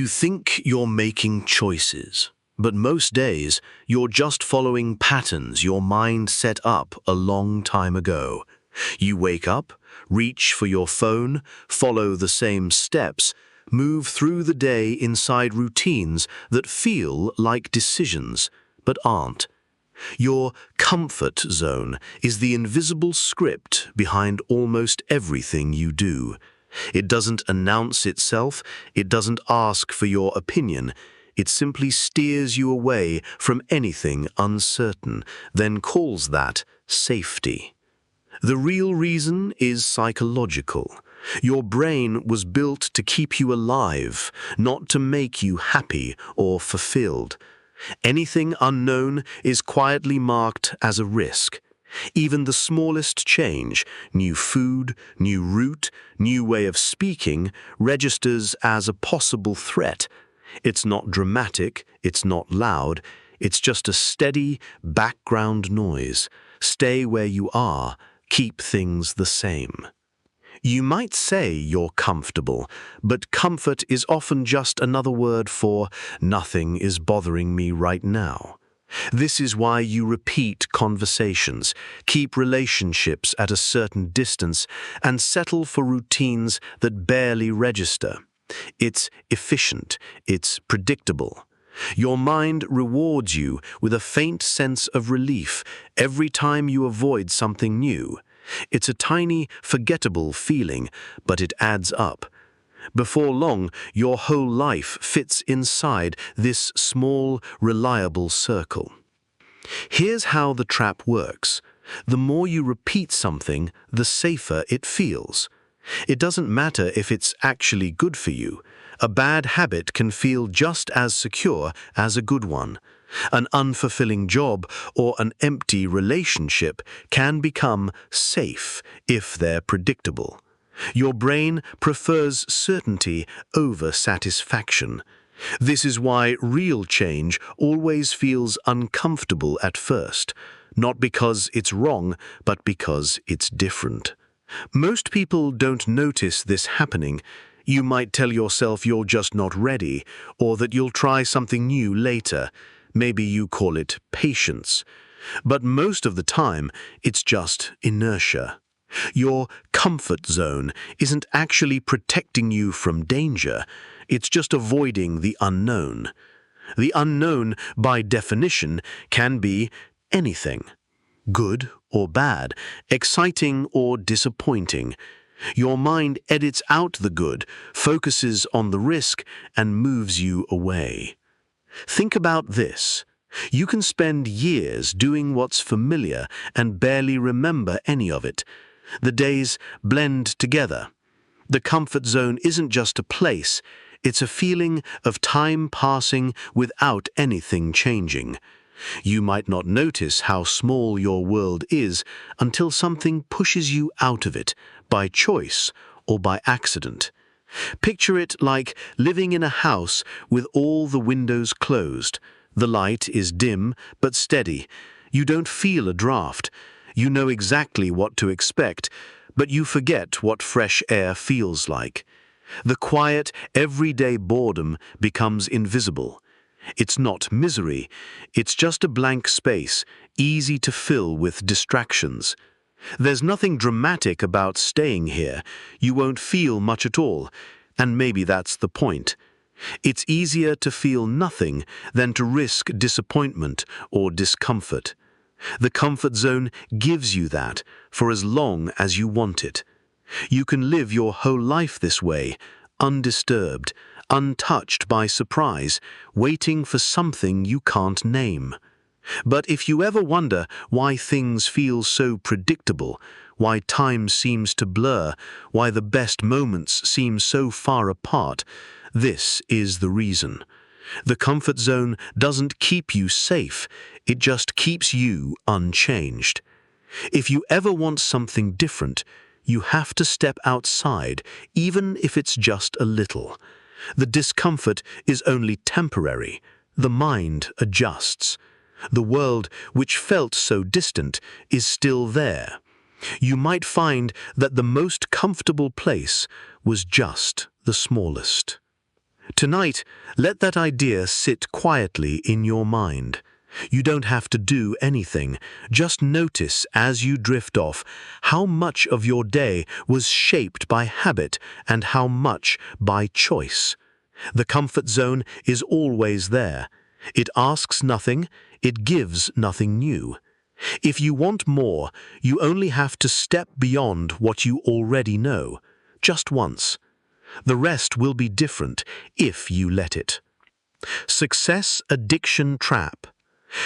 think you're making choices, but most days you're just following patterns your mind set up a long time ago. You wake up, reach for your phone, follow the same steps, move through the day inside routines that feel like decisions, but aren't. Your comfort zone is the invisible script behind almost everything you do. It doesn't announce itself, it doesn't ask for your opinion. It simply steers you away from anything uncertain, then calls that safety. The real reason is psychological. Your brain was built to keep you alive, not to make you happy or fulfilled. Anything unknown is quietly marked as a risk. Even the smallest change, new food, new route, new way of speaking, registers as a possible threat. It's not dramatic, it's not loud, it's just a steady background noise. Stay where you are, keep things the same. You might say you're comfortable, but comfort is often just another word for nothing is bothering me right now. This is why you repeat conversations, keep relationships at a certain distance, and settle for routines that barely register. It's efficient, it's predictable. Your mind rewards you with a faint sense of relief every time you avoid something new. It's a tiny, forgettable feeling, but it adds up. Before long, your whole life fits inside this small, reliable circle. Here's how the trap works. The more you repeat something, the safer it feels. It doesn't matter if it's actually good for you. A bad habit can feel just as secure as a good one. An unfulfilling job or an empty relationship can become safe if they're predictable. Your brain prefers certainty over satisfaction. This is why real change always feels uncomfortable at first, not because it's wrong, but because it's different. Most people don't notice this happening. You might tell yourself you're just not ready, or that you'll try something new later. Maybe you call it patience. But most of the time, it's just inertia. Your comfort zone isn't actually protecting you from danger. It's just avoiding the unknown. The unknown, by definition, can be anything. Good or bad, exciting or disappointing. Your mind edits out the good, focuses on the risk, and moves you away. Think about this. You can spend years doing what's familiar and barely remember any of it. The days blend together. The comfort zone isn't just a place, it's a feeling of time passing without anything changing. You might not notice how small your world is until something pushes you out of it, by choice or by accident. Picture it like living in a house with all the windows closed. The light is dim but steady. You don't feel a draft. You know exactly what to expect, but you forget what fresh air feels like. The quiet, everyday boredom becomes invisible. It's not misery, it's just a blank space, easy to fill with distractions. There's nothing dramatic about staying here. You won't feel much at all, and maybe that's the point. It's easier to feel nothing than to risk disappointment or discomfort. The comfort zone gives you that for as long as you want it. You can live your whole life this way, undisturbed, untouched by surprise, waiting for something you can't name. But if you ever wonder why things feel so predictable, why time seems to blur, why the best moments seem so far apart, this is the reason. The comfort zone doesn't keep you safe, it just keeps you unchanged. If you ever want something different, you have to step outside, even if it's just a little. The discomfort is only temporary. The mind adjusts. The world, which felt so distant, is still there. You might find that the most comfortable place was just the smallest. Tonight, let that idea sit quietly in your mind. You don't have to do anything. Just notice as you drift off how much of your day was shaped by habit and how much by choice. The comfort zone is always there. It asks nothing, it gives nothing new. If you want more, you only have to step beyond what you already know, just once. The rest will be different if you let it. Success addiction trap.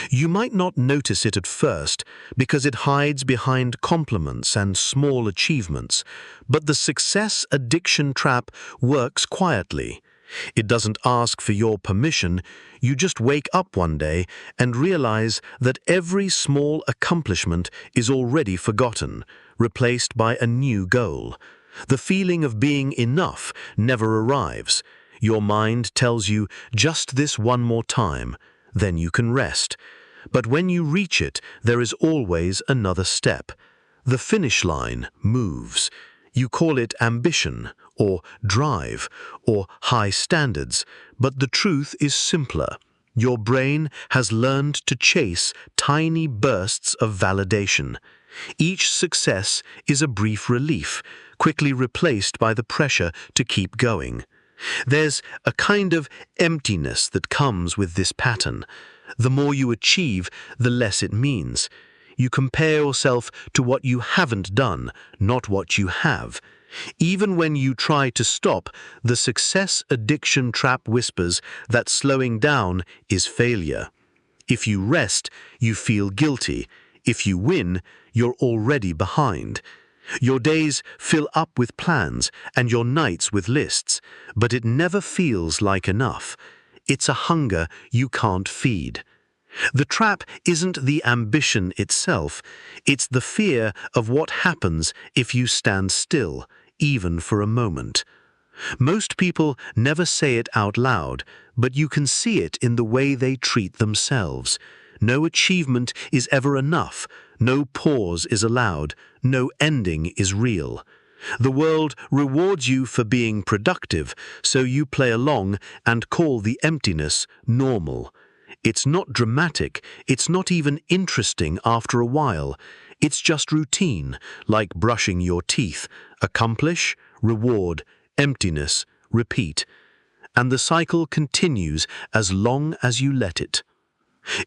You might not notice it at first because it hides behind compliments and small achievements, but the success addiction trap works quietly. It doesn't ask for your permission. You just wake up one day and realize that every small accomplishment is already forgotten, replaced by a new goal. The feeling of being enough never arrives. Your mind tells you just this one more time, then you can rest. But when you reach it, there is always another step. The finish line moves. You call it ambition, or drive, or high standards, but the truth is simpler. Your brain has learned to chase tiny bursts of validation. Each success is a brief relief, quickly replaced by the pressure to keep going. There's a kind of emptiness that comes with this pattern. The more you achieve, the less it means. You compare yourself to what you haven't done, not what you have. Even when you try to stop, the success addiction trap whispers that slowing down is failure. If you rest, you feel guilty. If you win, you're already behind. Your days fill up with plans and your nights with lists, but it never feels like enough. It's a hunger you can't feed. The trap isn't the ambition itself, it's the fear of what happens if you stand still, even for a moment. Most people never say it out loud, but you can see it in the way they treat themselves. No achievement is ever enough, no pause is allowed, no ending is real. The world rewards you for being productive, so you play along and call the emptiness normal. It's not dramatic, it's not even interesting after a while. It's just routine, like brushing your teeth. Accomplish, reward, emptiness, repeat. And the cycle continues as long as you let it.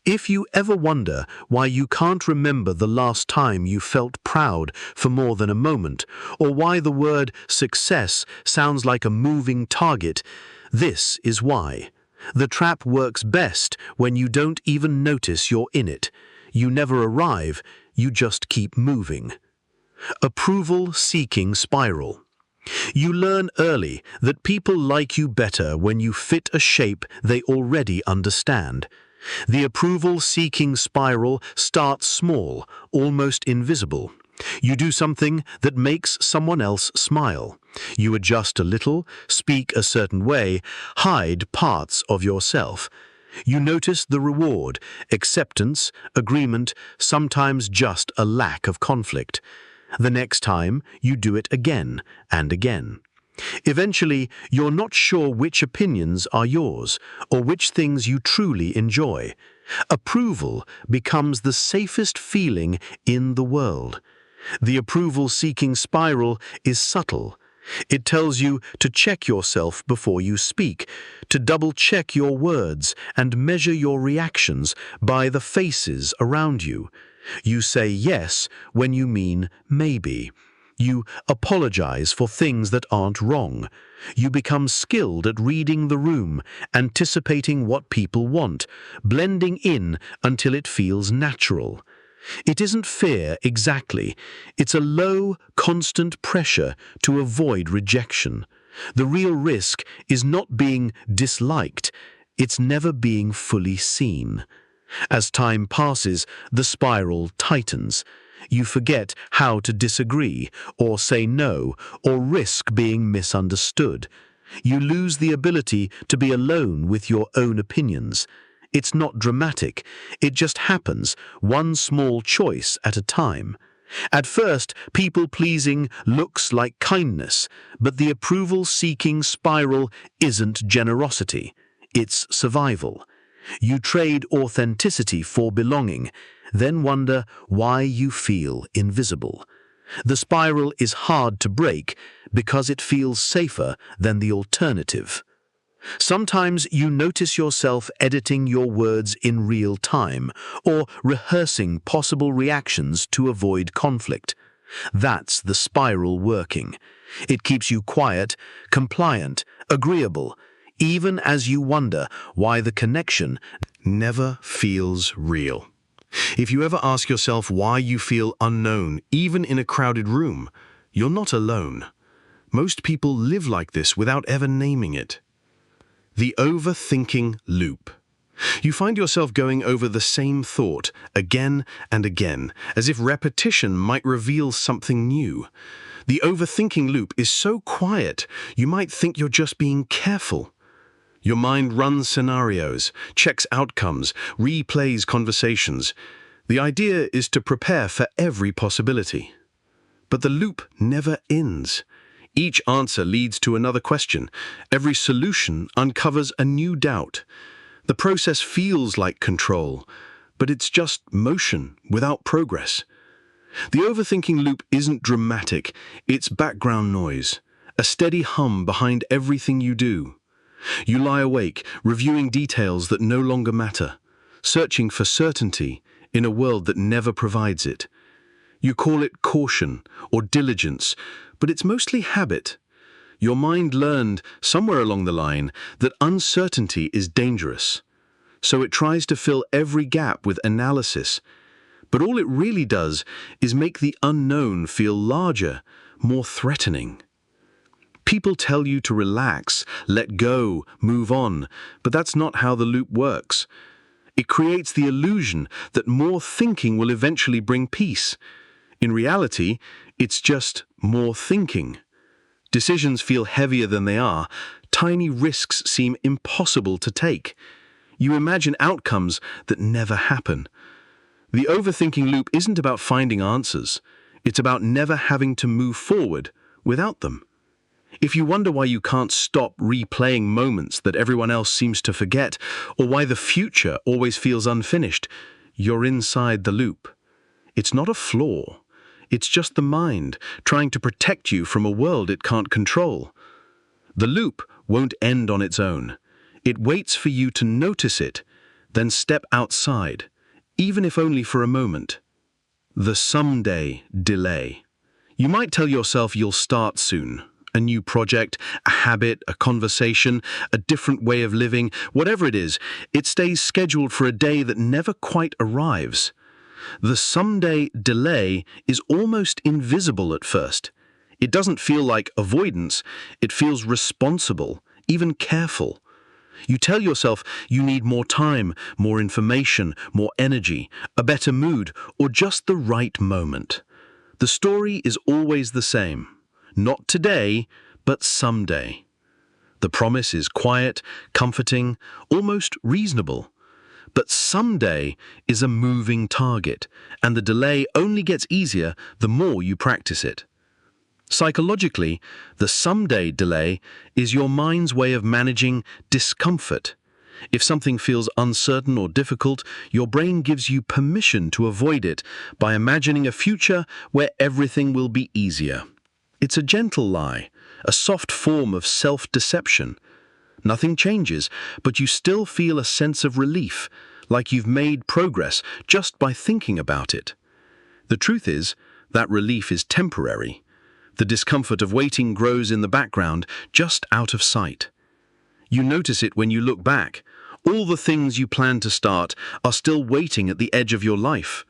If you ever wonder why you can't remember the last time you felt proud for more than a moment, or why the word success sounds like a moving target, this is why. The trap works best when you don't even notice you're in it. You never arrive, you just keep moving. Approval-seeking spiral. You learn early that people like you better when you fit a shape they already understand. The approval-seeking spiral starts small, almost invisible. You do something that makes someone else smile. You adjust a little, speak a certain way, hide parts of yourself. You notice the reward, acceptance, agreement, sometimes just a lack of conflict. The next time, you do it again and again. Eventually, you're not sure which opinions are yours or which things you truly enjoy. Approval becomes the safest feeling in the world. The approval-seeking spiral is subtle. It tells you to check yourself before you speak, to double-check your words and measure your reactions by the faces around you. You say yes when you mean maybe. You apologize for things that aren't wrong. You become skilled at reading the room, anticipating what people want, blending in until it feels natural. It isn't fear exactly. It's a low, constant pressure to avoid rejection. The real risk is not being disliked. It's never being fully seen. As time passes, the spiral tightens. You forget how to disagree, or say no, or risk being misunderstood. You lose the ability to be alone with your own opinions. It's not dramatic. It just happens, one small choice at a time. At first, people-pleasing looks like kindness, but the approval-seeking spiral isn't generosity, it's survival. You trade authenticity for belonging, then wonder why you feel invisible. The spiral is hard to break because it feels safer than the alternative. Sometimes you notice yourself editing your words in real time or rehearsing possible reactions to avoid conflict. That's the spiral working. It keeps you quiet, compliant, agreeable, even as you wonder why the connection never feels real. If you ever ask yourself why you feel unknown, even in a crowded room, you're not alone. Most people live like this without ever naming it. The overthinking loop. You find yourself going over the same thought again and again, as if repetition might reveal something new. The overthinking loop is so quiet, you might think you're just being careful. Your mind runs scenarios, checks outcomes, replays conversations. The idea is to prepare for every possibility. But the loop never ends. Each answer leads to another question. Every solution uncovers a new doubt. The process feels like control, but it's just motion without progress. The overthinking loop isn't dramatic, it's background noise, a steady hum behind everything you do. You lie awake, reviewing details that no longer matter, searching for certainty in a world that never provides it. You call it caution or diligence, but it's mostly habit. Your mind learned somewhere along the line that uncertainty is dangerous, so it tries to fill every gap with analysis. But all it really does is make the unknown feel larger, more threatening. People tell you to relax, let go, move on, but that's not how the loop works. It creates the illusion that more thinking will eventually bring peace. In reality, it's just more thinking. Decisions feel heavier than they are. Tiny risks seem impossible to take. You imagine outcomes that never happen. The overthinking loop isn't about finding answers. It's about never having to move forward without them. If you wonder why you can't stop replaying moments that everyone else seems to forget, or why the future always feels unfinished, you're inside the loop. It's not a flaw. It's just the mind trying to protect you from a world it can't control. The loop won't end on its own. It waits for you to notice it, then step outside, even if only for a moment. The someday delay. You might tell yourself you'll start soon. A new project, a habit, a conversation, a different way of living, whatever it is, it stays scheduled for a day that never quite arrives. The someday delay is almost invisible at first. It doesn't feel like avoidance, it feels responsible, even careful. You tell yourself you need more time, more information, more energy, a better mood, or just the right moment. The story is always the same. Not today, but someday. The promise is quiet, comforting, almost reasonable. But someday is a moving target, and the delay only gets easier the more you practice it. Psychologically, the someday delay is your mind's way of managing discomfort. If something feels uncertain or difficult, your brain gives you permission to avoid it by imagining a future where everything will be easier. It's a gentle lie, a soft form of self-deception. Nothing changes, but you still feel a sense of relief, like you've made progress just by thinking about it. The truth is, that relief is temporary. The discomfort of waiting grows in the background, just out of sight. You notice it when you look back. All the things you plan to start are still waiting at the edge of your life.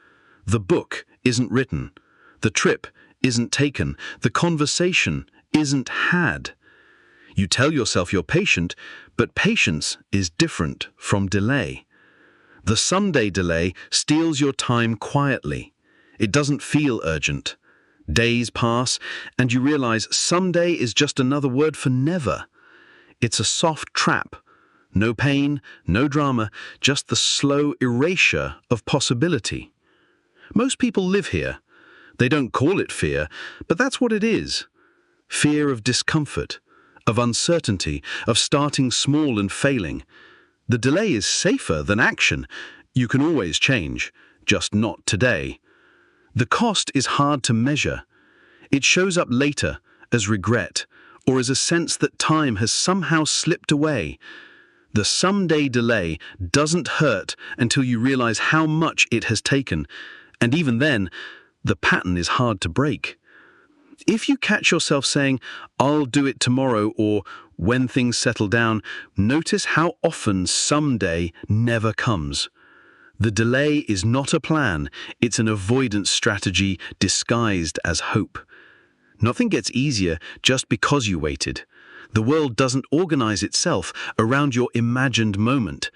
The book isn't written. The trip isn't taken. The conversation isn't had. You tell yourself you're patient, but patience is different from delay. The someday delay steals your time quietly. It doesn't feel urgent. Days pass, and you realize someday is just another word for never. It's a soft trap. No pain, no drama, just the slow erasure of possibility. Most people live here. They don't call it fear, but that's what it is. Fear of discomfort, of uncertainty, of starting small and failing. The delay is safer than action. You can always change, just not today. The cost is hard to measure. It shows up later as regret, or as a sense that time has somehow slipped away. The someday delay doesn't hurt until you realize how much it has taken, and even then, the pattern is hard to break. If you catch yourself saying, "I'll do it tomorrow," or "when things settle down," notice how often someday never comes. The delay is not a plan, it's an avoidance strategy disguised as hope. Nothing gets easier just because you waited. The world doesn't organize itself around your imagined moment.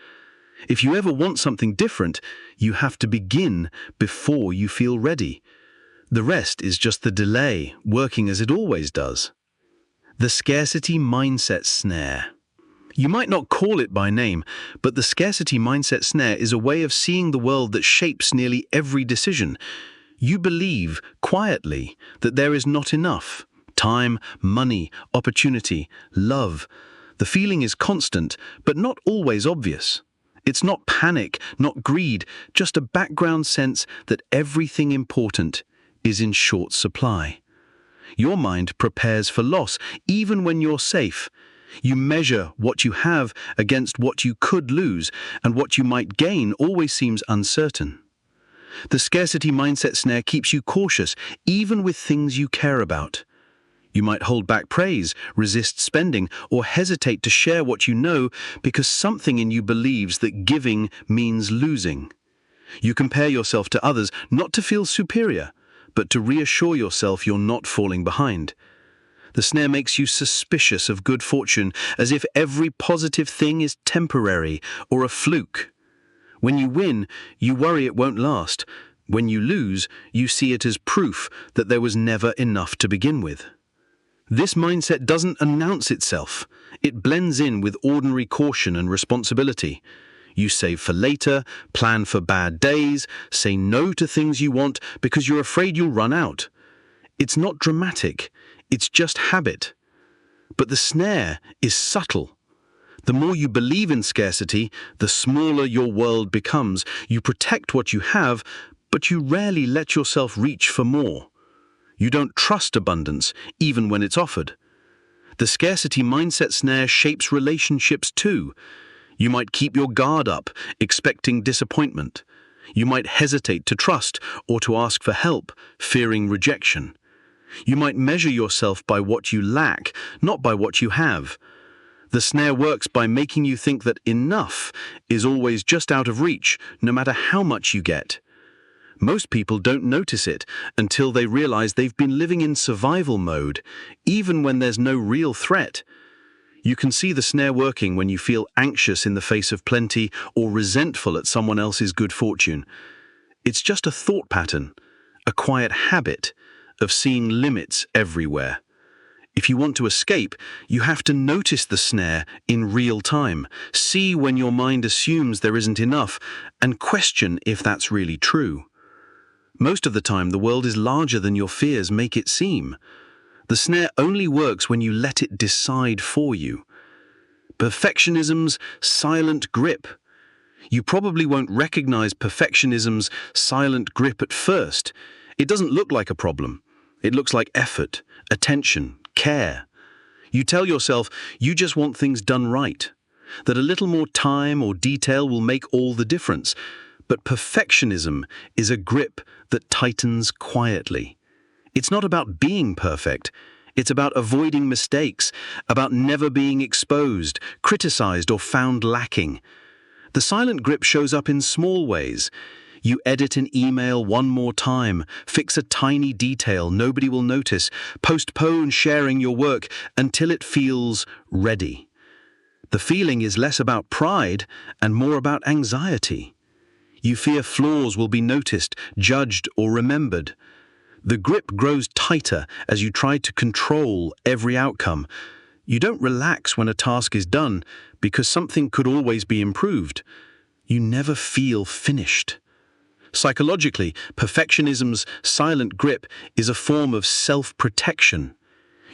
If you ever want something different, you have to begin before you feel ready. The rest is just the delay, working as it always does. The scarcity mindset snare. You might not call it by name, but the scarcity mindset snare is a way of seeing the world that shapes nearly every decision. You believe, quietly, that there is not enough. Time, money, opportunity, love. The feeling is constant, but not always obvious. It's not panic, not greed, just a background sense that everything important is in short supply. Your mind prepares for loss, even when you're safe. You measure what you have against what you could lose, and what you might gain always seems uncertain. The scarcity mindset snare keeps you cautious, even with things you care about. You might hold back praise, resist spending, or hesitate to share what you know because something in you believes that giving means losing. You compare yourself to others not to feel superior, but to reassure yourself you're not falling behind. The snare makes you suspicious of good fortune, as if every positive thing is temporary or a fluke. When you win, you worry it won't last. When you lose, you see it as proof that there was never enough to begin with. This mindset doesn't announce itself. It blends in with ordinary caution and responsibility. You save for later, plan for bad days, say no to things you want because you're afraid you'll run out. It's not dramatic, it's just habit. But the snare is subtle. The more you believe in scarcity, the smaller your world becomes. You protect what you have, but you rarely let yourself reach for more. You don't trust abundance, even when it's offered. The scarcity mindset snare shapes relationships too. You might keep your guard up, expecting disappointment. You might hesitate to trust or to ask for help, fearing rejection. You might measure yourself by what you lack, not by what you have. The snare works by making you think that enough is always just out of reach, no matter how much you get. Most people don't notice it until they realize they've been living in survival mode, even when there's no real threat. You can see the snare working when you feel anxious in the face of plenty or resentful at someone else's good fortune. It's just a thought pattern, a quiet habit of seeing limits everywhere. If you want to escape, you have to notice the snare in real time, see when your mind assumes there isn't enough, and question if that's really true. Most of the time, the world is larger than your fears make it seem. The snare only works when you let it decide for you. Perfectionism's silent grip. You probably won't recognize perfectionism's silent grip at first. It doesn't look like a problem. It looks like effort, attention, care. You tell yourself you just want things done right, that a little more time or detail will make all the difference. But perfectionism is a grip that tightens quietly. It's not about being perfect. It's about avoiding mistakes, about never being exposed, criticized, or found lacking. The silent grip shows up in small ways. You edit an email one more time, fix a tiny detail nobody will notice, postpone sharing your work until it feels ready. The feeling is less about pride and more about anxiety. You fear flaws will be noticed, judged, or remembered. The grip grows tighter as you try to control every outcome. You don't relax when a task is done because something could always be improved. You never feel finished. Psychologically, perfectionism's silent grip is a form of self-protection.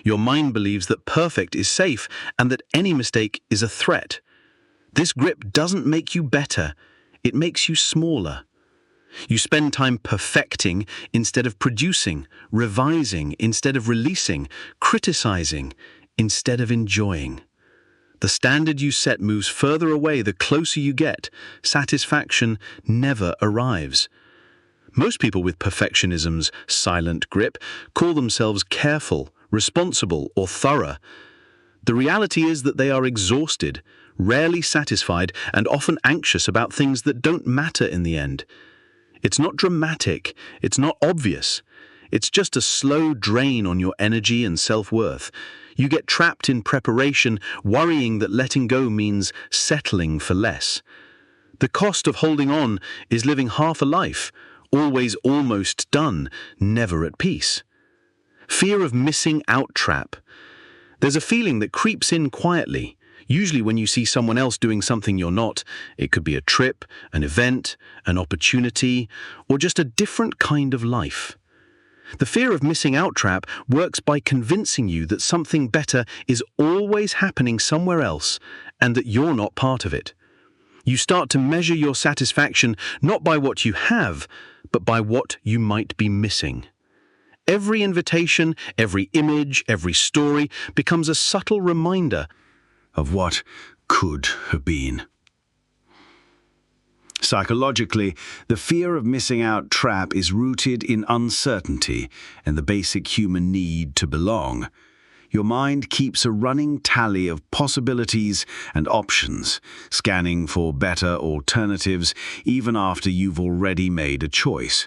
Your mind believes that perfect is safe and that any mistake is a threat. This grip doesn't make you better, it makes you smaller. You spend time perfecting instead of producing, revising instead of releasing, criticizing instead of enjoying. The standard you set moves further away the closer you get. Satisfaction never arrives. Most people with perfectionism's silent grip call themselves careful, responsible, or thorough. The reality is that they are exhausted, rarely satisfied, and often anxious about things that don't matter in the end. It's not dramatic, it's not obvious. It's just a slow drain on your energy and self-worth. You get trapped in preparation, worrying that letting go means settling for less. The cost of holding on is living half a life, always almost done, never at peace. Fear of missing out trap. There's a feeling that creeps in quietly, usually when you see someone else doing something you're not. It could be a trip, an event, an opportunity, or just a different kind of life. The fear of missing out trap works by convincing you that something better is always happening somewhere else and that you're not part of it. You start to measure your satisfaction not by what you have, but by what you might be missing. Every invitation, every image, every story becomes a subtle reminder of what could have been. Psychologically, the fear of missing out trap is rooted in uncertainty and the basic human need to belong. Your mind keeps a running tally of possibilities and options, scanning for better alternatives even after you've already made a choice.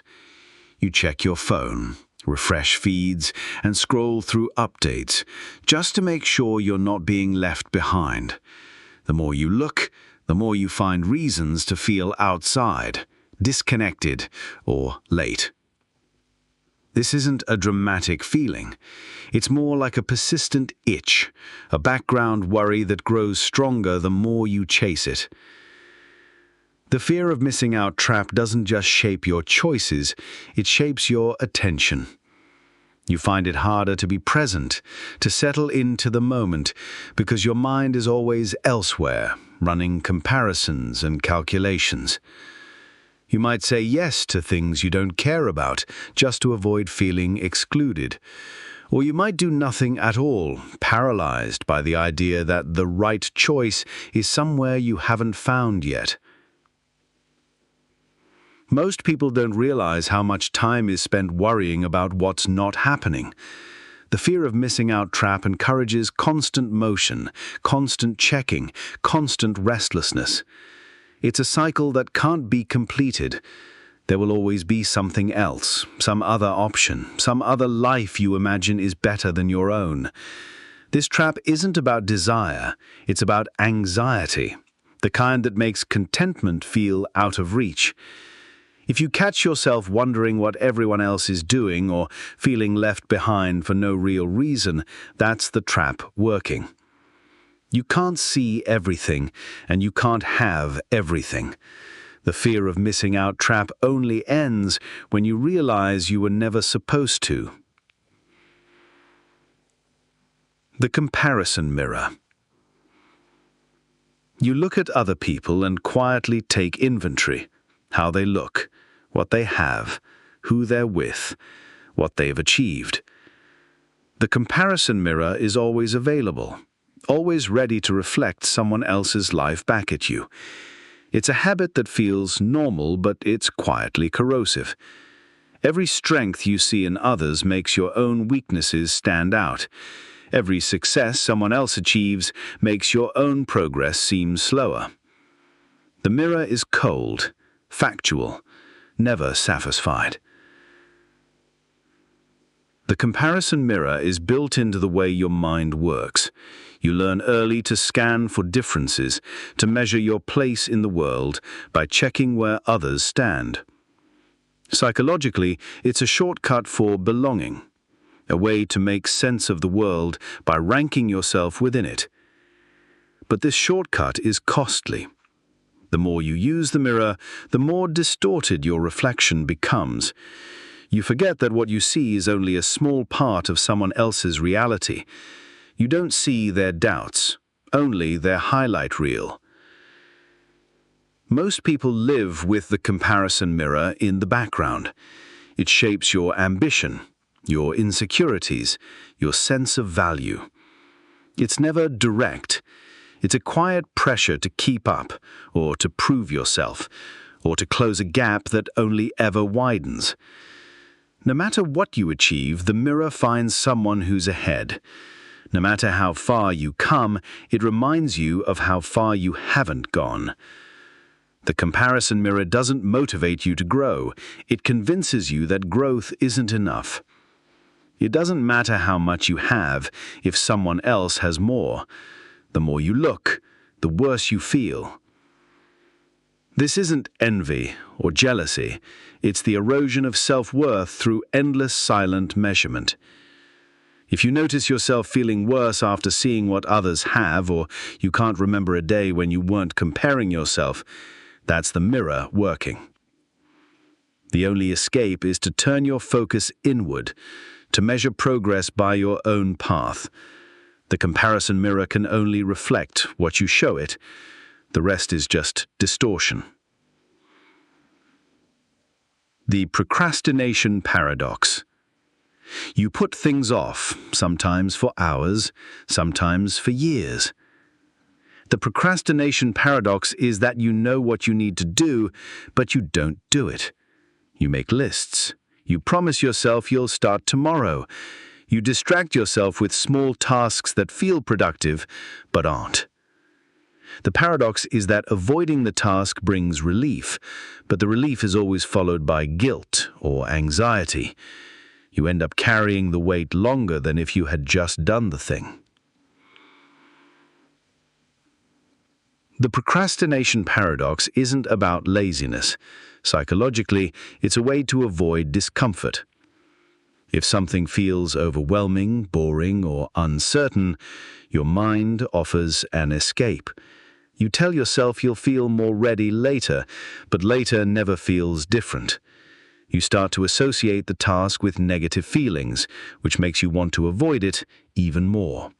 You check your phone, refresh feeds, and scroll through updates, just to make sure you're not being left behind. The more you look, the more you find reasons to feel outside, disconnected, or late. This isn't a dramatic feeling. It's more like a persistent itch, a background worry that grows stronger the more you chase it. The fear of missing out trap doesn't just shape your choices, it shapes your attention. You find it harder to be present, to settle into the moment, because your mind is always elsewhere, running comparisons and calculations. You might say yes to things you don't care about, just to avoid feeling excluded. Or you might do nothing at all, paralyzed by the idea that the right choice is somewhere you haven't found yet. Most people don't realize how much time is spent worrying about what's not happening. The fear of missing out trap encourages constant motion, constant checking, constant restlessness. It's a cycle that can't be completed. There will always be something else, some other option, some other life you imagine is better than your own. This trap isn't about desire, it's about anxiety, the kind that makes contentment feel out of reach. If you catch yourself wondering what everyone else is doing or feeling left behind for no real reason, that's the trap working. You can't see everything, and you can't have everything. The fear of missing out trap only ends when you realize you were never supposed to. The comparison mirror. You look at other people and quietly take inventory. How they look, what they have, who they're with, what they've achieved. The comparison mirror is always available, always ready to reflect someone else's life back at you. It's a habit that feels normal, but it's quietly corrosive. Every strength you see in others makes your own weaknesses stand out. Every success someone else achieves makes your own progress seem slower. The mirror is cold, factual, never satisfied. The comparison mirror is built into the way your mind works. You learn early to scan for differences, to measure your place in the world by checking where others stand. Psychologically, it's a shortcut for belonging, a way to make sense of the world by ranking yourself within it. But this shortcut is costly. The more you use the mirror, the more distorted your reflection becomes. You forget that what you see is only a small part of someone else's reality. You don't see their doubts, only their highlight reel. Most people live with the comparison mirror in the background. It shapes your ambition, your insecurities, your sense of value. It's never direct. It's a quiet pressure to keep up, or to prove yourself, or to close a gap that only ever widens. No matter what you achieve, the mirror finds someone who's ahead. No matter how far you come, it reminds you of how far you haven't gone. The comparison mirror doesn't motivate you to grow. It convinces you that growth isn't enough. It doesn't matter how much you have if someone else has more. The more you look, the worse you feel. This isn't envy or jealousy. It's the erosion of self-worth through endless silent measurement. If you notice yourself feeling worse after seeing what others have, or you can't remember a day when you weren't comparing yourself, that's the mirror working. The only escape is to turn your focus inward, to measure progress by your own path. The comparison mirror can only reflect what you show it. The rest is just distortion. The Procrastination Paradox. You put things off, sometimes for hours, sometimes for years. The procrastination paradox is that you know what you need to do, but you don't do it. You make lists. You promise yourself you'll start tomorrow. You distract yourself with small tasks that feel productive, but aren't. The paradox is that avoiding the task brings relief, but the relief is always followed by guilt or anxiety. You end up carrying the weight longer than if you had just done the thing. The procrastination paradox isn't about laziness. Psychologically, it's a way to avoid discomfort. If something feels overwhelming, boring, or uncertain, your mind offers an escape. You tell yourself you'll feel more ready later, but later never feels different. You start to associate the task with negative feelings, which makes you want to avoid it even more.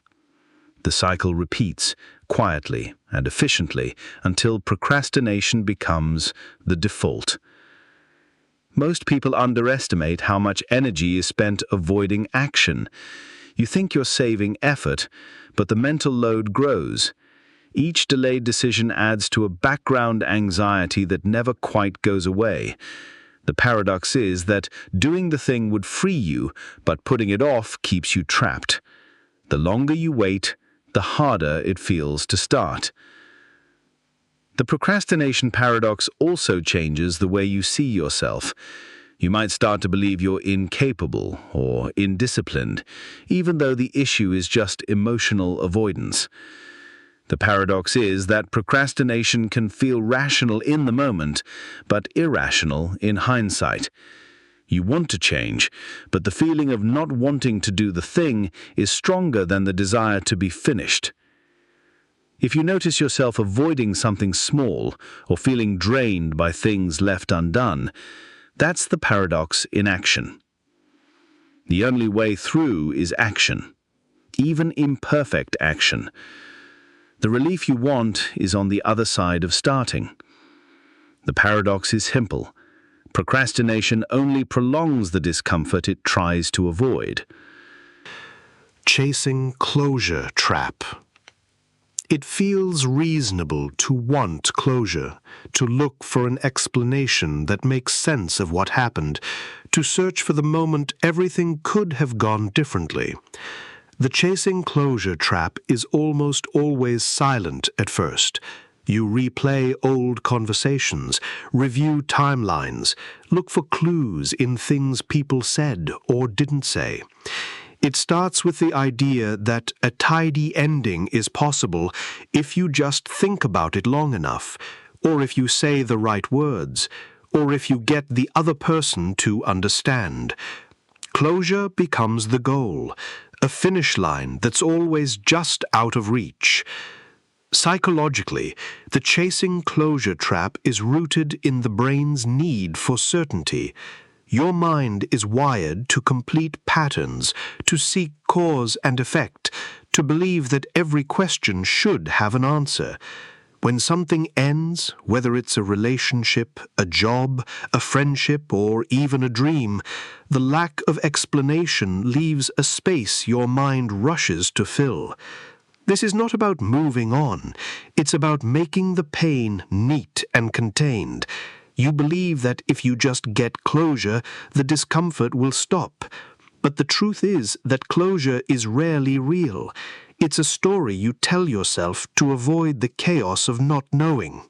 The cycle repeats, quietly and efficiently, until procrastination becomes the default. Most people underestimate how much energy is spent avoiding action. You think you're saving effort, but the mental load grows. Each delayed decision adds to a background anxiety that never quite goes away. The paradox is that doing the thing would free you, but putting it off keeps you trapped. The longer you wait, the harder it feels to start. The procrastination paradox also changes the way you see yourself. You might start to believe you're incapable or indisciplined, even though the issue is just emotional avoidance. The paradox is that procrastination can feel rational in the moment, but irrational in hindsight. You want to change, but the feeling of not wanting to do the thing is stronger than the desire to be finished. If you notice yourself avoiding something small or feeling drained by things left undone, that's the paradox in action. The only way through is action, even imperfect action. The relief you want is on the other side of starting. The paradox is simple. Procrastination only prolongs the discomfort it tries to avoid. Chasing closure trap. It feels reasonable to want closure, to look for an explanation that makes sense of what happened, to search for the moment everything could have gone differently. The chasing closure trap is almost always silent at first. You replay old conversations, review timelines, look for clues in things people said or didn't say. It starts with the idea that a tidy ending is possible if you just think about it long enough, or if you say the right words, or if you get the other person to understand. Closure becomes the goal, a finish line that's always just out of reach. Psychologically, the chasing closure trap is rooted in the brain's need for certainty. Your mind is wired to complete patterns, to seek cause and effect, to believe that every question should have an answer. When something ends, whether it's a relationship, a job, a friendship, or even a dream, the lack of explanation leaves a space your mind rushes to fill. This is not about moving on. It's about making the pain neat and contained. You believe that if you just get closure, the discomfort will stop. But the truth is that closure is rarely real. It's a story you tell yourself to avoid the chaos of not knowing.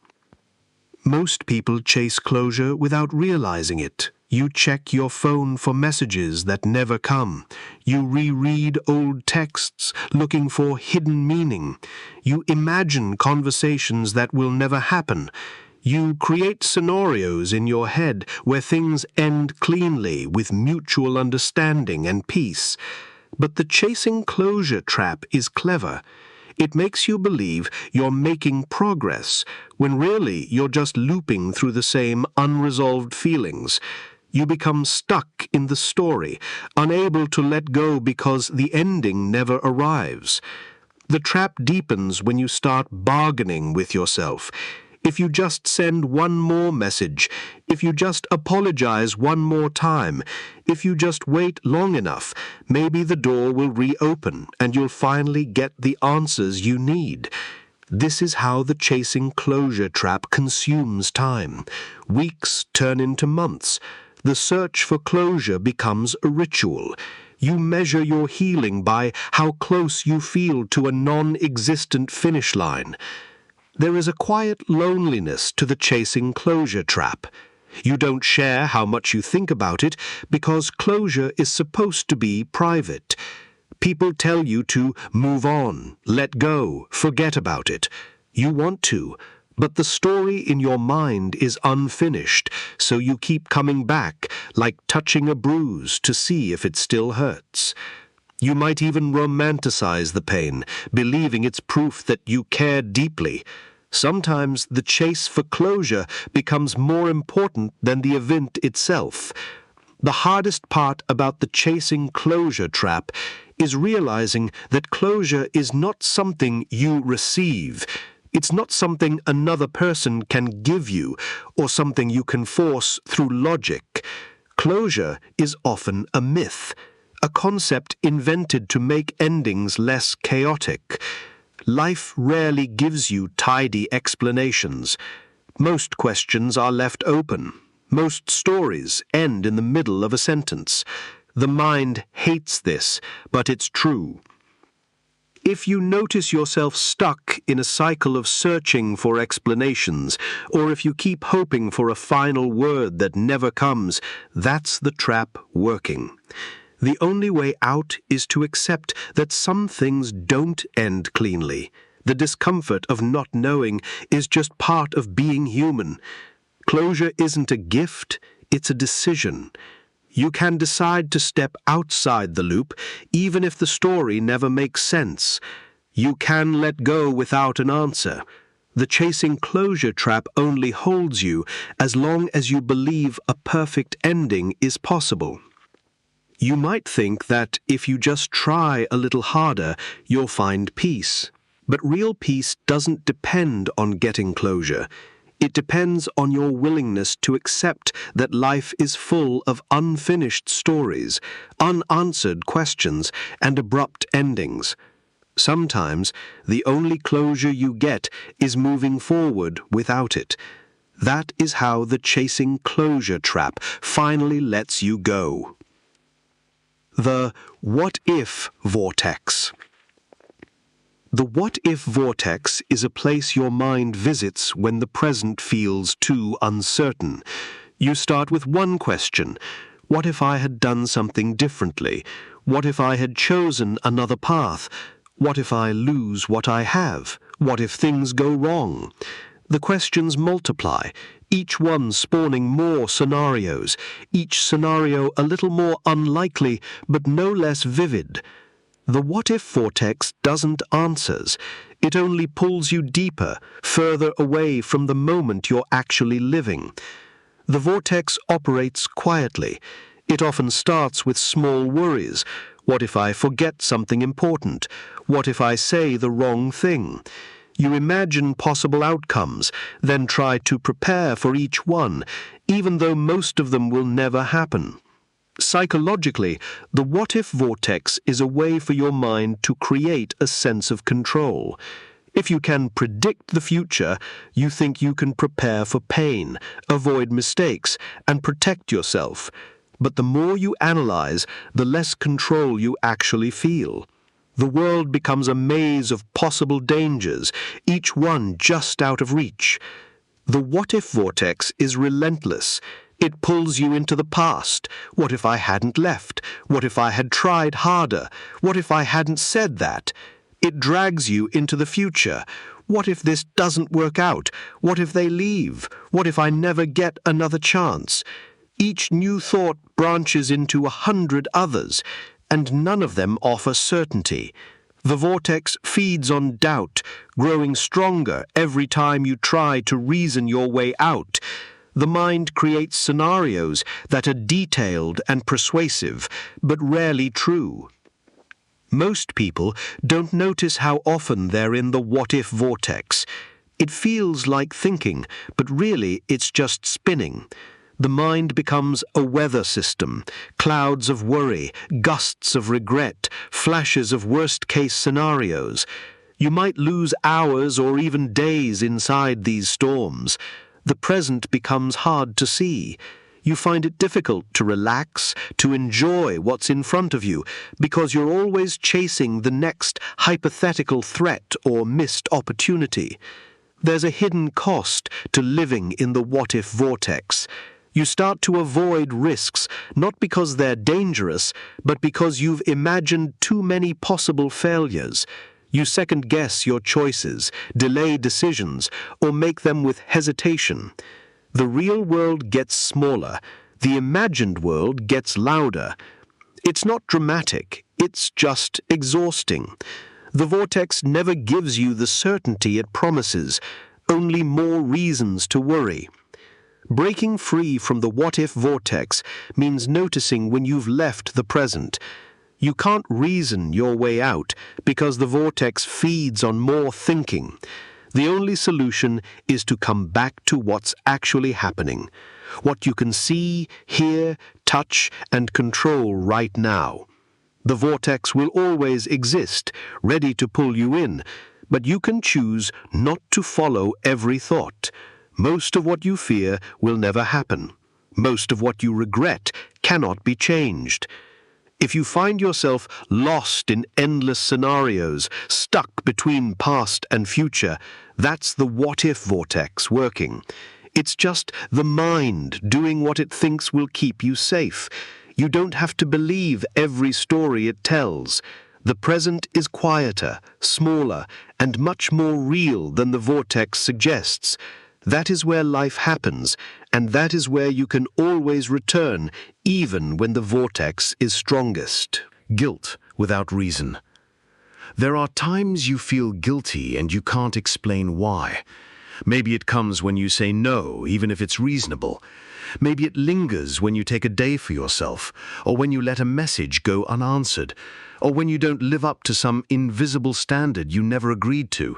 Most people chase closure without realizing it. You check your phone for messages that never come. You reread old texts looking for hidden meaning. You imagine conversations that will never happen. You create scenarios in your head where things end cleanly with mutual understanding and peace. But the chasing closure trap is clever. It makes you believe you're making progress, when really you're just looping through the same unresolved feelings. You become stuck in the story, unable to let go because the ending never arrives. The trap deepens when you start bargaining with yourself. If you just send one more message, if you just apologize one more time, if you just wait long enough, maybe the door will reopen and you'll finally get the answers you need. This is how the chasing closure trap consumes time. Weeks turn into months. The search for closure becomes a ritual. You measure your healing by how close you feel to a non-existent finish line. There is a quiet loneliness to the chasing closure trap. You don't share how much you think about it because closure is supposed to be private. People tell you to move on, let go, forget about it. You want to, but the story in your mind is unfinished, so you keep coming back, like touching a bruise to see if it still hurts. You might even romanticize the pain, believing it's proof that you care deeply. Sometimes the chase for closure becomes more important than the event itself. The hardest part about the chasing closure trap is realizing that closure is not something you receive. It's not something another person can give you or something you can force through logic. Closure is often a myth, a concept invented to make endings less chaotic. Life rarely gives you tidy explanations. Most questions are left open. Most stories end in the middle of a sentence. The mind hates this, but it's true. If you notice yourself stuck in a cycle of searching for explanations, or if you keep hoping for a final word that never comes, that's the trap working. The only way out is to accept that some things don't end cleanly. The discomfort of not knowing is just part of being human. Closure isn't a gift, it's a decision. You can decide to step outside the loop, even if the story never makes sense. You can let go without an answer. The chasing closure trap only holds you as long as you believe a perfect ending is possible. You might think that if you just try a little harder, you'll find peace. But real peace doesn't depend on getting closure. It depends on your willingness to accept that life is full of unfinished stories, unanswered questions, and abrupt endings. Sometimes the only closure you get is moving forward without it. That is how the chasing closure trap finally lets you go. The what-if vortex. The what-if vortex is a place your mind visits when the present feels too uncertain. You start with one question. What if I had done something differently? What if I had chosen another path? What if I lose what I have? What if things go wrong? The questions multiply, each one spawning more scenarios, each scenario a little more unlikely, but no less vivid. The what-if vortex doesn't answers. It only pulls you deeper, further away from the moment you're actually living. The vortex operates quietly. It often starts with small worries. What if I forget something important? What if I say the wrong thing? You imagine possible outcomes, then try to prepare for each one, even though most of them will never happen. Psychologically, the what-if vortex is a way for your mind to create a sense of control. If you can predict the future, you think you can prepare for pain, avoid mistakes, and protect yourself. But the more you analyze, the less control you actually feel. The world becomes a maze of possible dangers, each one just out of reach. The what-if vortex is relentless. It pulls you into the past. What if I hadn't left? What if I had tried harder? What if I hadn't said that? It drags you into the future. What if this doesn't work out? What if they leave? What if I never get another chance? Each new thought branches into 100 others, and none of them offer certainty. The vortex feeds on doubt, growing stronger every time you try to reason your way out. The mind creates scenarios that are detailed and persuasive, but rarely true. Most people don't notice how often they're in the what-if vortex. It feels like thinking, but really it's just spinning. The mind becomes a weather system, clouds of worry, gusts of regret, flashes of worst-case scenarios. You might lose hours or even days inside these storms. The present becomes hard to see. You find it difficult to relax, to enjoy what's in front of you, because you're always chasing the next hypothetical threat or missed opportunity. There's a hidden cost to living in the what-if vortex. You start to avoid risks, not because they're dangerous, but because you've imagined too many possible failures. You second-guess your choices, delay decisions, or make them with hesitation. The real world gets smaller. The imagined world gets louder. It's not dramatic. It's just exhausting. The vortex never gives you the certainty it promises, only more reasons to worry. Breaking free from the what-if vortex means noticing when you've left the present. You can't reason your way out because the vortex feeds on more thinking. The only solution is to come back to what's actually happening, what you can see, hear, touch, and control right now. The vortex will always exist, ready to pull you in, but you can choose not to follow every thought. Most of what you fear will never happen. Most of what you regret cannot be changed. If you find yourself lost in endless scenarios, stuck between past and future, that's the what-if vortex working. It's just the mind doing what it thinks will keep you safe. You don't have to believe every story it tells. The present is quieter, smaller, and much more real than the vortex suggests. That is where life happens, and that is where you can always return, even when the vortex is strongest. Guilt without reason. There are times you feel guilty and you can't explain why. Maybe it comes when you say no, even if it's reasonable. Maybe it lingers when you take a day for yourself, or when you let a message go unanswered, or when you don't live up to some invisible standard you never agreed to.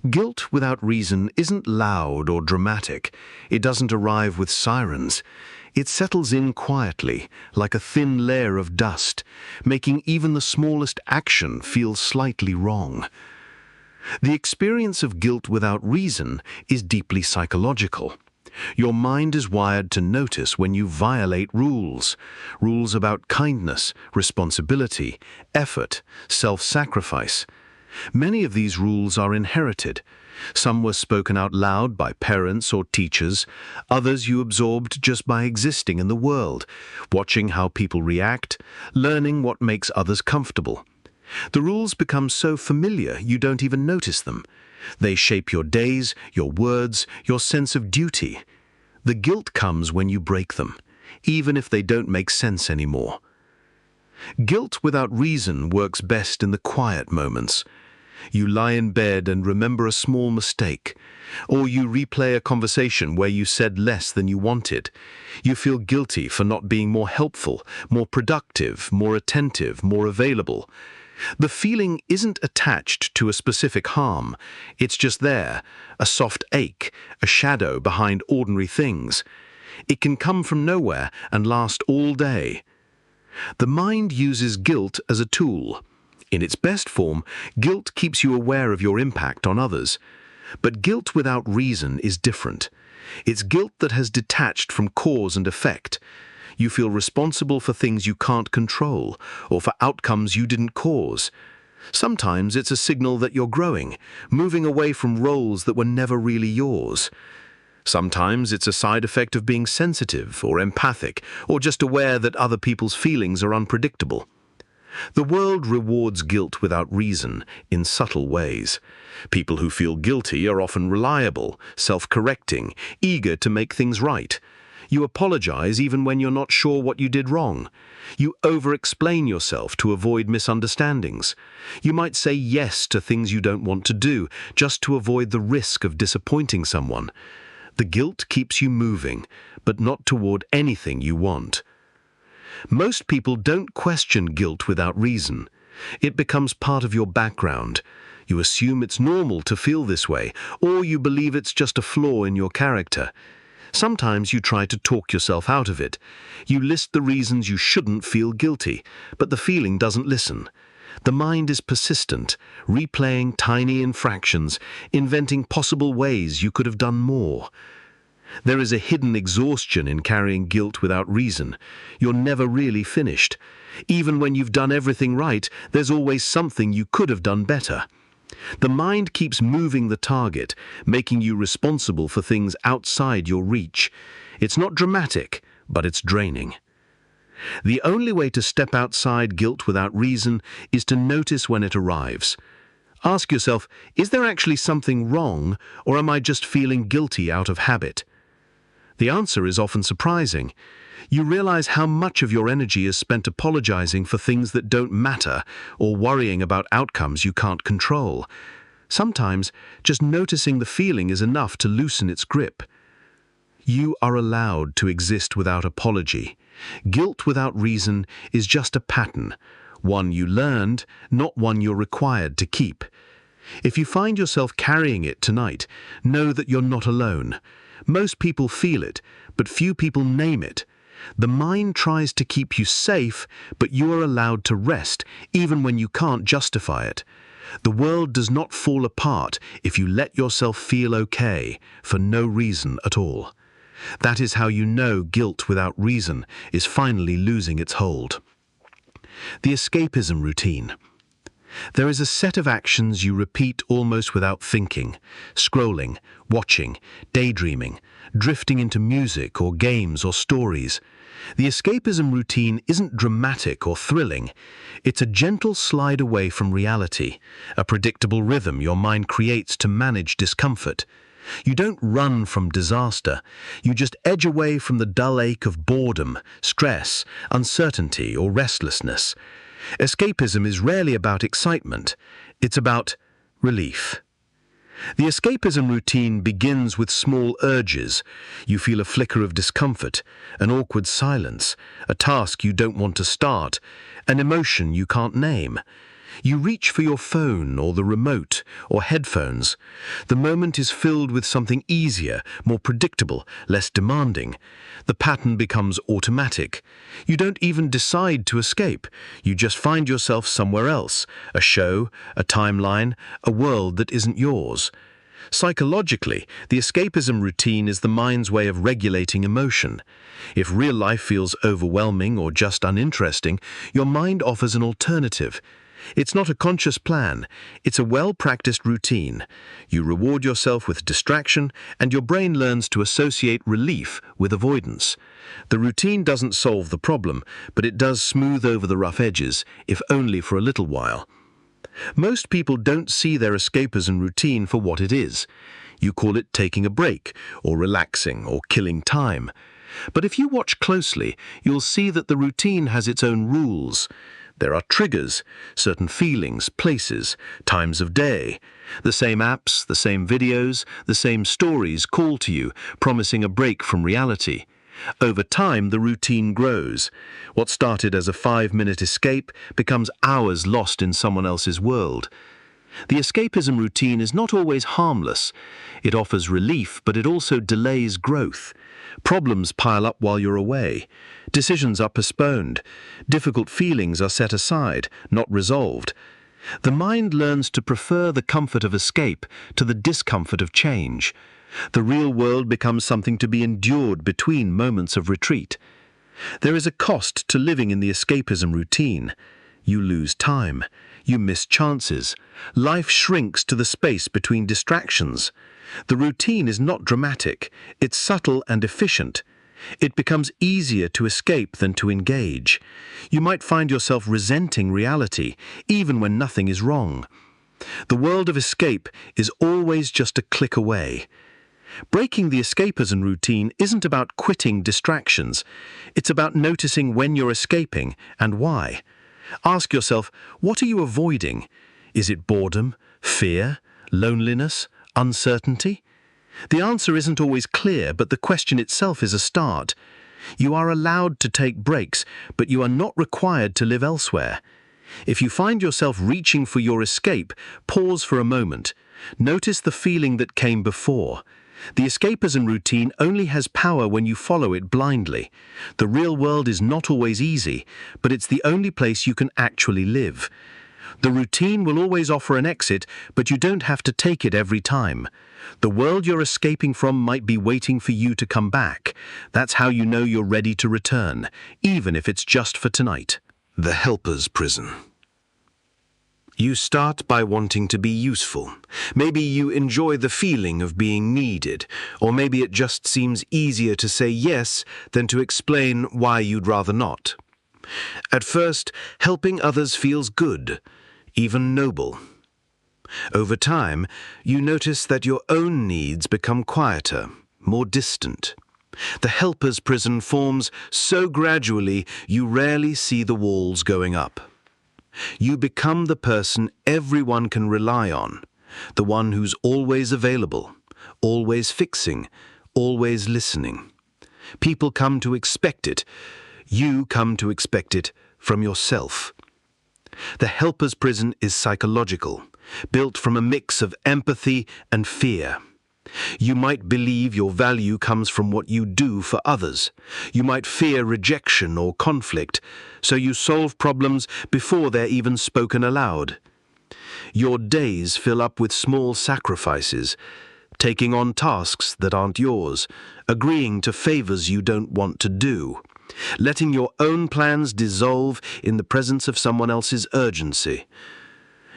Guilt without reason isn't loud or dramatic. It doesn't arrive with sirens. It settles in quietly, like a thin layer of dust, making even the smallest action feel slightly wrong. The experience of guilt without reason is deeply psychological. Your mind is wired to notice when you violate rules about kindness, responsibility, effort, self-sacrifice. Many of these rules are inherited. Some were spoken out loud by parents or teachers. Others you absorbed just by existing in the world, watching how people react, learning what makes others comfortable. The rules become so familiar you don't even notice them. They shape your days, your words, your sense of duty. The guilt comes when you break them, even if they don't make sense anymore. Guilt without reason works best in the quiet moments. You lie in bed and remember a small mistake. Or you replay a conversation where you said less than you wanted. You feel guilty for not being more helpful, more productive, more attentive, more available. The feeling isn't attached to a specific harm. It's just there, a soft ache, a shadow behind ordinary things. It can come from nowhere and last all day. The mind uses guilt as a tool. In its best form, guilt keeps you aware of your impact on others. But guilt without reason is different. It's guilt that has detached from cause and effect. You feel responsible for things you can't control, or for outcomes you didn't cause. Sometimes it's a signal that you're growing, moving away from roles that were never really yours. Sometimes it's a side effect of being sensitive or empathic, or just aware that other people's feelings are unpredictable. The world rewards guilt without reason in subtle ways. People who feel guilty are often reliable, self-correcting, eager to make things right. You apologize even when you're not sure what you did wrong. You over-explain yourself to avoid misunderstandings. You might say yes to things you don't want to do, just to avoid the risk of disappointing someone. The guilt keeps you moving, but not toward anything you want. Most people don't question guilt without reason. It becomes part of your background. You assume it's normal to feel this way, or you believe it's just a flaw in your character. Sometimes you try to talk yourself out of it. You list the reasons you shouldn't feel guilty, but the feeling doesn't listen. The mind is persistent, replaying tiny infractions, inventing possible ways you could have done more. There is a hidden exhaustion in carrying guilt without reason. You're never really finished. Even when you've done everything right, there's always something you could have done better. The mind keeps moving the target, making you responsible for things outside your reach. It's not dramatic, but it's draining. The only way to step outside guilt without reason is to notice when it arrives. Ask yourself, is there actually something wrong, or am I just feeling guilty out of habit? The answer is often surprising. You realize how much of your energy is spent apologizing for things that don't matter or worrying about outcomes you can't control. Sometimes, just noticing the feeling is enough to loosen its grip. You are allowed to exist without apology. Guilt without reason is just a pattern, one you learned, not one you're required to keep. If you find yourself carrying it tonight, know that you're not alone. Most people feel it, but few people name it. The mind tries to keep you safe, but you are allowed to rest, even when you can't justify it. The world does not fall apart if you let yourself feel okay, for no reason at all. That is how you know guilt without reason is finally losing its hold. The escapism routine. There is a set of actions you repeat almost without thinking: scrolling, watching, daydreaming, drifting into music or games or stories. The escapism routine isn't dramatic or thrilling. It's a gentle slide away from reality, a predictable rhythm your mind creates to manage discomfort. You don't run from disaster. You just edge away from the dull ache of boredom, stress, uncertainty, or restlessness. Escapism is rarely about excitement. It's about relief. The escapism routine begins with small urges. You feel a flicker of discomfort, an awkward silence, a task you don't want to start, an emotion you can't name. You reach for your phone or the remote or headphones. The moment is filled with something easier, more predictable, less demanding. The pattern becomes automatic. You don't even decide to escape. You just find yourself somewhere else, a show, a timeline, a world that isn't yours. Psychologically, the escapism routine is the mind's way of regulating emotion. If real life feels overwhelming or just uninteresting, your mind offers an alternative. It's not a conscious plan, it's a well-practiced routine. You reward yourself with distraction, and your brain learns to associate relief with avoidance. The routine doesn't solve the problem, but it does smooth over the rough edges, if only for a little while. Most people don't see their escapism routine for what it is. You call it taking a break, or relaxing, or killing time. But if you watch closely, you'll see that the routine has its own rules. There are triggers, certain feelings, places, times of day. The same apps, the same videos, the same stories call to you, promising a break from reality. Over time, the routine grows. What started as a 5-minute escape becomes hours lost in someone else's world. The escapism routine is not always harmless. It offers relief, but it also delays growth. Problems pile up while you're away. Decisions are postponed. Difficult feelings are set aside, not resolved. The mind learns to prefer the comfort of escape to the discomfort of change. The real world becomes something to be endured between moments of retreat. There is a cost to living in the escapism routine. You lose time. You miss chances. Life shrinks to the space between distractions. The routine is not dramatic. It's subtle and efficient. It becomes easier to escape than to engage. You might find yourself resenting reality, even when nothing is wrong. The world of escape is always just a click away. Breaking the escapism routine isn't about quitting distractions. It's about noticing when you're escaping and why. Ask yourself, what are you avoiding? Is it boredom, fear, loneliness, uncertainty? The answer isn't always clear, but the question itself is a start. You are allowed to take breaks, but you are not required to live elsewhere. If you find yourself reaching for your escape, pause for a moment. Notice the feeling that came before. The escapism routine only has power when you follow it blindly. The real world is not always easy, but it's the only place you can actually live. The routine will always offer an exit, but you don't have to take it every time. The world you're escaping from might be waiting for you to come back. That's how you know you're ready to return, even if it's just for tonight. The helper's prison. You start by wanting to be useful. Maybe you enjoy the feeling of being needed, or maybe it just seems easier to say yes than to explain why you'd rather not. At first, helping others feels good, even noble. Over time, you notice that your own needs become quieter, more distant. The helper's prison forms so gradually you rarely see the walls going up. You become the person everyone can rely on, the one who's always available, always fixing, always listening. People come to expect it. You come to expect it from yourself. The helper's prison is psychological, built from a mix of empathy and fear. You might believe your value comes from what you do for others. You might fear rejection or conflict, so you solve problems before they're even spoken aloud. Your days fill up with small sacrifices, taking on tasks that aren't yours, agreeing to favors you don't want to do, letting your own plans dissolve in the presence of someone else's urgency.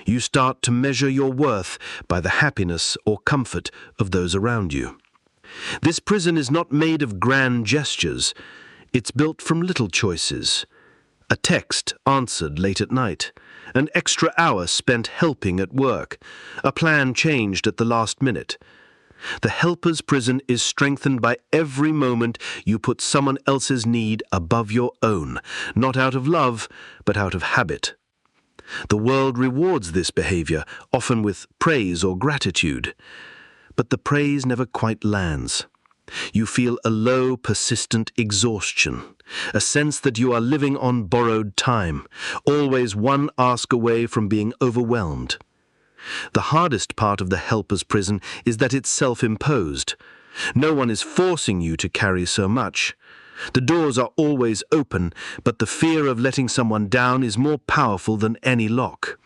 You start to measure your worth by the happiness or comfort of those around you. This prison is not made of grand gestures. It's built from little choices. A text answered late at night, an extra hour spent helping at work, a plan changed at the last minute. The helper's prison is strengthened by every moment you put someone else's need above your own, not out of love, but out of habit. The world rewards this behavior, often with praise or gratitude. But the praise never quite lands. You feel a low, persistent exhaustion, a sense that you are living on borrowed time, always one ask away from being overwhelmed. The hardest part of the helper's prison is that it's self-imposed. No one is forcing you to carry so much. The doors are always open, but the fear of letting someone down is more powerful than any lock.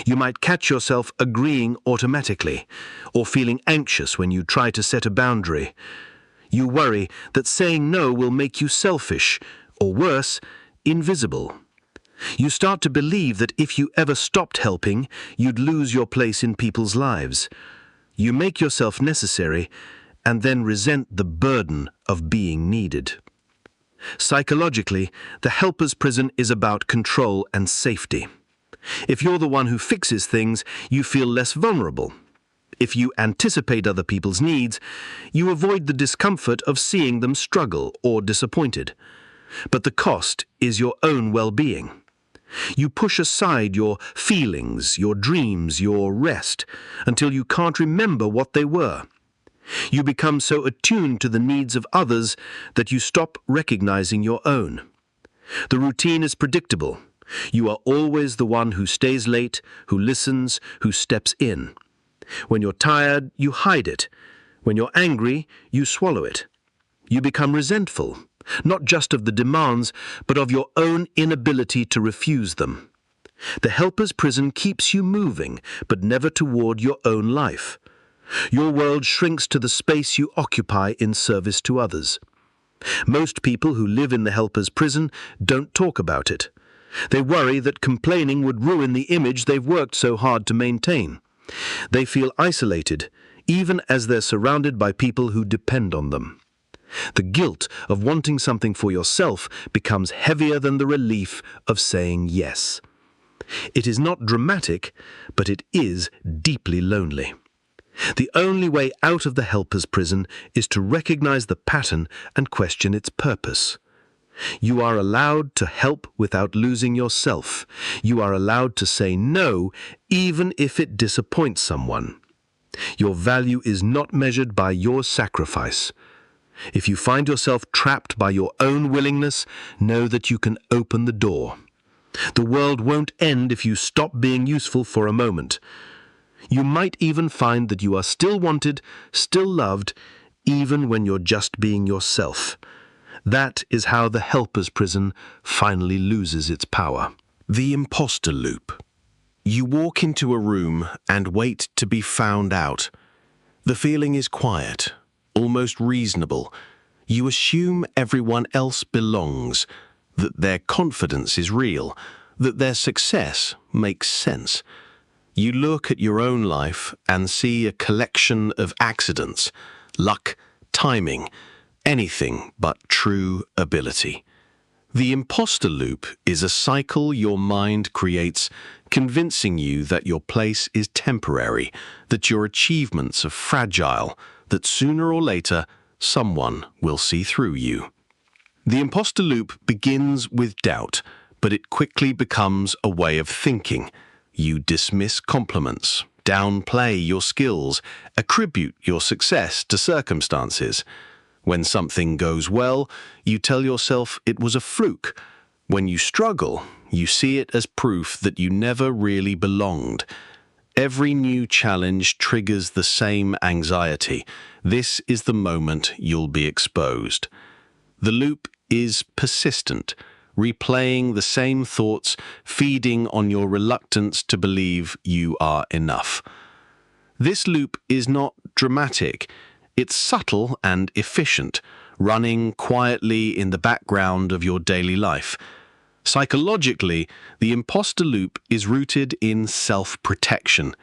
You might catch yourself agreeing automatically, or feeling anxious when you try to set a boundary. You worry that saying no will make you selfish, or worse, invisible. You start to believe that if you ever stopped helping, you'd lose your place in people's lives. You make yourself necessary, and then resent the burden of being needed. Psychologically, the helper's prison is about control and safety. If you're the one who fixes things, you feel less vulnerable. If you anticipate other people's needs, you avoid the discomfort of seeing them struggle or disappointed. But the cost is your own well-being. You push aside your feelings, your dreams, your rest, until you can't remember what they were. You become so attuned to the needs of others that you stop recognizing your own. The routine is predictable. You are always the one who stays late, who listens, who steps in. When you're tired, you hide it. When you're angry, you swallow it. You become resentful, not just of the demands, but of your own inability to refuse them. The helper's prison keeps you moving, but never toward your own life. Your world shrinks to the space you occupy in service to others. Most people who live in the helper's prison don't talk about it. They worry that complaining would ruin the image they've worked so hard to maintain. They feel isolated, even as they're surrounded by people who depend on them. The guilt of wanting something for yourself becomes heavier than the relief of saying yes. It is not dramatic, but it is deeply lonely. The only way out of the helper's prison is to recognize the pattern and question its purpose. You are allowed to help without losing yourself. You are allowed to say no, even if it disappoints someone. Your value is not measured by your sacrifice. If you find yourself trapped by your own willingness, know that you can open the door. The world won't end if you stop being useful for a moment. You might even find that you are still wanted, still loved, even when you're just being yourself. That is how the helper's prison finally loses its power. The Imposter Loop. You walk into a room and wait to be found out. The feeling is quiet, almost reasonable. You assume everyone else belongs, that their confidence is real, that their success makes sense. You look at your own life and see a collection of accidents, luck, timing, anything but true ability. The imposter loop is a cycle your mind creates, convincing you that your place is temporary, that your achievements are fragile, that sooner or later someone will see through you. The imposter loop begins with doubt, but it quickly becomes a way of thinking. You dismiss compliments, downplay your skills, attribute your success to circumstances. When something goes well, you tell yourself it was a fluke. When you struggle, you see it as proof that you never really belonged. Every new challenge triggers the same anxiety. This is the moment you'll be exposed. The loop is persistent, replaying the same thoughts, feeding on your reluctance to believe you are enough. This loop is not dramatic. It's subtle and efficient, running quietly in the background of your daily life. Psychologically, the imposter loop is rooted in self-protection.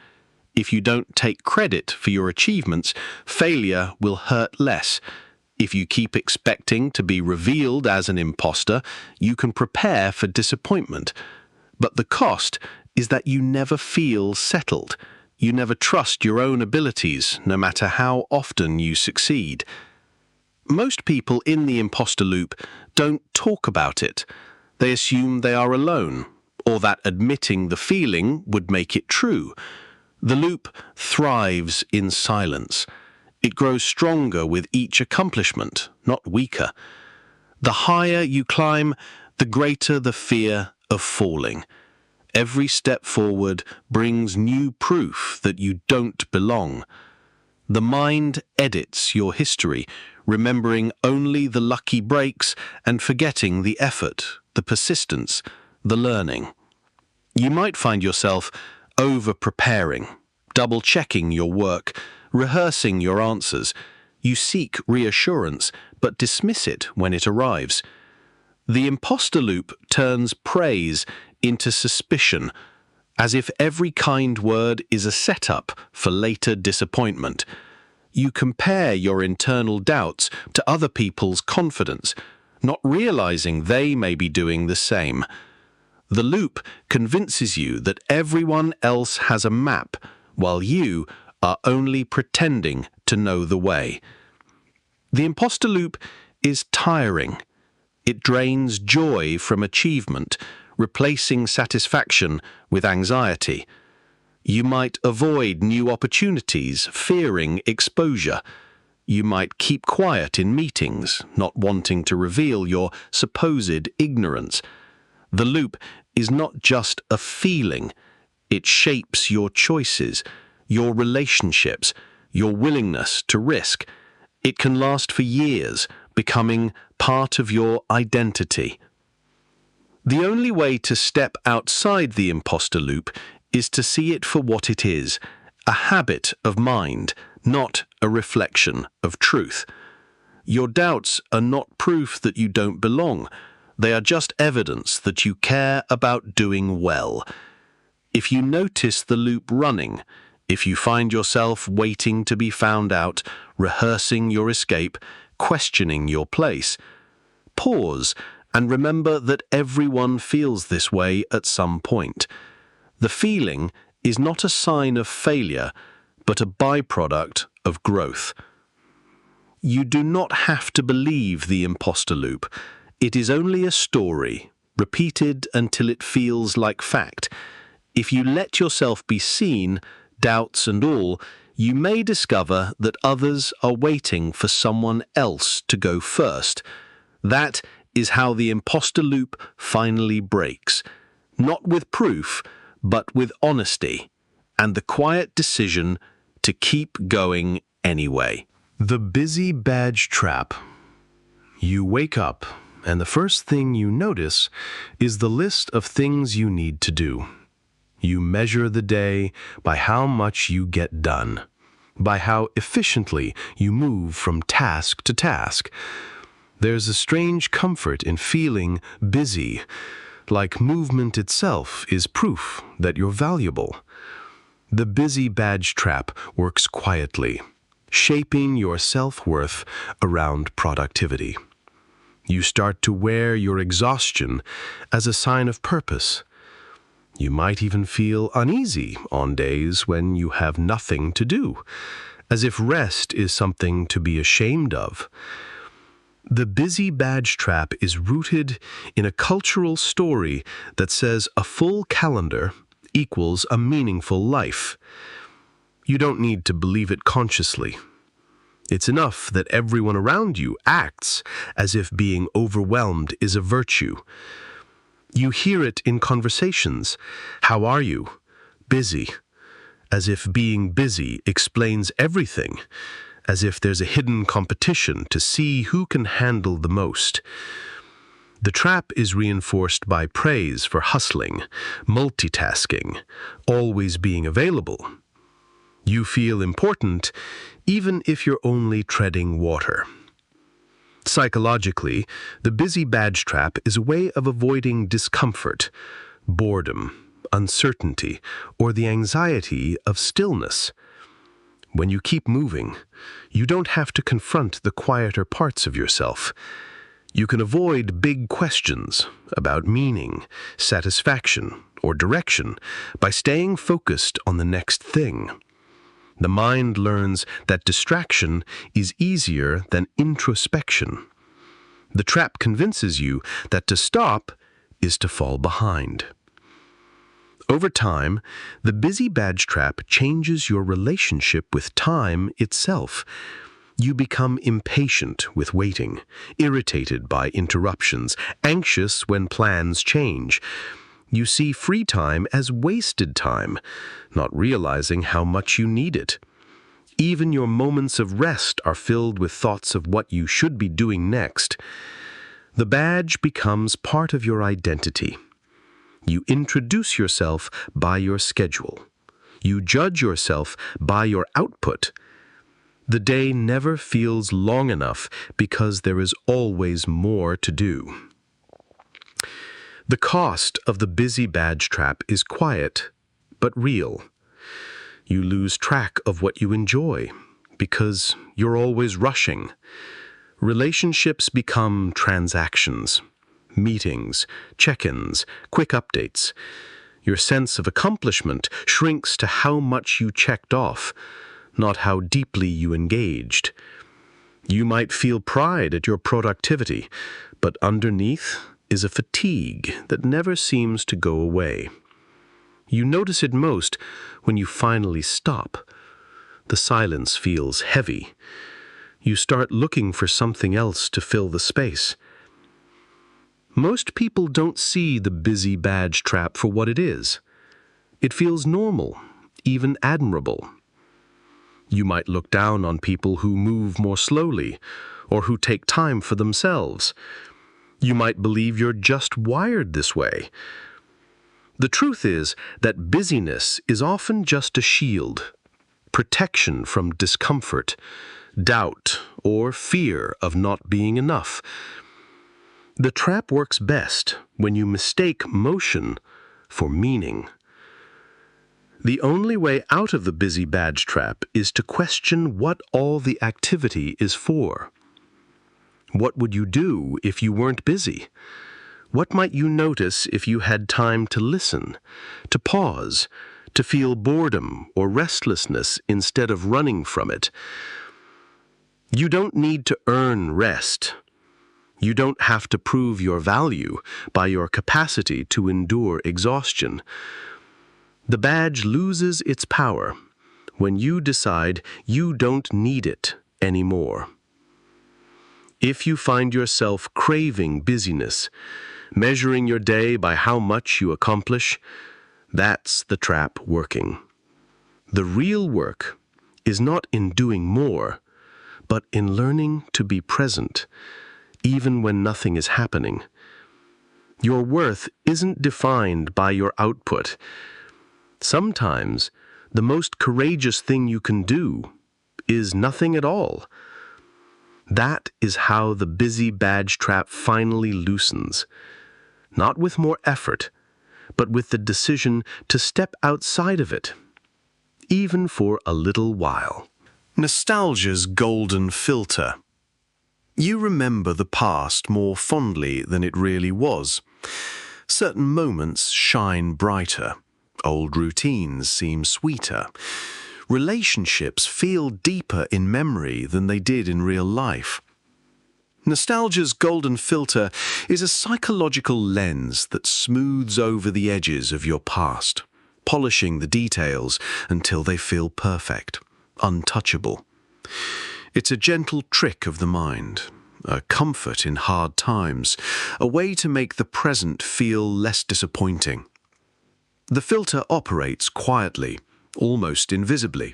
If you don't take credit for your achievements, failure will hurt less. If you keep expecting to be revealed as an imposter, you can prepare for disappointment. But the cost is that you never feel settled. You never trust your own abilities, no matter how often you succeed. Most people in the imposter loop don't talk about it. They assume they are alone, or that admitting the feeling would make it true. The loop thrives in silence. It grows stronger with each accomplishment, not weaker. The higher you climb, the greater the fear of falling. Every step forward brings new proof that you don't belong. The mind edits your history, remembering only the lucky breaks and forgetting the effort, the persistence, the learning. You might find yourself over-preparing, double-checking your work, rehearsing your answers. You seek reassurance, but dismiss it when it arrives. The imposter loop turns praise into suspicion, as if every kind word is a setup for later disappointment. You compare your internal doubts to other people's confidence, not realizing they may be doing the same. The loop convinces you that everyone else has a map, while you are only pretending to know the way. The imposter loop is tiring. It drains joy from achievement, replacing satisfaction with anxiety. You might avoid new opportunities, fearing exposure. You might keep quiet in meetings, not wanting to reveal your supposed ignorance. The loop is not just a feeling. It shapes your choices, your relationships, your willingness to risk. It can last for years, becoming part of your identity. The only way to step outside the imposter loop is to see it for what it is, a habit of mind, not a reflection of truth. Your doubts are not proof that you don't belong. They are just evidence that you care about doing well. If you notice the loop running, if you find yourself waiting to be found out, rehearsing your escape, questioning your place, pause and remember that everyone feels this way at some point. The feeling is not a sign of failure, but a byproduct of growth. You do not have to believe the imposter loop. It is only a story, repeated until it feels like fact. If you let yourself be seen, doubts and all, you may discover that others are waiting for someone else to go first. That is how the imposter loop finally breaks. Not with proof, but with honesty, and the quiet decision to keep going anyway. The busy badge trap. You wake up, and the first thing you notice is the list of things you need to do. You measure the day by how much you get done, by how efficiently you move from task to task. There's a strange comfort in feeling busy, like movement itself is proof that you're valuable. The busy badge trap works quietly, shaping your self-worth around productivity. You start to wear your exhaustion as a sign of purpose. You might even feel uneasy on days when you have nothing to do, as if rest is something to be ashamed of. The busy badge trap is rooted in a cultural story that says a full calendar equals a meaningful life. You don't need to believe it consciously. It's enough that everyone around you acts as if being overwhelmed is a virtue. You hear it in conversations. How are you? Busy. As if being busy explains everything. As if there's a hidden competition to see who can handle the most. The trap is reinforced by praise for hustling, multitasking, always being available. You feel important, even if you're only treading water. Psychologically, the busy badge trap is a way of avoiding discomfort, boredom, uncertainty, or the anxiety of stillness. When you keep moving, you don't have to confront the quieter parts of yourself. You can avoid big questions about meaning, satisfaction, or direction by staying focused on the next thing. The mind learns that distraction is easier than introspection. The trap convinces you that to stop is to fall behind. Over time, the busy badge trap changes your relationship with time itself. You become impatient with waiting, irritated by interruptions, anxious when plans change. You see free time as wasted time, not realizing how much you need it. Even your moments of rest are filled with thoughts of what you should be doing next. The badge becomes part of your identity. You introduce yourself by your schedule. You judge yourself by your output. The day never feels long enough because there is always more to do. The cost of the busy badge trap is quiet, but real. You lose track of what you enjoy because you're always rushing. Relationships become transactions, meetings, check-ins, quick updates. Your sense of accomplishment shrinks to how much you checked off, not how deeply you engaged. You might feel pride at your productivity, but underneath, is a fatigue that never seems to go away. You notice it most when you finally stop. The silence feels heavy. You start looking for something else to fill the space. Most people don't see the busy badge trap for what it is. It feels normal, even admirable. You might look down on people who move more slowly, or who take time for themselves. You might believe you're just wired this way. The truth is that busyness is often just a shield, protection from discomfort, doubt, or fear of not being enough. The trap works best when you mistake motion for meaning. The only way out of the busy badge trap is to question what all the activity is for. What would you do if you weren't busy? What might you notice if you had time to listen, to pause, to feel boredom or restlessness instead of running from it? You don't need to earn rest. You don't have to prove your value by your capacity to endure exhaustion. The badge loses its power when you decide you don't need it anymore. If you find yourself craving busyness, measuring your day by how much you accomplish, that's the trap working. The real work is not in doing more, but in learning to be present, even when nothing is happening. Your worth isn't defined by your output. Sometimes, the most courageous thing you can do is nothing at all. That is how the busy badge trap finally loosens. Not with more effort, but with the decision to step outside of it, even for a little while. Nostalgia's golden filter. You remember the past more fondly than it really was. Certain moments shine brighter. Old routines seem sweeter. Relationships feel deeper in memory than they did in real life. Nostalgia's golden filter is a psychological lens that smooths over the edges of your past, polishing the details until they feel perfect, untouchable. It's a gentle trick of the mind, a comfort in hard times, a way to make the present feel less disappointing. The filter operates quietly, almost invisibly.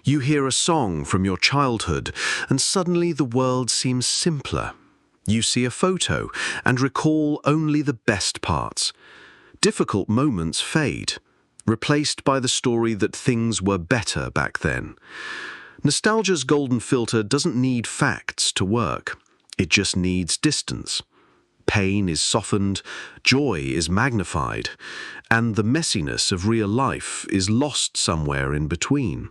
You hear a song from your childhood, and suddenly the world seems simpler. You see a photo and recall only the best parts. Difficult moments fade, replaced by the story that things were better back then. Nostalgia's golden filter doesn't need facts to work. It just needs distance. Pain is softened, joy is magnified, and the messiness of real life is lost somewhere in between.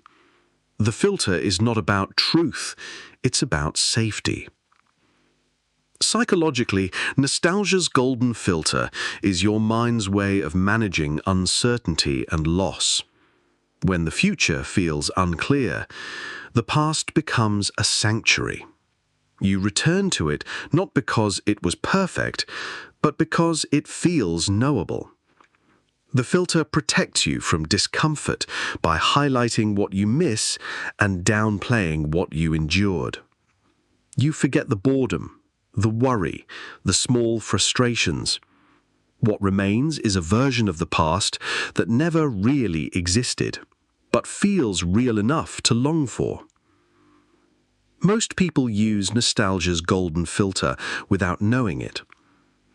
The filter is not about truth, it's about safety. Psychologically, nostalgia's golden filter is your mind's way of managing uncertainty and loss. When the future feels unclear, the past becomes a sanctuary. You return to it not because it was perfect, but because it feels knowable. The filter protects you from discomfort by highlighting what you miss and downplaying what you endured. You forget the boredom, the worry, the small frustrations. What remains is a version of the past that never really existed, but feels real enough to long for. Most people use nostalgia's golden filter without knowing it.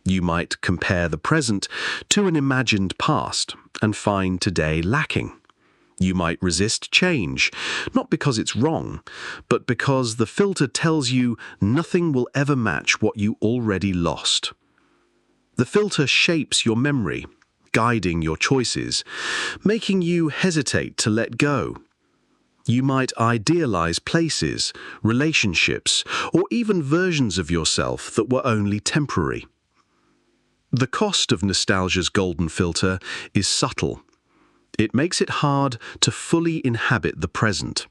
You might compare the present to an imagined past and find today lacking. You might resist change, not because it's wrong, but because the filter tells you nothing will ever match what you already lost. The filter shapes your memory, guiding your choices, making you hesitate to let go. You might idealize places, relationships, or even versions of yourself that were only temporary. The cost of nostalgia's golden filter is subtle. It makes it hard to fully inhabit the present.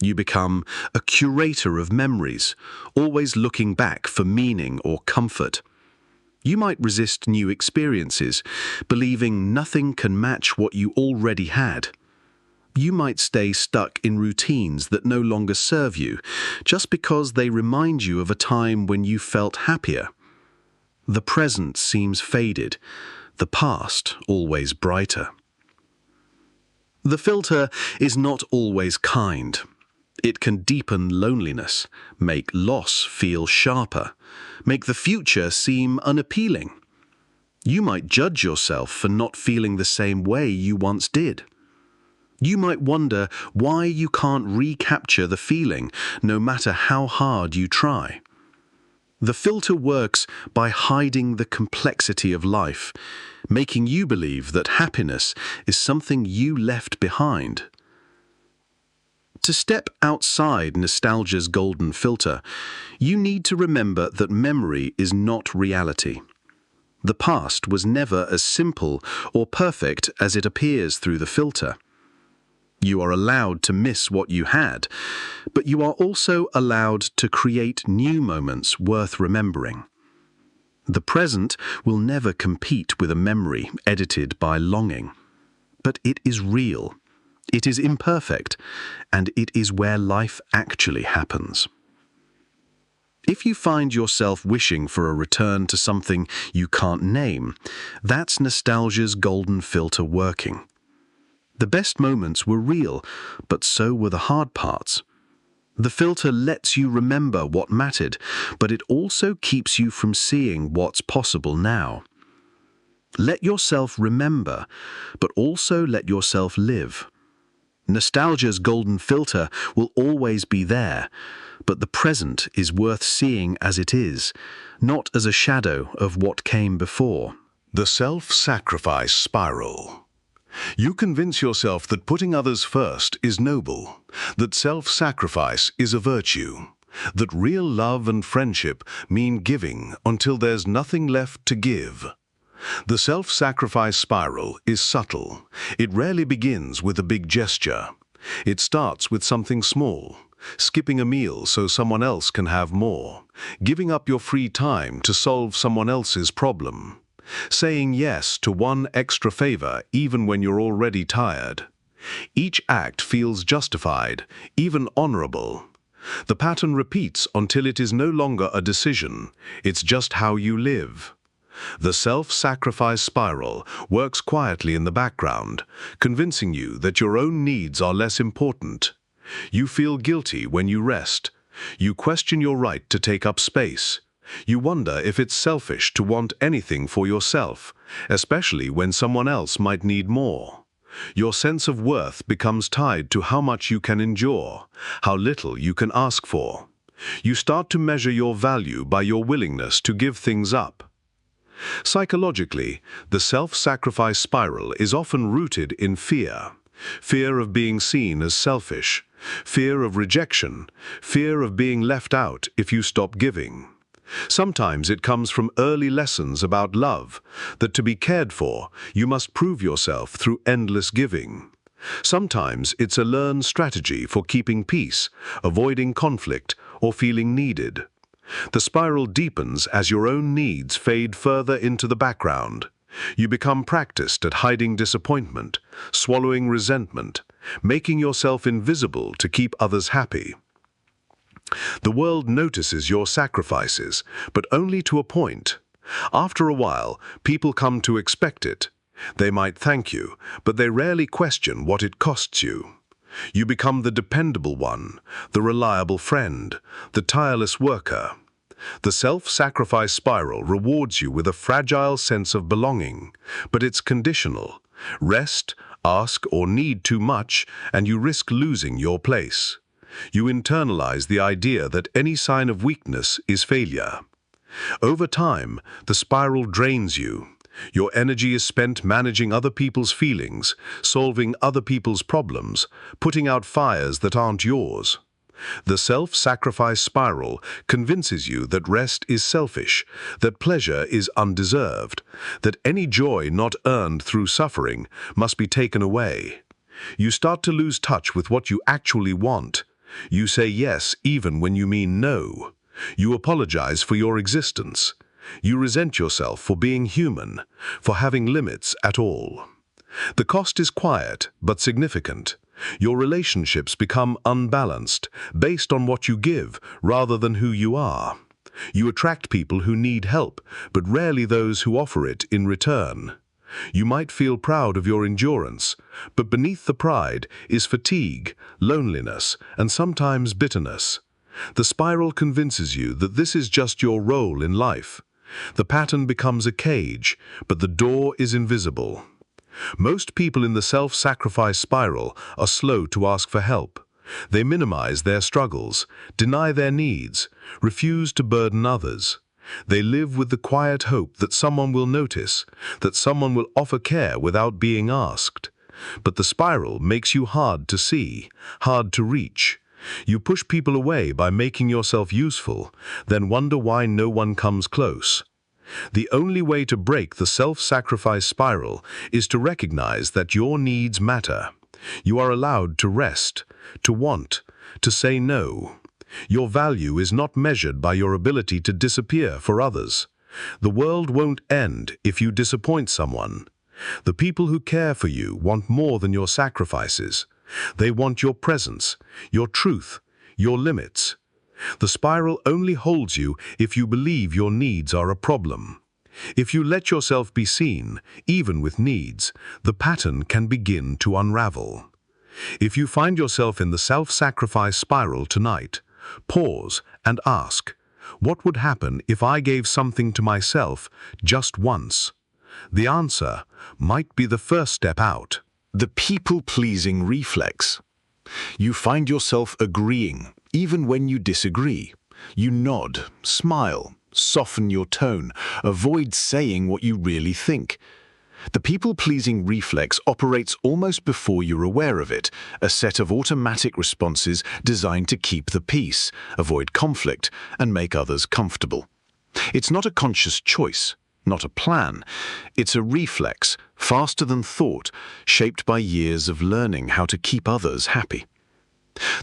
You become a curator of memories, always looking back for meaning or comfort. You might resist new experiences, believing nothing can match what you already had. You might stay stuck in routines that no longer serve you, just because they remind you of a time when you felt happier. The present seems faded, the past always brighter. The filter is not always kind. It can deepen loneliness, make loss feel sharper, make the future seem unappealing. You might judge yourself for not feeling the same way you once did. You might wonder why you can't recapture the feeling, no matter how hard you try. The filter works by hiding the complexity of life, making you believe that happiness is something you left behind. To step outside nostalgia's golden filter, you need to remember that memory is not reality. The past was never as simple or perfect as it appears through the filter. You are allowed to miss what you had, but you are also allowed to create new moments worth remembering. The present will never compete with a memory edited by longing, but it is real, it is imperfect, and it is where life actually happens. If you find yourself wishing for a return to something you can't name, that's nostalgia's golden filter working. The best moments were real, but so were the hard parts. The filter lets you remember what mattered, but it also keeps you from seeing what's possible now. Let yourself remember, but also let yourself live. Nostalgia's golden filter will always be there, but the present is worth seeing as it is, not as a shadow of what came before. The self-sacrifice spiral. You convince yourself that putting others first is noble, that self-sacrifice is a virtue, that real love and friendship mean giving until there's nothing left to give. The self-sacrifice spiral is subtle. It rarely begins with a big gesture. It starts with something small, skipping a meal so someone else can have more, giving up your free time to solve someone else's problem, saying yes to one extra favor even when you're already tired. Each act feels justified, even honorable. The pattern repeats until it is no longer a decision, it's just how you live. The self-sacrifice spiral works quietly in the background, convincing you that your own needs are less important. You feel guilty when you rest. You question your right to take up space. You wonder if it's selfish to want anything for yourself, especially when someone else might need more. Your sense of worth becomes tied to how much you can endure, how little you can ask for. You start to measure your value by your willingness to give things up. Psychologically, the self-sacrifice spiral is often rooted in fear. Fear of being seen as selfish, fear of rejection, fear of being left out if you stop giving. Sometimes it comes from early lessons about love, that to be cared for, you must prove yourself through endless giving. Sometimes it's a learned strategy for keeping peace, avoiding conflict, or feeling needed. The spiral deepens as your own needs fade further into the background. You become practiced at hiding disappointment, swallowing resentment, making yourself invisible to keep others happy. The world notices your sacrifices, but only to a point. After a while, people come to expect it. They might thank you, but they rarely question what it costs you. You become the dependable one, the reliable friend, the tireless worker. The self-sacrifice spiral rewards you with a fragile sense of belonging, but it's conditional. Rest, ask, or need too much, and you risk losing your place. You internalize the idea that any sign of weakness is failure. Over time, the spiral drains you. Your energy is spent managing other people's feelings, solving other people's problems, putting out fires that aren't yours. The self-sacrifice spiral convinces you that rest is selfish, that pleasure is undeserved, that any joy not earned through suffering must be taken away. You start to lose touch with what you actually want. You say yes even when you mean no. You apologize for your existence. You resent yourself for being human, for having limits at all. The cost is quiet but significant. Your relationships become unbalanced, based on what you give rather than who you are. You attract people who need help, but rarely those who offer it in return. You might feel proud of your endurance, but beneath the pride is fatigue, loneliness, and sometimes bitterness. The spiral convinces you that this is just your role in life. The pattern becomes a cage, but the door is invisible. Most people in the self-sacrifice spiral are slow to ask for help. They minimize their struggles, deny their needs, refuse to burden others. They live with the quiet hope that someone will notice, that someone will offer care without being asked. But the spiral makes you hard to see, hard to reach. You push people away by making yourself useful, then wonder why no one comes close. The only way to break the self-sacrifice spiral is to recognize that your needs matter. You are allowed to rest, to want, to say no. Your value is not measured by your ability to disappear for others. The world won't end if you disappoint someone. The people who care for you want more than your sacrifices. They want your presence, your truth, your limits. The spiral only holds you if you believe your needs are a problem. If you let yourself be seen, even with needs, the pattern can begin to unravel. If you find yourself in the self-sacrifice spiral tonight, pause and ask, what would happen if I gave something to myself just once? The answer might be the first step out. The people-pleasing reflex. You find yourself agreeing, even when you disagree. You nod, smile, soften your tone, avoid saying what you really think. The people-pleasing reflex operates almost before you're aware of it, a set of automatic responses designed to keep the peace, avoid conflict, and make others comfortable. It's not a conscious choice, not a plan. It's a reflex, faster than thought, shaped by years of learning how to keep others happy.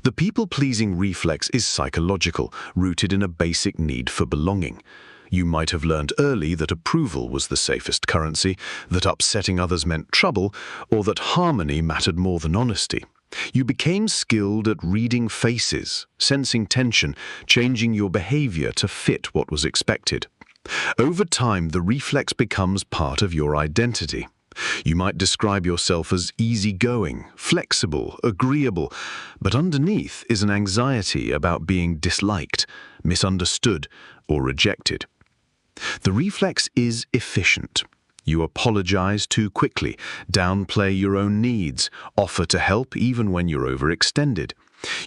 The people-pleasing reflex is psychological, rooted in a basic need for belonging. You might have learned early that approval was the safest currency, that upsetting others meant trouble, or that harmony mattered more than honesty. You became skilled at reading faces, sensing tension, changing your behavior to fit what was expected. Over time, the reflex becomes part of your identity. You might describe yourself as easygoing, flexible, agreeable, but underneath is an anxiety about being disliked, misunderstood, or rejected. The reflex is efficient. You apologize too quickly, downplay your own needs, offer to help even when you're overextended.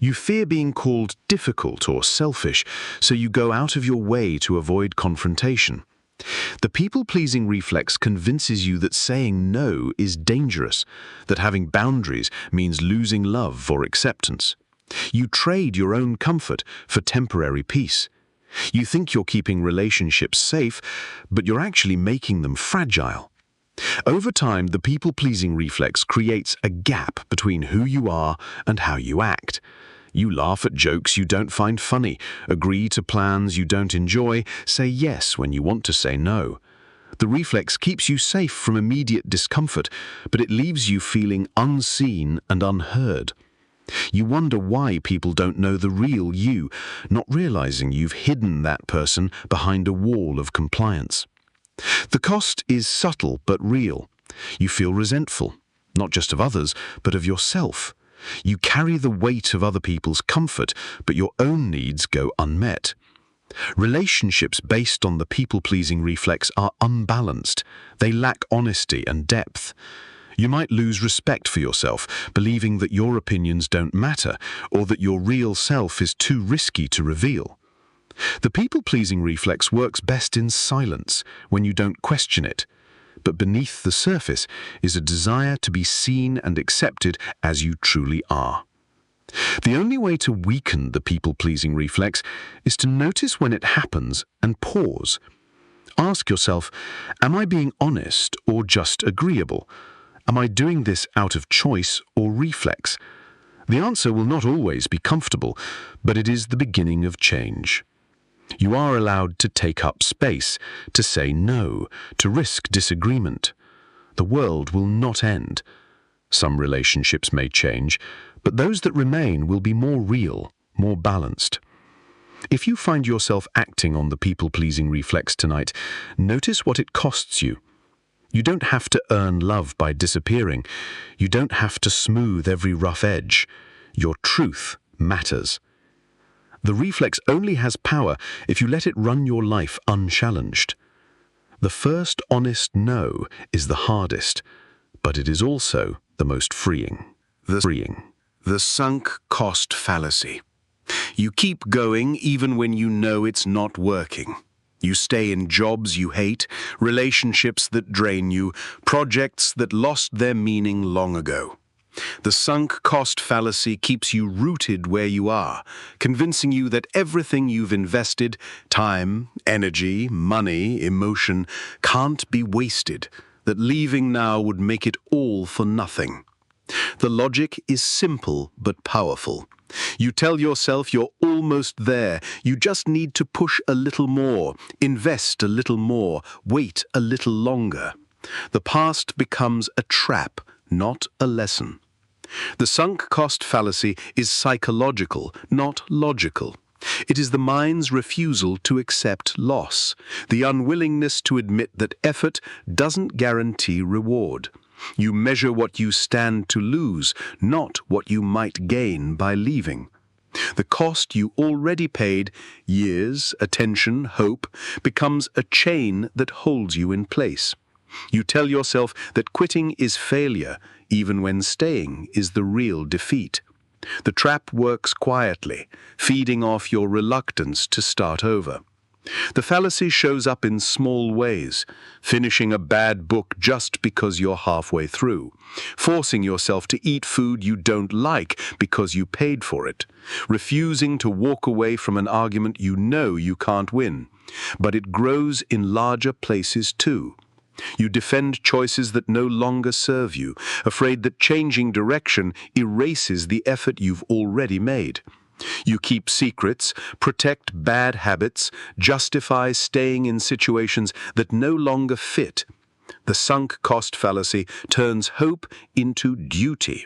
You fear being called difficult or selfish, so you go out of your way to avoid confrontation. The people-pleasing reflex convinces you that saying no is dangerous, that having boundaries means losing love or acceptance. You trade your own comfort for temporary peace. You think you're keeping relationships safe, but you're actually making them fragile. Over time, the people-pleasing reflex creates a gap between who you are and how you act. You laugh at jokes you don't find funny, agree to plans you don't enjoy, say yes when you want to say no. The reflex keeps you safe from immediate discomfort, but it leaves you feeling unseen and unheard. You wonder why people don't know the real you, not realizing you've hidden that person behind a wall of compliance. The cost is subtle but real. You feel resentful, not just of others, but of yourself. You carry the weight of other people's comfort, but your own needs go unmet. Relationships based on the people-pleasing reflex are unbalanced. They lack honesty and depth. You might lose respect for yourself, believing that your opinions don't matter, or that your real self is too risky to reveal. The people-pleasing reflex works best in silence, when you don't question it. But beneath the surface is a desire to be seen and accepted as you truly are. The only way to weaken the people-pleasing reflex is to notice when it happens and pause. Ask yourself, am I being honest or just agreeable? Am I doing this out of choice or reflex? The answer will not always be comfortable, but it is the beginning of change. You are allowed to take up space, to say no, to risk disagreement. The world will not end. Some relationships may change, but those that remain will be more real, more balanced. If you find yourself acting on the people-pleasing reflex tonight, notice what it costs you. You don't have to earn love by disappearing. You don't have to smooth every rough edge. Your truth matters. The reflex only has power if you let it run your life unchallenged. The first honest no is the hardest, but it is also the most freeing. The sunk cost fallacy. You keep going even when you know it's not working. You stay in jobs you hate, relationships that drain you, projects that lost their meaning long ago. The sunk cost fallacy keeps you rooted where you are, convincing you that everything you've invested, time, energy, money, emotion, can't be wasted, that leaving now would make it all for nothing. The logic is simple but powerful. You tell yourself you're almost there. You just need to push a little more, invest a little more, wait a little longer. The past becomes a trap, not a lesson. The sunk cost fallacy is psychological, not logical. It is the mind's refusal to accept loss, the unwillingness to admit that effort doesn't guarantee reward. You measure what you stand to lose, not what you might gain by leaving. The cost you already paid, years, attention, hope, becomes a chain that holds you in place. You tell yourself that quitting is failure, even when staying is the real defeat. The trap works quietly, feeding off your reluctance to start over. The fallacy shows up in small ways, finishing a bad book just because you're halfway through, forcing yourself to eat food you don't like because you paid for it, refusing to walk away from an argument you know you can't win. But it grows in larger places too. You defend choices that no longer serve you, afraid that changing direction erases the effort you've already made. You keep secrets, protect bad habits, justify staying in situations that no longer fit. The sunk cost fallacy turns hope into duty.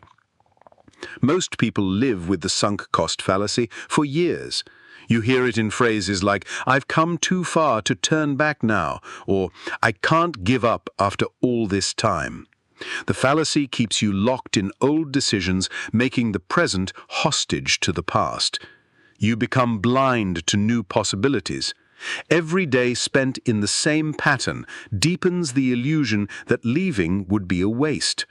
Most people live with the sunk cost fallacy for years. You hear it in phrases like, "I've come too far to turn back now," or "I can't give up after all this time." The fallacy keeps you locked in old decisions, making the present hostage to the past. You become blind to new possibilities. Every day spent in the same pattern deepens the illusion that leaving would be a waste.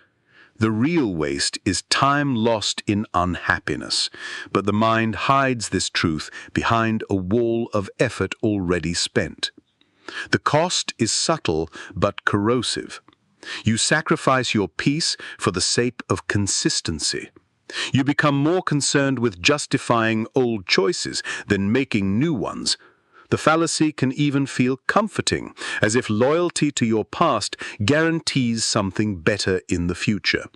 The real waste is time lost in unhappiness, but the mind hides this truth behind a wall of effort already spent. The cost is subtle but corrosive. You sacrifice your peace for the sake of consistency. You become more concerned with justifying old choices than making new ones. The fallacy can even feel comforting, as if loyalty to your past guarantees something better in the future.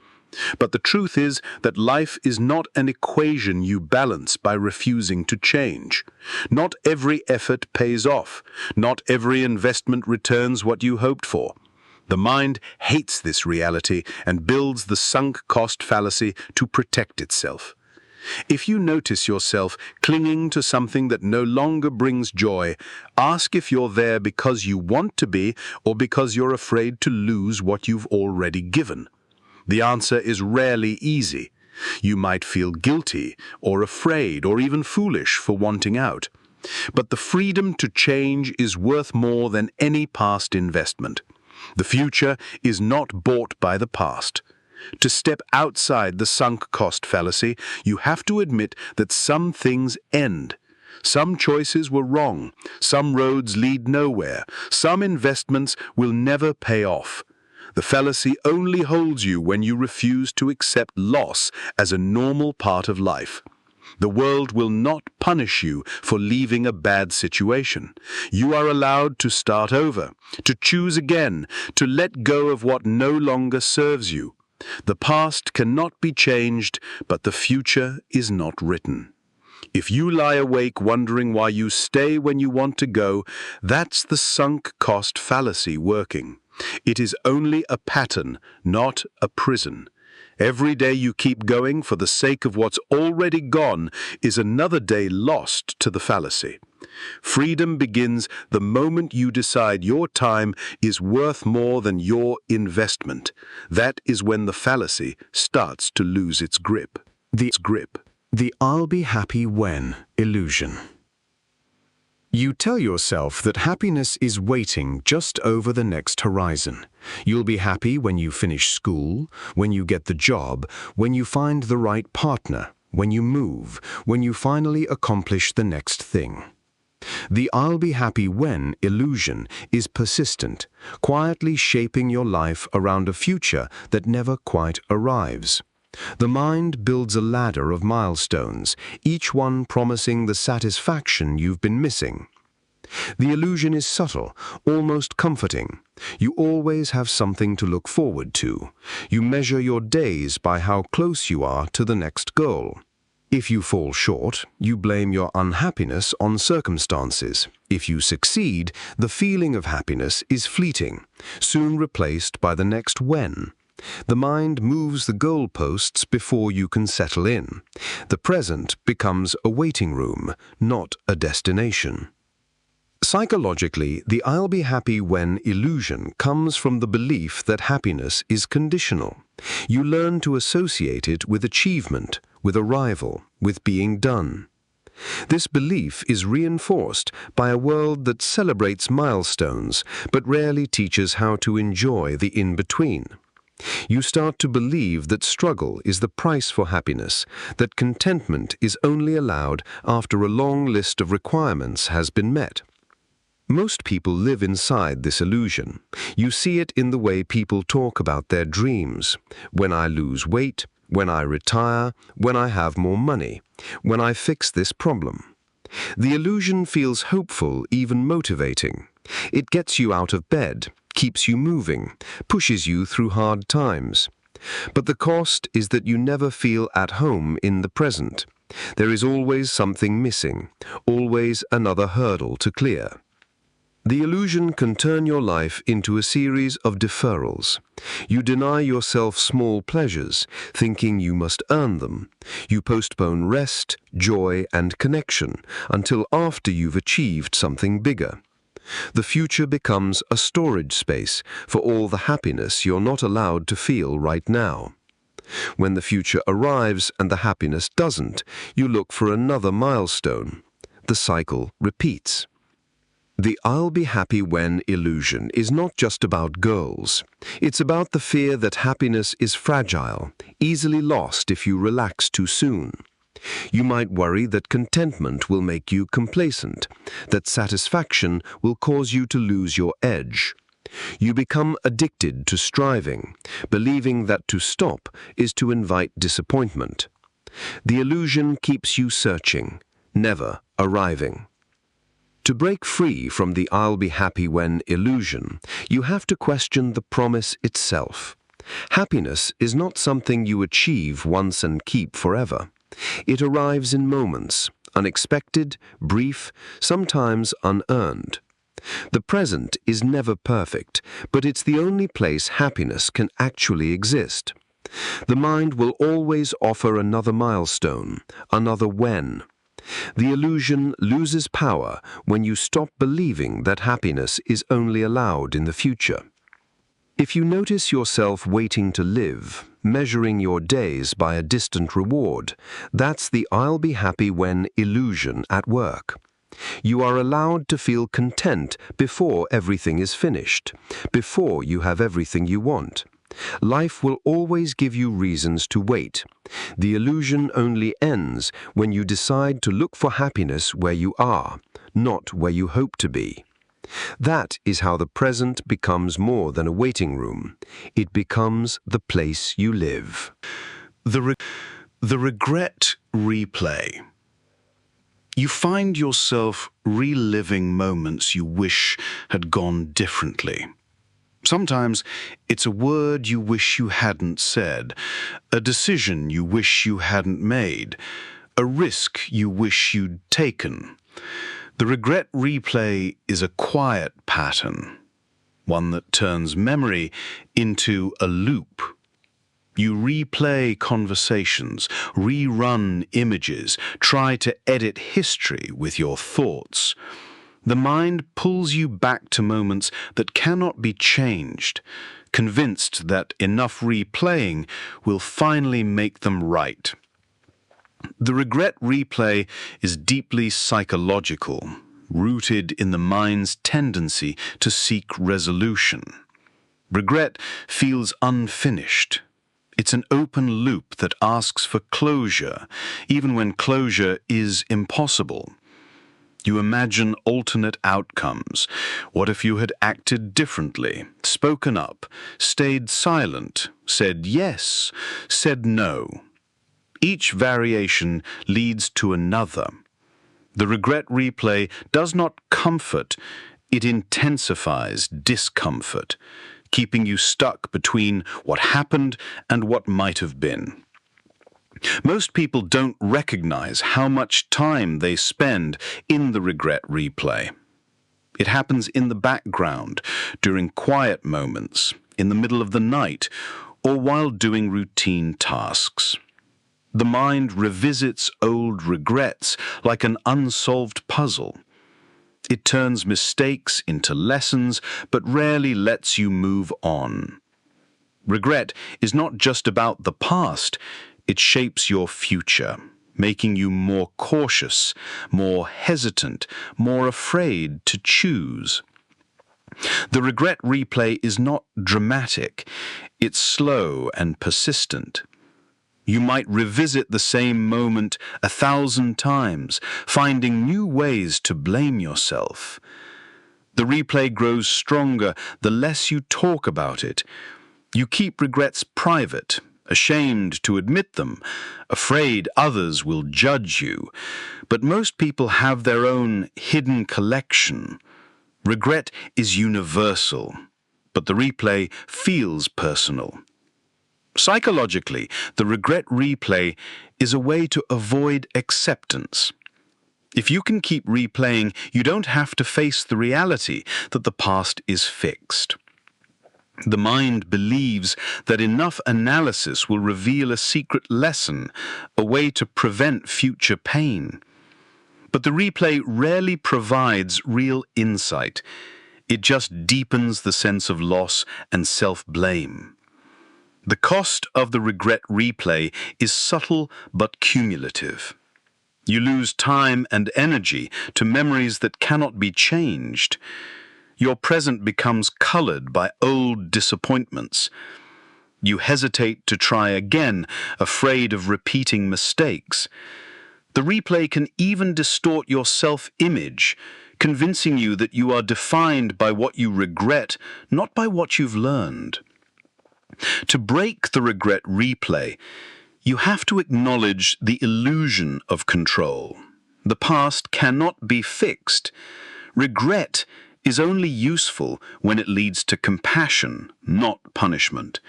But the truth is that life is not an equation you balance by refusing to change. Not every effort pays off. Not every investment returns what you hoped for. The mind hates this reality and builds the sunk cost fallacy to protect itself. If you notice yourself clinging to something that no longer brings joy, ask if you're there because you want to be or because you're afraid to lose what you've already given. The answer is rarely easy. You might feel guilty or afraid or even foolish for wanting out. But the freedom to change is worth more than any past investment. The future is not bought by the past. To step outside the sunk cost fallacy, you have to admit that some things end. Some choices were wrong. Some roads lead nowhere. Some investments will never pay off. The fallacy only holds you when you refuse to accept loss as a normal part of life. The world will not punish you for leaving a bad situation. You are allowed to start over, to choose again, to let go of what no longer serves you. The past cannot be changed, but the future is not written. If you lie awake wondering why you stay when you want to go, that's the sunk cost fallacy working. It is only a pattern, not a prison. Every day you keep going for the sake of what's already gone is another day lost to the fallacy. Freedom begins the moment you decide your time is worth more than your investment. That is when the fallacy starts to lose its grip. The "I'll be happy when" illusion. You tell yourself that happiness is waiting just over the next horizon. You'll be happy when you finish school, when you get the job, when you find the right partner, when you move, when you finally accomplish the next thing. The "I'll be happy when" illusion is persistent, quietly shaping your life around a future that never quite arrives. The mind builds a ladder of milestones, each one promising the satisfaction you've been missing. The illusion is subtle, almost comforting. You always have something to look forward to. You measure your days by how close you are to the next goal. If you fall short, you blame your unhappiness on circumstances. If you succeed, the feeling of happiness is fleeting, soon replaced by the next when. The mind moves the goalposts before you can settle in. The present becomes a waiting room, not a destination. Psychologically, the "I'll be happy when" illusion comes from the belief that happiness is conditional. You learn to associate it with achievement, with arrival, with being done. This belief is reinforced by a world that celebrates milestones, but rarely teaches how to enjoy the in-between. You start to believe that struggle is the price for happiness, that contentment is only allowed after a long list of requirements has been met. Most people live inside this illusion. You see it in the way people talk about their dreams. When I lose weight, when I retire, when I have more money, when I fix this problem. The illusion feels hopeful, even motivating. It gets you out of bed, keeps you moving, pushes you through hard times. But the cost is that you never feel at home in the present. There is always something missing, always another hurdle to clear. The illusion can turn your life into a series of deferrals. You deny yourself small pleasures, thinking you must earn them. You postpone rest, joy, and connection until after you've achieved something bigger. The future becomes a storage space for all the happiness you're not allowed to feel right now. When the future arrives and the happiness doesn't, you look for another milestone. The cycle repeats. The "I'll be happy when" illusion is not just about goals. It's about the fear that happiness is fragile, easily lost if you relax too soon. You might worry that contentment will make you complacent, that satisfaction will cause you to lose your edge. You become addicted to striving, believing that to stop is to invite disappointment. The illusion keeps you searching, never arriving. To break free from the "I'll be happy when" illusion, you have to question the promise itself. Happiness is not something you achieve once and keep forever. It arrives in moments, unexpected, brief, sometimes unearned. The present is never perfect, but it's the only place happiness can actually exist. The mind will always offer another milestone, another when. The illusion loses power when you stop believing that happiness is only allowed in the future. If you notice yourself waiting to live, measuring your days by a distant reward, that's the "I'll be happy when" illusion at work. You are allowed to feel content before everything is finished, before you have everything you want. Life will always give you reasons to wait. The illusion only ends when you decide to look for happiness where you are, not where you hope to be. That is how the present becomes more than a waiting room. It becomes the place you live. The regret replay. You find yourself reliving moments you wish had gone differently. Sometimes it's a word you wish you hadn't said, a decision you wish you hadn't made, a risk you wish you'd taken. The regret replay is a quiet pattern, one that turns memory into a loop. You replay conversations, rerun images, try to edit history with your thoughts. The mind pulls you back to moments that cannot be changed, convinced that enough replaying will finally make them right. The regret replay is deeply psychological, rooted in the mind's tendency to seek resolution. Regret feels unfinished. It's an open loop that asks for closure, even when closure is impossible. You imagine alternate outcomes. What if you had acted differently, spoken up, stayed silent, said yes, said no? Each variation leads to another. The regret replay does not comfort, it intensifies discomfort, keeping you stuck between what happened and what might have been. Most people don't recognize how much time they spend in the regret replay. It happens in the background, during quiet moments, in the middle of the night, or while doing routine tasks. The mind revisits old regrets like an unsolved puzzle. It turns mistakes into lessons, but rarely lets you move on. Regret is not just about the past, it shapes your future, making you more cautious, more hesitant, more afraid to choose. The regret replay is not dramatic, it's slow and persistent. You might revisit the same moment 1,000 times, finding new ways to blame yourself. The replay grows stronger the less you talk about it. You keep regrets private, ashamed to admit them, afraid others will judge you. But most people have their own hidden collection. Regret is universal, but the replay feels personal. Psychologically, the regret replay is a way to avoid acceptance. If you can keep replaying, you don't have to face the reality that the past is fixed. The mind believes that enough analysis will reveal a secret lesson, a way to prevent future pain. But the replay rarely provides real insight. It just deepens the sense of loss and self-blame. The cost of the regret replay is subtle but cumulative. You lose time and energy to memories that cannot be changed. Your present becomes colored by old disappointments. You hesitate to try again, afraid of repeating mistakes. The replay can even distort your self-image, convincing you that you are defined by what you regret, not by what you've learned. To break the regret replay, you have to acknowledge the illusion of control. The past cannot be fixed. Regret is only useful when it leads to compassion, not punishment.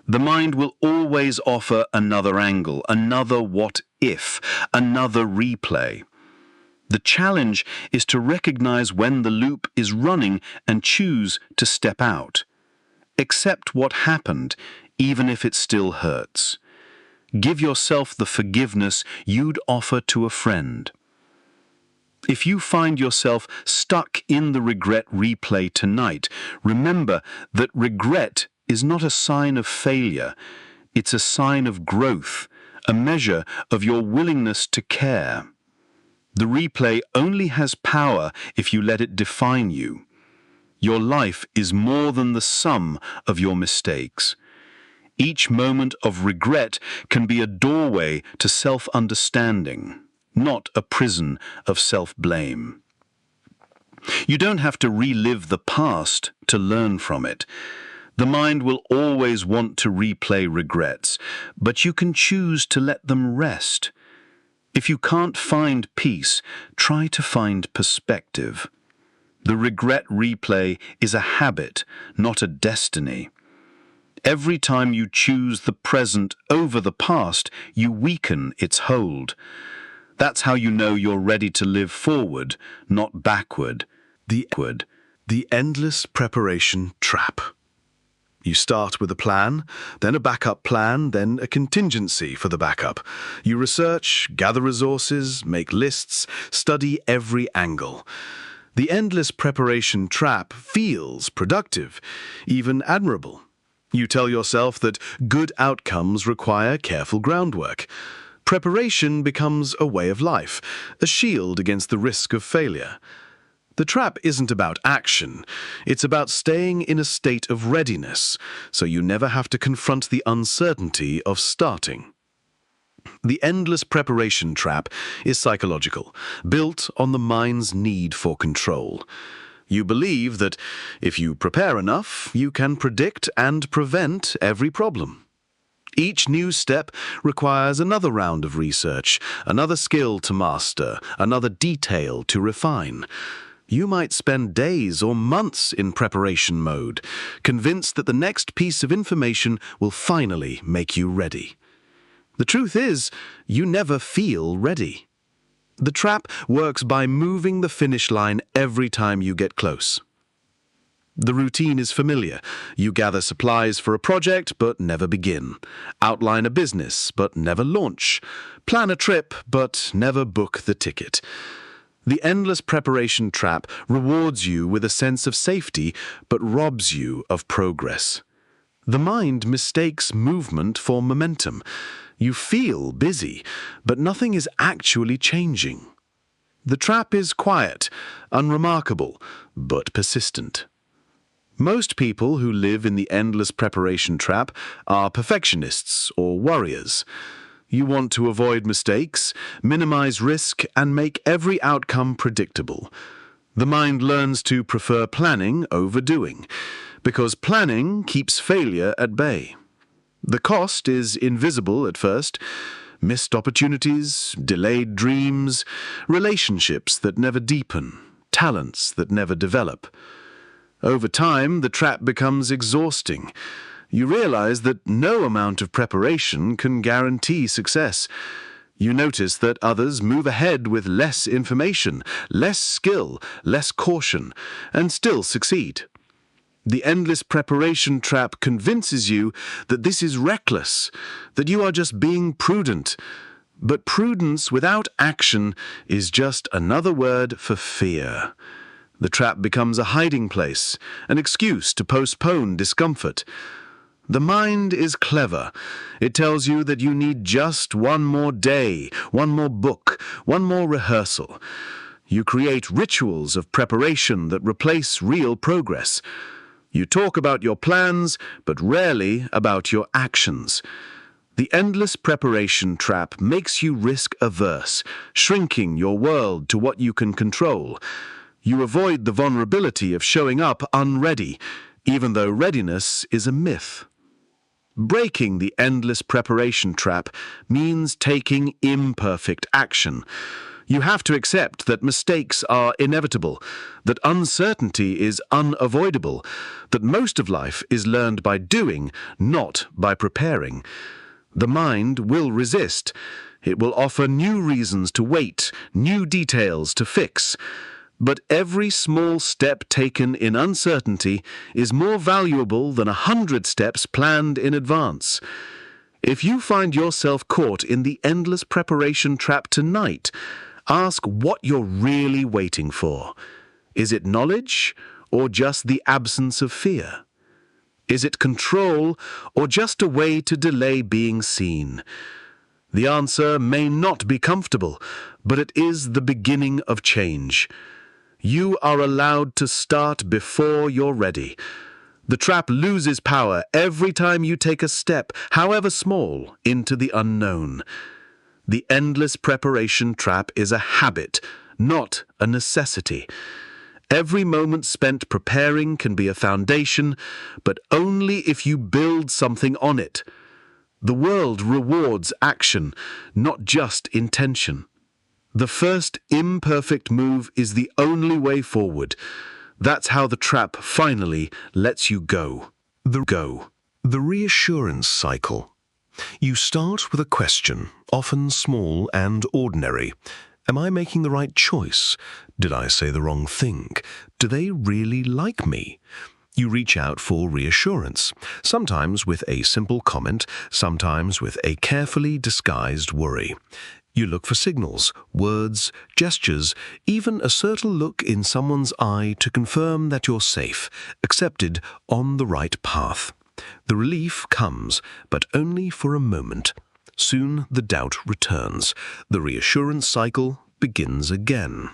The mind will always offer another angle, another what if, another replay. The challenge is to recognize when the loop is running and choose to step out. Accept what happened, even if it still hurts. Give yourself the forgiveness you'd offer to a friend. If you find yourself stuck in the regret replay tonight, remember that regret is not a sign of failure. It's a sign of growth, a measure of your willingness to care. The replay only has power if you let it define you. Your life is more than the sum of your mistakes. Each moment of regret can be a doorway to self-understanding, not a prison of self-blame. You don't have to relive the past to learn from it. The mind will always want to replay regrets, but you can choose to let them rest. If you can't find peace, try to find perspective. The regret replay is a habit, not a destiny. Every time you choose the present over the past, you weaken its hold. That's how you know you're ready to live forward, not backward. The endless preparation trap. You start with a plan, then a backup plan, then a contingency for the backup. You research, gather resources, make lists, study every angle. The endless preparation trap feels productive, even admirable. You tell yourself that good outcomes require careful groundwork. Preparation becomes a way of life, a shield against the risk of failure. The trap isn't about action. It's about staying in a state of readiness, so you never have to confront the uncertainty of starting. The endless preparation trap is psychological, built on the mind's need for control. You believe that if you prepare enough, you can predict and prevent every problem. Each new step requires another round of research, another skill to master, another detail to refine. You might spend days or months in preparation mode, convinced that the next piece of information will finally make you ready. The truth is, you never feel ready. The trap works by moving the finish line every time you get close. The routine is familiar. You gather supplies for a project, but never begin. Outline a business, but never launch. Plan a trip, but never book the ticket. The endless preparation trap rewards you with a sense of safety, but robs you of progress. The mind mistakes movement for momentum. You feel busy, but nothing is actually changing. The trap is quiet, unremarkable, but persistent. Most people who live in the endless preparation trap are perfectionists or worriers. You want to avoid mistakes, minimize risk, and make every outcome predictable. The mind learns to prefer planning over doing, because planning keeps failure at bay. The cost is invisible at first: missed opportunities, delayed dreams, relationships that never deepen, talents that never develop. Over time, the trap becomes exhausting. You realize that no amount of preparation can guarantee success. You notice that others move ahead with less information, less skill, less caution, and still succeed. The endless preparation trap convinces you that this is reckless, that you are just being prudent. But prudence without action is just another word for fear. The trap becomes a hiding place, an excuse to postpone discomfort. The mind is clever. It tells you that you need just one more day, one more book, one more rehearsal. You create rituals of preparation that replace real progress. You talk about your plans, but rarely about your actions. The endless preparation trap makes you risk-averse, shrinking your world to what you can control. You avoid the vulnerability of showing up unready, even though readiness is a myth. Breaking the endless preparation trap means taking imperfect action. You have to accept that mistakes are inevitable, that uncertainty is unavoidable, that most of life is learned by doing, not by preparing. The mind will resist. It will offer new reasons to wait, new details to fix. But every small step taken in uncertainty is more valuable than 100 steps planned in advance. If you find yourself caught in the endless preparation trap tonight, ask what you're really waiting for. Is it knowledge or just the absence of fear? Is it control or just a way to delay being seen? The answer may not be comfortable, but it is the beginning of change. You are allowed to start before you're ready. The trap loses power every time you take a step, however small, into the unknown. The endless preparation trap is a habit, not a necessity. Every moment spent preparing can be a foundation, but only if you build something on it. The world rewards action, not just intention. The first imperfect move is the only way forward. That's how the trap finally lets you go. The The reassurance cycle. You start with a question, often small and ordinary. Am I making the right choice? Did I say the wrong thing? Do they really like me? You reach out for reassurance, sometimes with a simple comment, sometimes with a carefully disguised worry. You look for signals, words, gestures, even a subtle look in someone's eye to confirm that you're safe, accepted, on the right path. The relief comes, but only for a moment. Soon the doubt returns. The reassurance cycle begins again.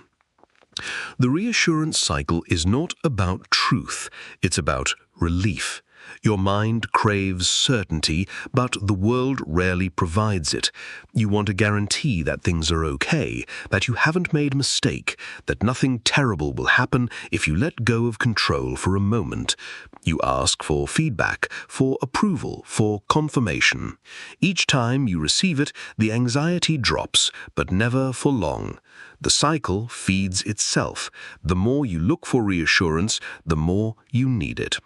The reassurance cycle is not about truth, it's about relief. Your mind craves certainty, but the world rarely provides it. You want a guarantee that things are okay, that you haven't made a mistake, that nothing terrible will happen if you let go of control for a moment. You ask for feedback, for approval, for confirmation. Each time you receive it, the anxiety drops, but never for long. The cycle feeds itself. The more you look for reassurance, the more you need it.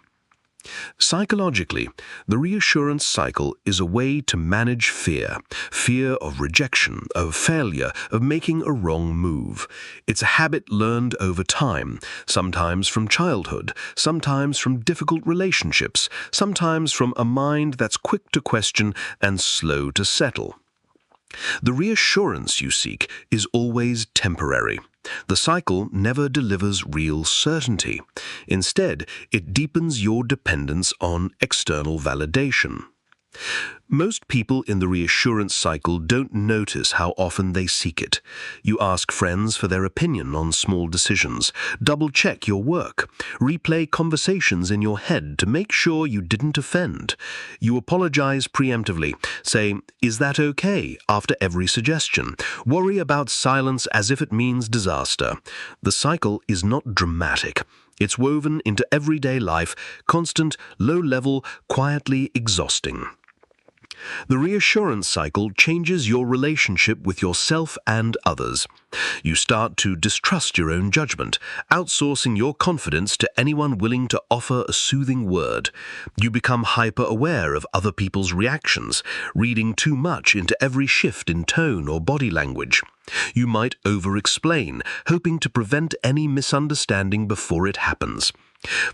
Psychologically, the reassurance cycle is a way to manage fear of rejection, of failure, of making a wrong move. It's a habit learned over time, sometimes from childhood, sometimes from difficult relationships, sometimes from a mind that's quick to question and slow to settle. The reassurance you seek is always temporary. The cycle never delivers real certainty. Instead, it deepens your dependence on external validation. Most people in the reassurance cycle don't notice how often they seek it. You ask friends for their opinion on small decisions, double-check your work, replay conversations in your head to make sure you didn't offend. You apologize preemptively, say, "Is that okay?" after every suggestion. Worry about silence as if it means disaster. The cycle is not dramatic. It's woven into everyday life, constant, low-level, quietly exhausting. The reassurance cycle changes your relationship with yourself and others. You start to distrust your own judgment, outsourcing your confidence to anyone willing to offer a soothing word. You become hyper-aware of other people's reactions, reading too much into every shift in tone or body language. You might over-explain, hoping to prevent any misunderstanding before it happens.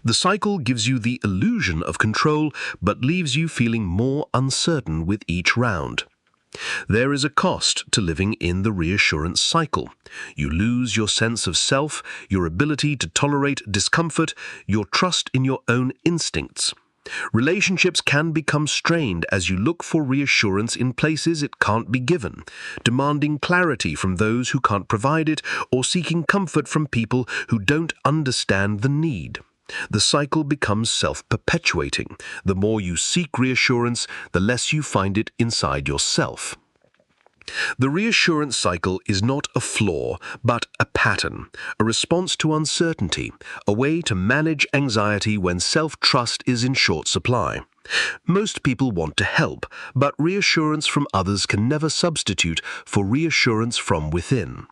The cycle gives you the illusion of control, but leaves you feeling more uncertain with each round. There is a cost to living in the reassurance cycle. You lose your sense of self, your ability to tolerate discomfort, your trust in your own instincts. Relationships can become strained as you look for reassurance in places it can't be given, demanding clarity from those who can't provide it, or seeking comfort from people who don't understand the need. The cycle becomes self-perpetuating. The more you seek reassurance, the less you find it inside yourself. The reassurance cycle is not a flaw, but a pattern, a response to uncertainty, a way to manage anxiety when self-trust is in short supply. Most people want to help, but reassurance from others can never substitute for reassurance from within.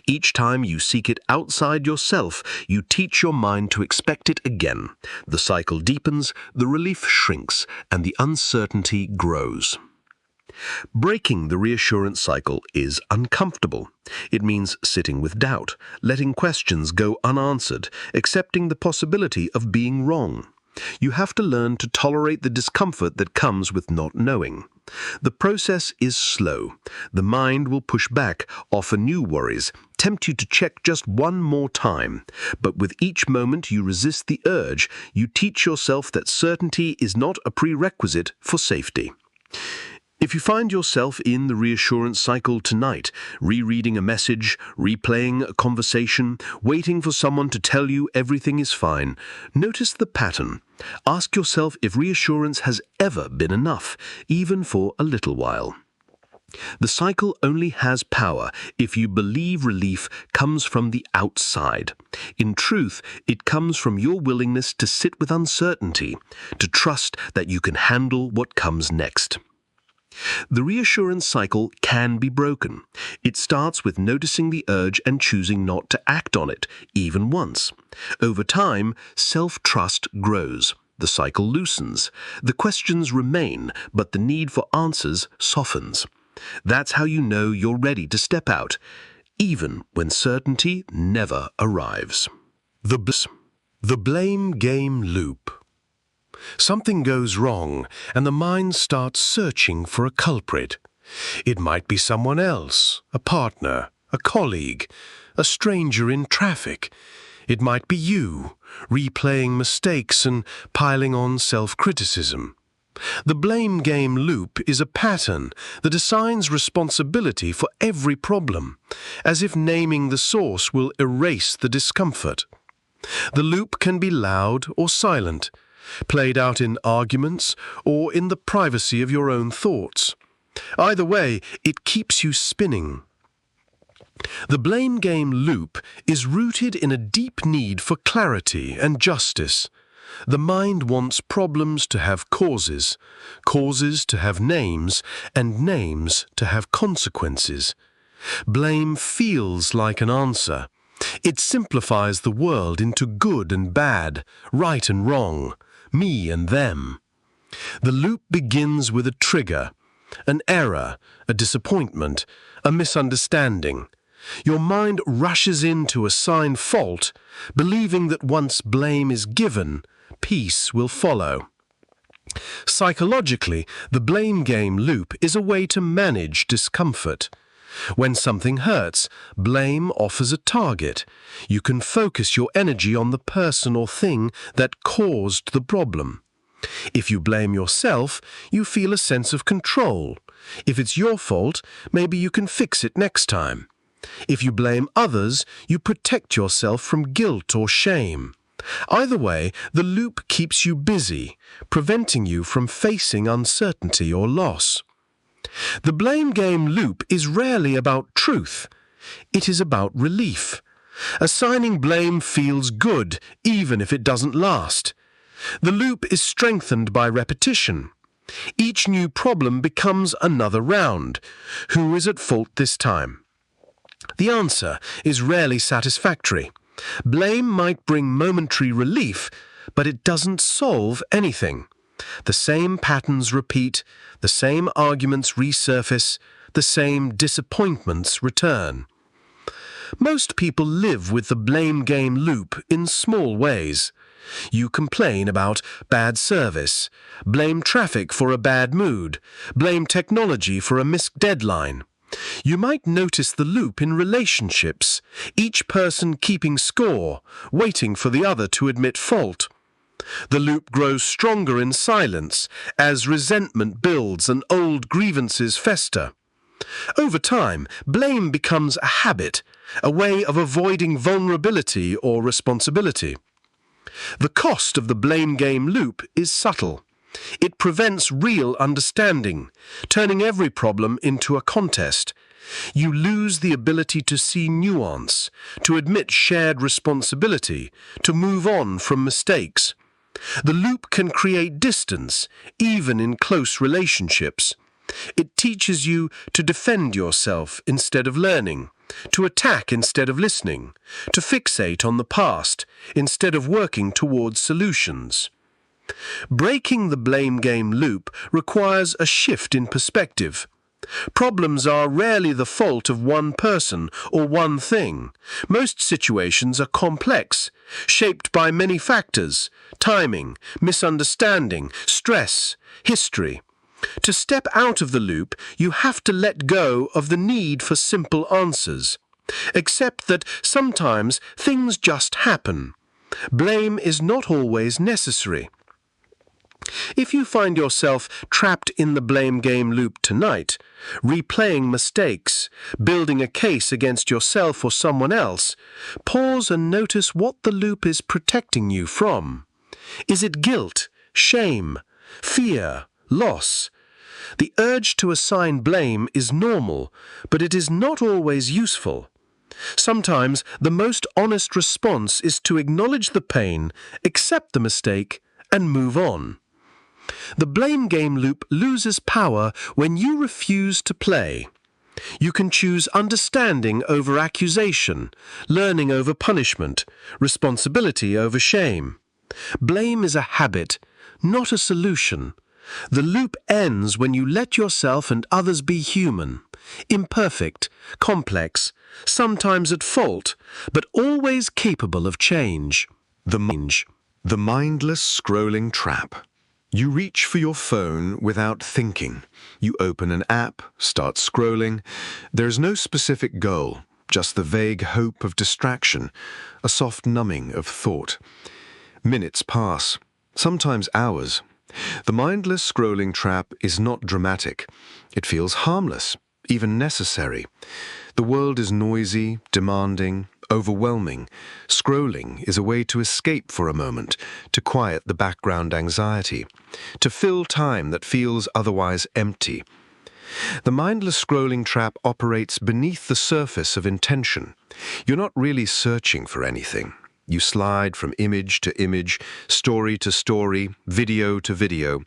Each time you seek it outside yourself, you teach your mind to expect it again. The cycle deepens, the relief shrinks, and the uncertainty grows. Breaking the reassurance cycle is uncomfortable. It means sitting with doubt, letting questions go unanswered, accepting the possibility of being wrong. You have to learn to tolerate the discomfort that comes with not knowing. The process is slow. The mind will push back, offer new worries, tempt you to check just one more time. But with each moment you resist the urge, you teach yourself that certainty is not a prerequisite for safety. If you find yourself in the reassurance cycle tonight, rereading a message, replaying a conversation, waiting for someone to tell you everything is fine, notice the pattern. Ask yourself if reassurance has ever been enough, even for a little while. The cycle only has power if you believe relief comes from the outside. In truth, it comes from your willingness to sit with uncertainty, to trust that you can handle what comes next. The reassurance cycle can be broken. It starts with noticing the urge and choosing not to act on it, even once. Over time, self-trust grows. the cycle loosens. The questions remain, but the need for answers softens. That's how you know you're ready to step out, even when certainty never arrives. The blame game loop. Something goes wrong, and the mind starts searching for a culprit. It might be someone else, a partner, a colleague, a stranger in traffic. It might be you, replaying mistakes and piling on self-criticism. The blame game loop is a pattern that assigns responsibility for every problem, as if naming the source will erase the discomfort. The loop can be loud or silent, played out in arguments or in the privacy of your own thoughts. Either way, it keeps you spinning. The blame game loop is rooted in a deep need for clarity and justice. The mind wants problems to have causes, causes to have names, and names to have consequences. Blame feels like an answer. It simplifies the world into good and bad, right and wrong, me and them. The loop begins with a trigger, an error, a disappointment, a misunderstanding. Your mind rushes in to assign fault, believing that once blame is given, peace will follow. Psychologically, the blame game loop is a way to manage discomfort. When something hurts, blame offers a target. You can focus your energy on the person or thing that caused the problem. If you blame yourself, you feel a sense of control. If it's your fault, maybe you can fix it next time. If you blame others, you protect yourself from guilt or shame. Either way, the loop keeps you busy, preventing you from facing uncertainty or loss. The blame game loop is rarely about truth. It is about relief. Assigning blame feels good, even if it doesn't last. The loop is strengthened by repetition. Each new problem becomes another round. Who is at fault this time? The answer is rarely satisfactory. Blame might bring momentary relief, but it doesn't solve anything. The same patterns repeat, the same arguments resurface, the same disappointments return. Most people live with the blame game loop in small ways. You complain about bad service, blame traffic for a bad mood, blame technology for a missed deadline. You might notice the loop in relationships, each person keeping score, waiting for the other to admit fault. The loop grows stronger in silence as resentment builds and old grievances fester. Over time, blame becomes a habit, a way of avoiding vulnerability or responsibility. The cost of the blame game loop is subtle. It prevents real understanding, turning every problem into a contest. You lose the ability to see nuance, to admit shared responsibility, to move on from mistakes. The loop can create distance, even in close relationships. It teaches you to defend yourself instead of learning, to attack instead of listening, to fixate on the past instead of working towards solutions. Breaking the blame game loop requires a shift in perspective. Problems are rarely the fault of one person or one thing. Most situations are complex, shaped by many factors: timing, misunderstanding, stress, history. To step out of the loop, you have to let go of the need for simple answers. Accept that sometimes things just happen. Blame is not always necessary. If you find yourself trapped in the blame game loop tonight, replaying mistakes, building a case against yourself or someone else, pause and notice what the loop is protecting you from. Is it guilt, shame, fear, loss? The urge to assign blame is normal, but it is not always useful. Sometimes the most honest response is to acknowledge the pain, accept the mistake, and move on. The blame game loop loses power when you refuse to play. You can choose understanding over accusation, learning over punishment, responsibility over shame. Blame is a habit, not a solution. The loop ends when you let yourself and others be human, imperfect, complex, sometimes at fault, but always capable of change. The mindless scrolling trap. You reach for your phone without thinking. You open an app, start scrolling. There's no specific goal, just the vague hope of distraction, a soft numbing of thought. Minutes pass, sometimes hours. The mindless scrolling trap is not dramatic. It feels harmless, even necessary. The world is noisy, demanding, overwhelming. Scrolling is a way to escape for a moment, to quiet the background anxiety, to fill time that feels otherwise empty. The mindless scrolling trap operates beneath the surface of intention. You're not really searching for anything. You slide from image to image, story to story, video to video.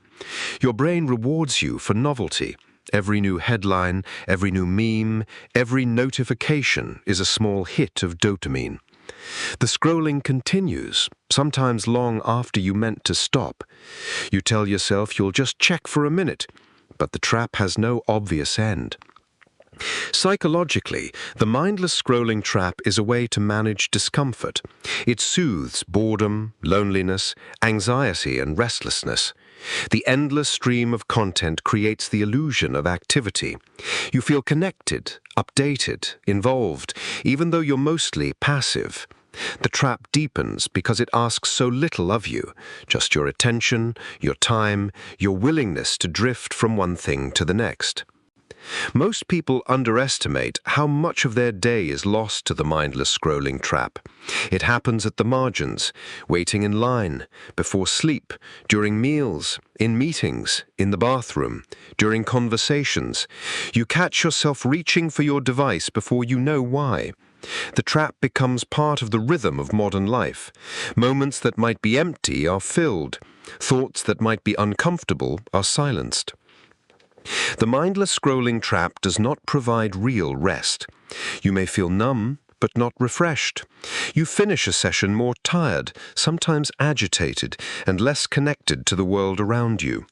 Your brain rewards you for novelty. Every new headline, every new meme, every notification is a small hit of dopamine. The scrolling continues, sometimes long after you meant to stop. You tell yourself you'll just check for a minute, but the trap has no obvious end. Psychologically, the mindless scrolling trap is a way to manage discomfort. It soothes boredom, loneliness, anxiety, and restlessness. The endless stream of content creates the illusion of activity. You feel connected, updated, involved, even though you're mostly passive. The trap deepens because it asks so little of you, just your attention, your time, your willingness to drift from one thing to the next. Most people underestimate how much of their day is lost to the mindless scrolling trap. It happens at the margins, waiting in line, before sleep, during meals, in meetings, in the bathroom, during conversations. You catch yourself reaching for your device before you know why. The trap becomes part of the rhythm of modern life. Moments that might be empty are filled. Thoughts that might be uncomfortable are silenced. The mindless scrolling trap does not provide real rest. You may feel numb, but not refreshed. You finish a session more tired, sometimes agitated, and less connected to the world around you.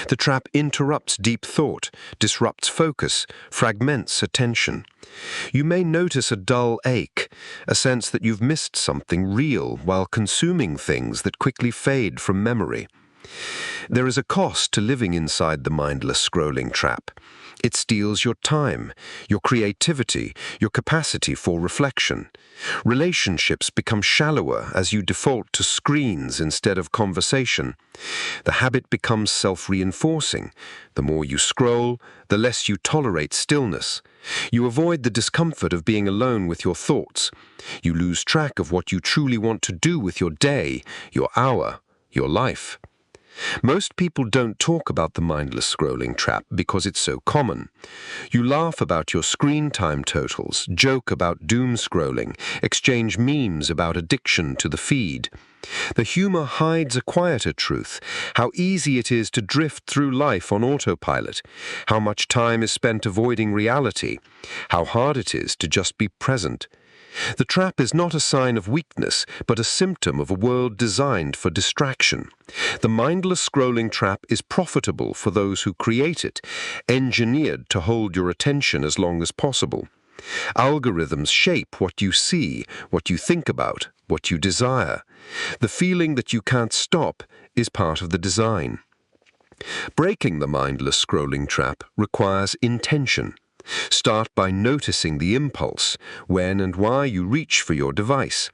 The trap interrupts deep thought, disrupts focus, fragments attention. You may notice a dull ache, a sense that you've missed something real while consuming things that quickly fade from memory. There is a cost to living inside the mindless scrolling trap. It steals your time, your creativity, your capacity for reflection. Relationships become shallower as you default to screens instead of conversation. The habit becomes self-reinforcing. The more you scroll, the less you tolerate stillness. You avoid the discomfort of being alone with your thoughts. You lose track of what you truly want to do with your day, your hour, your life. Most people don't talk about the mindless scrolling trap because it's so common. You laugh about your screen time totals, joke about doom scrolling, exchange memes about addiction to the feed. The humor hides a quieter truth, how easy it is to drift through life on autopilot, how much time is spent avoiding reality, how hard it is to just be present. The trap is not a sign of weakness, but a symptom of a world designed for distraction. The mindless scrolling trap is profitable for those who create it, engineered to hold your attention as long as possible. Algorithms shape what you see, what you think about, what you desire. The feeling that you can't stop is part of the design. Breaking the mindless scrolling trap requires intention. Start by noticing the impulse, when and why you reach for your device.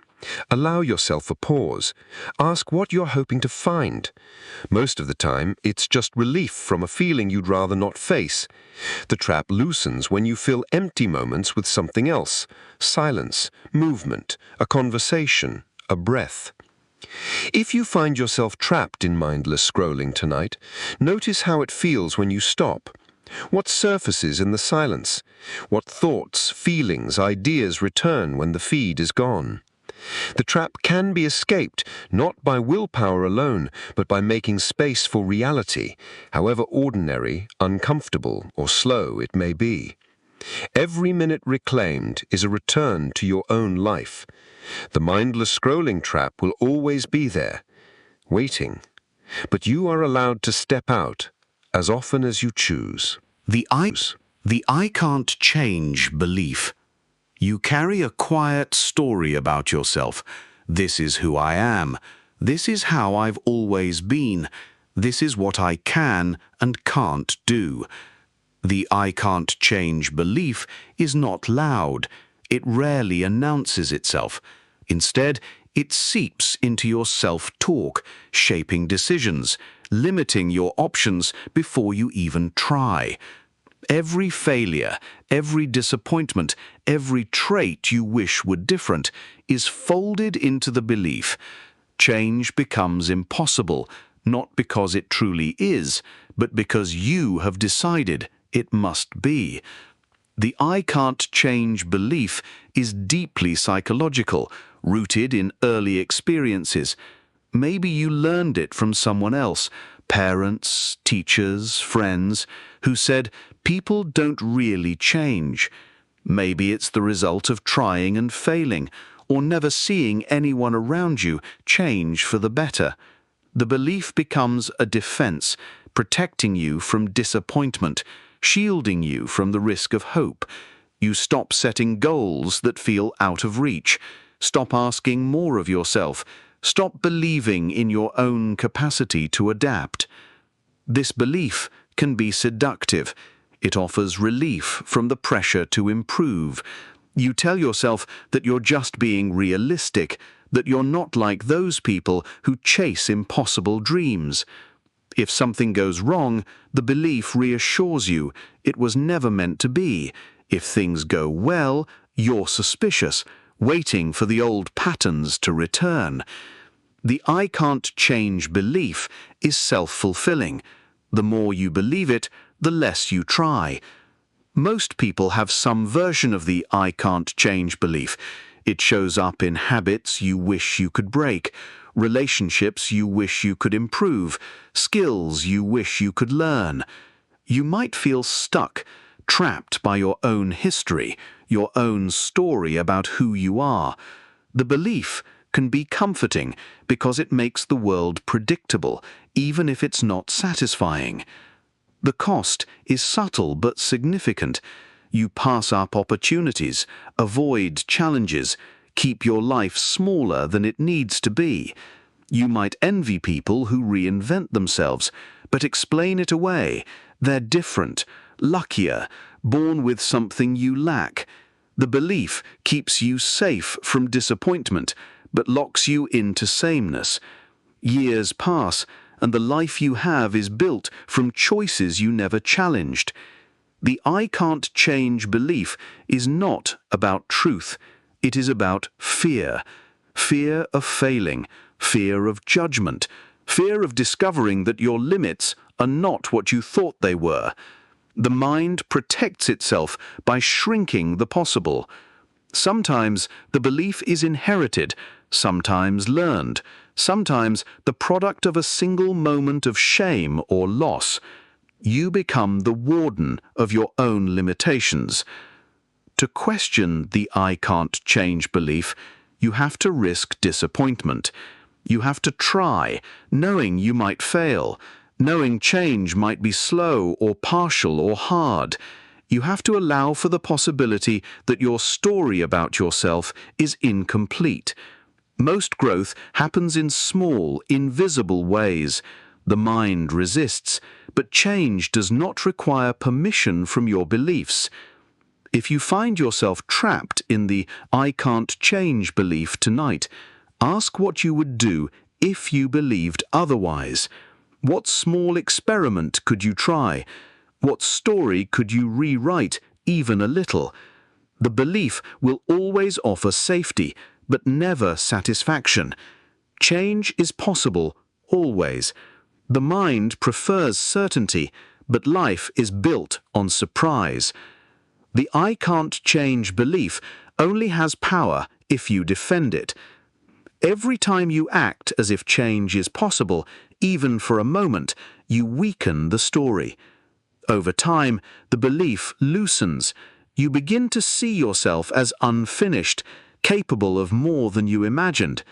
Allow yourself a pause. Ask what you're hoping to find. Most of the time, it's just relief from a feeling you'd rather not face. The trap loosens when you fill empty moments with something else: silence, movement, a conversation, a breath. If you find yourself trapped in mindless scrolling tonight, notice how it feels when you stop. What surfaces in the silence? What thoughts, feelings, ideas return when the feed is gone? The trap can be escaped not by willpower alone, but by making space for reality, however ordinary, uncomfortable, or slow it may be. Every minute reclaimed is a return to your own life. The mindless scrolling trap will always be there, waiting. but you are allowed to step out as often as you choose. The I can't change belief. You carry a quiet story about yourself. This is who I am. This is how I've always been. This is what I can and can't do. The I can't change belief is not loud. It rarely announces itself. Instead, it seeps into your self-talk, shaping decisions, limiting your options before you even try. Every failure, every disappointment, every trait you wish were different is folded into the belief. Change becomes impossible, not because it truly is, but because you have decided it must be. The I can't change belief is deeply psychological, rooted in early experiences. Maybe you learned it from someone else, parents, teachers, friends, who said people don't really change. Maybe it's the result of trying and failing, or never seeing anyone around you change for the better. The belief becomes a defense, protecting you from disappointment, shielding you from the risk of hope. You stop setting goals that feel out of reach. Stop asking more of yourself. Stop believing in your own capacity to adapt. This belief can be seductive. It offers relief from the pressure to improve. You tell yourself that you're just being realistic, that you're not like those people who chase impossible dreams. If something goes wrong, the belief reassures you it was never meant to be. If things go well, you're suspicious, waiting for the old patterns to return. The I can't change belief is self-fulfilling. The more you believe it, the less you try. Most people have some version of the I can't change belief. It shows up in habits you wish you could break, relationships you wish you could improve, skills you wish you could learn. You might feel stuck, trapped by your own history, your own story about who you are. The belief can be comforting because it makes the world predictable, even if it's not satisfying. The cost is subtle but significant. You pass up opportunities, avoid challenges, keep your life smaller than it needs to be. You might envy people who reinvent themselves, but explain it away. They're different, luckier, born with something you lack. The belief keeps you safe from disappointment, but locks you into sameness. Years pass, and the life you have is built from choices you never challenged. The I can't change belief is not about truth. It is about fear. Fear of failing, fear of judgment, fear of discovering that your limits are not what you thought they were. The mind protects itself by shrinking the possible. Sometimes the belief is inherited, sometimes learned, sometimes the product of a single moment of shame or loss. You become the warden of your own limitations. To question the I can't change belief, you have to risk disappointment. You have to try, knowing you might fail, knowing change might be slow or partial or hard. You have to allow for the possibility that your story about yourself is incomplete. Most growth happens in small, invisible ways. The mind resists, but change does not require permission from your beliefs. If you find yourself trapped in the I can't change belief tonight, ask what you would do if you believed otherwise. What small experiment could you try? What story could you rewrite, even a little? The belief will always offer safety, but never satisfaction. Change is possible, always. The mind prefers certainty, but life is built on surprise. The I can't change belief only has power if you defend it. Every time you act as if change is possible, even for a moment, you weaken the story. Over time, the belief loosens. You begin to see yourself as unfinished, capable of more than you imagined.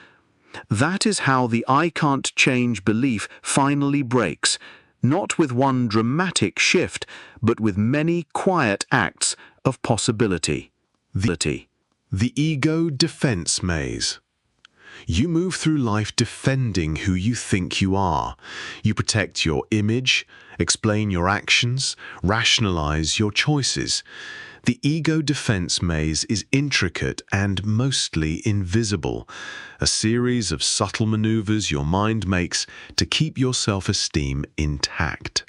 That is how the I can't change belief finally breaks, not with one dramatic shift, but with many quiet acts of possibility. The ego defense maze. You move through life defending who you think you are. You protect your image, explain your actions, rationalize your choices. The ego defense maze is intricate and mostly invisible, a series of subtle maneuvers your mind makes to keep your self-esteem intact.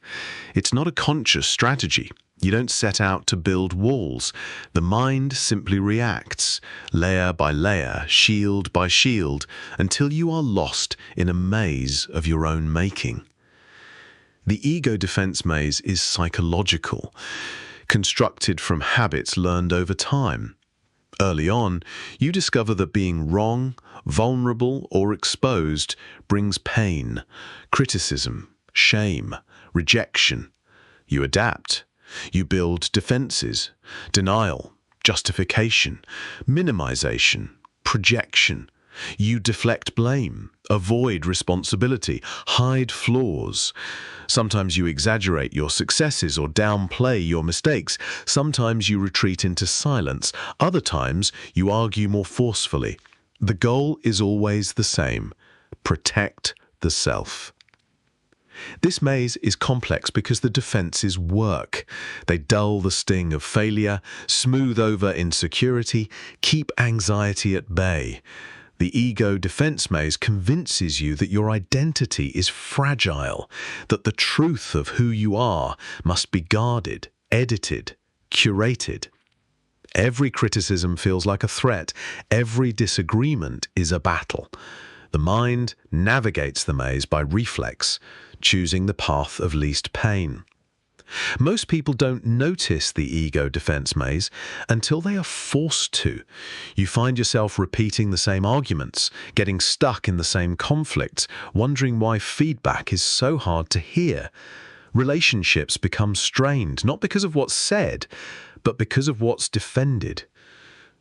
It's not a conscious strategy. You don't set out to build walls. The mind simply reacts, layer by layer, shield by shield, until you are lost in a maze of your own making. The ego defense maze is psychological, constructed from habits learned over time. Early on, you discover that being wrong, vulnerable, or exposed brings pain, criticism, shame, rejection. You adapt. You build defenses, denial, justification, minimization, projection. You deflect blame, avoid responsibility, hide flaws. Sometimes you exaggerate your successes or downplay your mistakes. Sometimes you retreat into silence. Other times you argue more forcefully. The goal is always the same: protect the self. This maze is complex because the defenses work. They dull the sting of failure, smooth over insecurity, keep anxiety at bay. The ego defense maze convinces you that your identity is fragile, that the truth of who you are must be guarded, edited, curated. Every criticism feels like a threat. Every disagreement is a battle. The mind navigates the maze by reflex, choosing the path of least pain. Most people don't notice the ego defense maze until they are forced to. You find yourself repeating the same arguments, getting stuck in the same conflicts, wondering why feedback is so hard to hear. Relationships become strained, not because of what's said, but because of what's defended.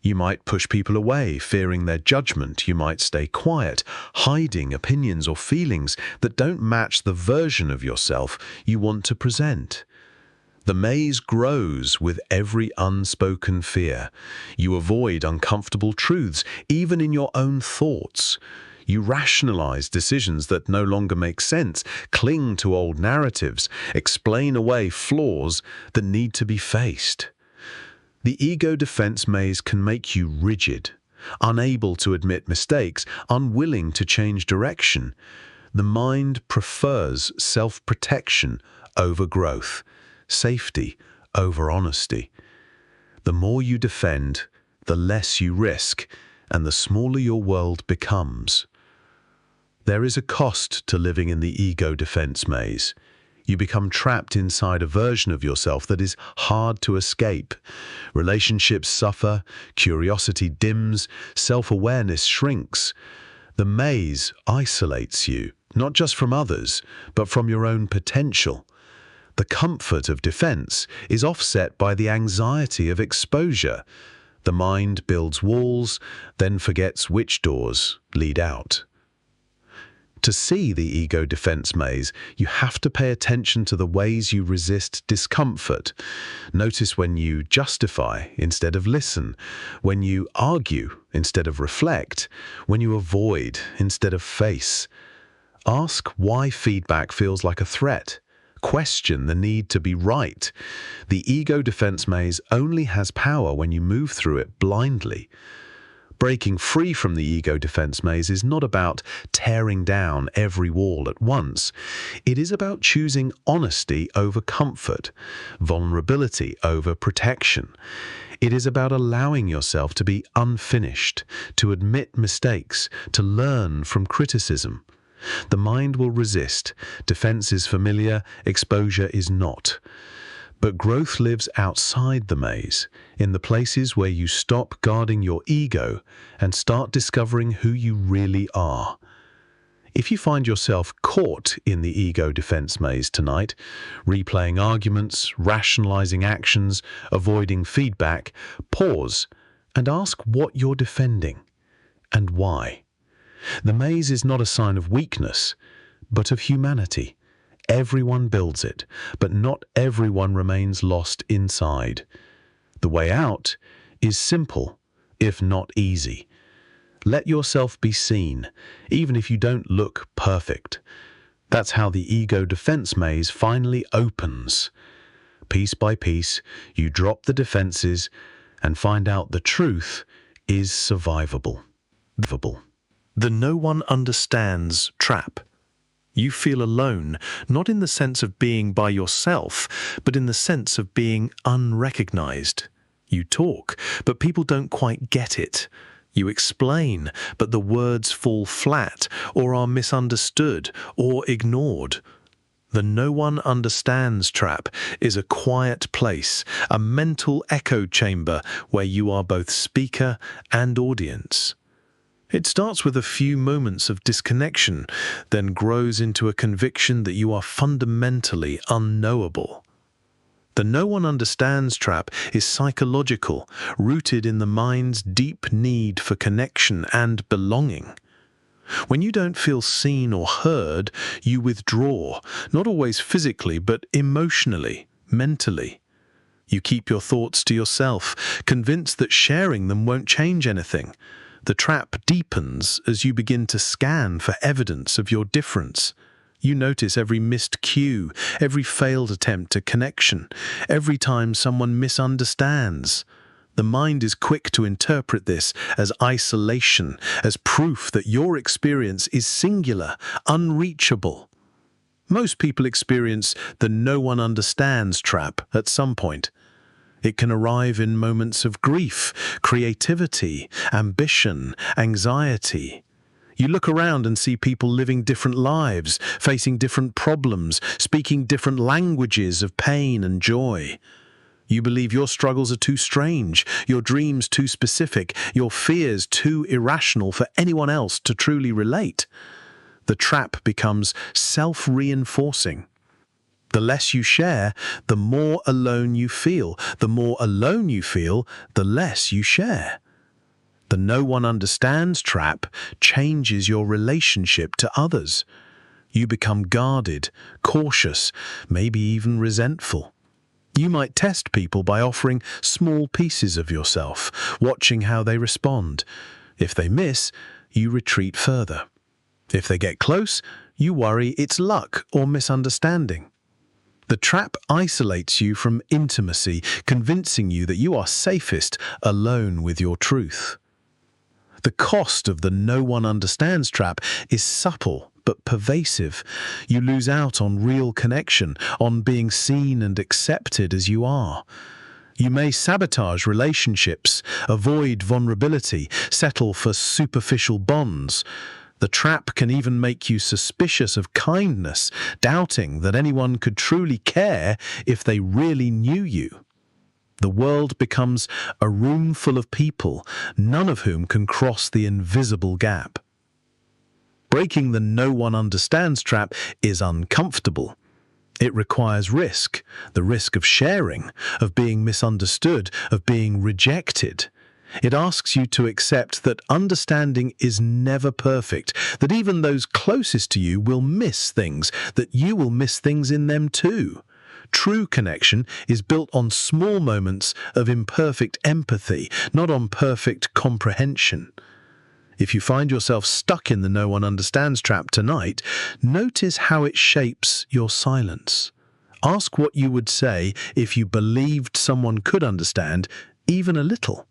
You might push people away, fearing their judgment. You might stay quiet, hiding opinions or feelings that don't match the version of yourself you want to present. The maze grows with every unspoken fear. You avoid uncomfortable truths, even in your own thoughts. You rationalize decisions that no longer make sense, cling to old narratives, explain away flaws that need to be faced. The ego defense maze can make you rigid, unable to admit mistakes, unwilling to change direction. The mind prefers self-protection over growth, safety over honesty. The more you defend, the less you risk, and the smaller your world becomes. There is a cost to living in the ego defense maze. You become trapped inside a version of yourself that is hard to escape. Relationships suffer, curiosity dims, self-awareness shrinks. The maze isolates you, not just from others, but from your own potential. The comfort of defense is offset by the anxiety of exposure. The mind builds walls, then forgets which doors lead out. To see the ego defense maze, you have to pay attention to the ways you resist discomfort. Notice when you justify instead of listen, when you argue instead of reflect, when you avoid instead of face. Ask why feedback feels like a threat. Question the need to be right. The ego defense maze only has power when you move through it blindly. Breaking free from the ego defense maze is not about tearing down every wall at once. It is about choosing honesty over comfort, vulnerability over protection. It is about allowing yourself to be unfinished, to admit mistakes, to learn from criticism. The mind will resist. Defense is familiar, exposure is not. But growth lives outside the maze, in the places where you stop guarding your ego and start discovering who you really are. If you find yourself caught in the ego defense maze tonight, replaying arguments, rationalizing actions, avoiding feedback, pause and ask what you're defending and why. The maze is not a sign of weakness, but of humanity. Everyone builds it, but not everyone remains lost inside. The way out is simple, if not easy. Let yourself be seen, even if you don't look perfect. That's how the ego defense maze finally opens. Piece by piece, you drop the defenses and find out the truth is survivable. The no one understands trap. You feel alone, not in the sense of being by yourself, but in the sense of being unrecognized. You talk, but people don't quite get it. You explain, but the words fall flat, or are misunderstood, or ignored. The no one understands trap is a quiet place, a mental echo chamber where you are both speaker and audience. It starts with a few moments of disconnection, then grows into a conviction that you are fundamentally unknowable. The no one understands trap is psychological, rooted in the mind's deep need for connection and belonging. When you don't feel seen or heard, you withdraw, not always physically, but emotionally, mentally. You keep your thoughts to yourself, convinced that sharing them won't change anything. The trap deepens as you begin to scan for evidence of your difference. You notice every missed cue, every failed attempt at connection, every time someone misunderstands. The mind is quick to interpret this as isolation, as proof that your experience is singular, unreachable. Most people experience the no one understands trap at some point. It can arrive in moments of grief, creativity, ambition, anxiety. You look around and see people living different lives, facing different problems, speaking different languages of pain and joy. You believe your struggles are too strange, your dreams too specific, your fears too irrational for anyone else to truly relate. The trap becomes self-reinforcing. The less you share, the more alone you feel. The more alone you feel, the less you share. The no one understands trap changes your relationship to others. You become guarded, cautious, maybe even resentful. You might test people by offering small pieces of yourself, watching how they respond. If they miss, you retreat further. If they get close, you worry it's luck or misunderstanding. The trap isolates you from intimacy, convincing you that you are safest alone with your truth. The cost of the no one understands trap is subtle but pervasive. You lose out on real connection, on being seen and accepted as you are. You may sabotage relationships, avoid vulnerability, settle for superficial bonds. The trap can even make you suspicious of kindness, doubting that anyone could truly care if they really knew you. The world becomes a room full of people, none of whom can cross the invisible gap. Breaking the no one understands trap is uncomfortable. It requires risk, the risk of sharing, of being misunderstood, of being rejected. It asks you to accept that understanding is never perfect, that even those closest to you will miss things, that you will miss things in them too. True connection is built on small moments of imperfect empathy, not on perfect comprehension. If you find yourself stuck in the no one understands trap tonight, notice how it shapes your silence. Ask what you would say if you believed someone could understand, even a little.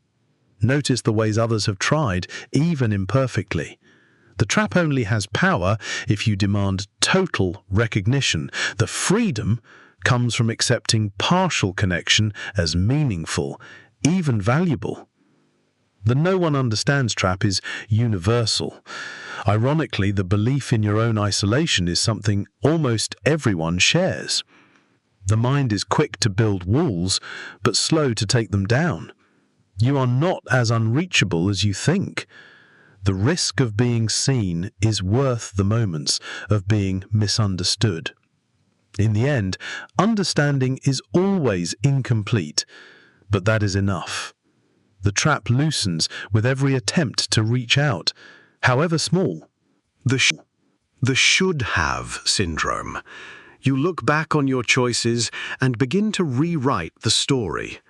Notice the ways others have tried, even imperfectly. The trap only has power if you demand total recognition. The freedom comes from accepting partial connection as meaningful, even valuable. The no one understands trap is universal. Ironically, the belief in your own isolation is something almost everyone shares. The mind is quick to build walls, but slow to take them down. You are not as unreachable as you think. The risk of being seen is worth the moments of being misunderstood. In the end, understanding is always incomplete, but that is enough. The trap loosens with every attempt to reach out, however small. The should-have syndrome. You look back on your choices and begin to rewrite the story.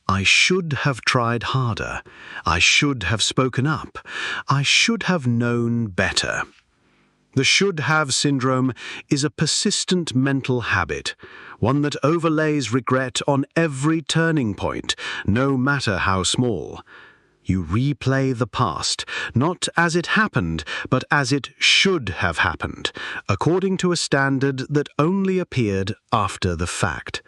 I should have tried harder. I should have spoken up. I should have known better. The should-have syndrome is a persistent mental habit, one that overlays regret on every turning point, no matter how small. You replay the past, not as it happened, but as it should have happened, according to a standard that only appeared after the fact.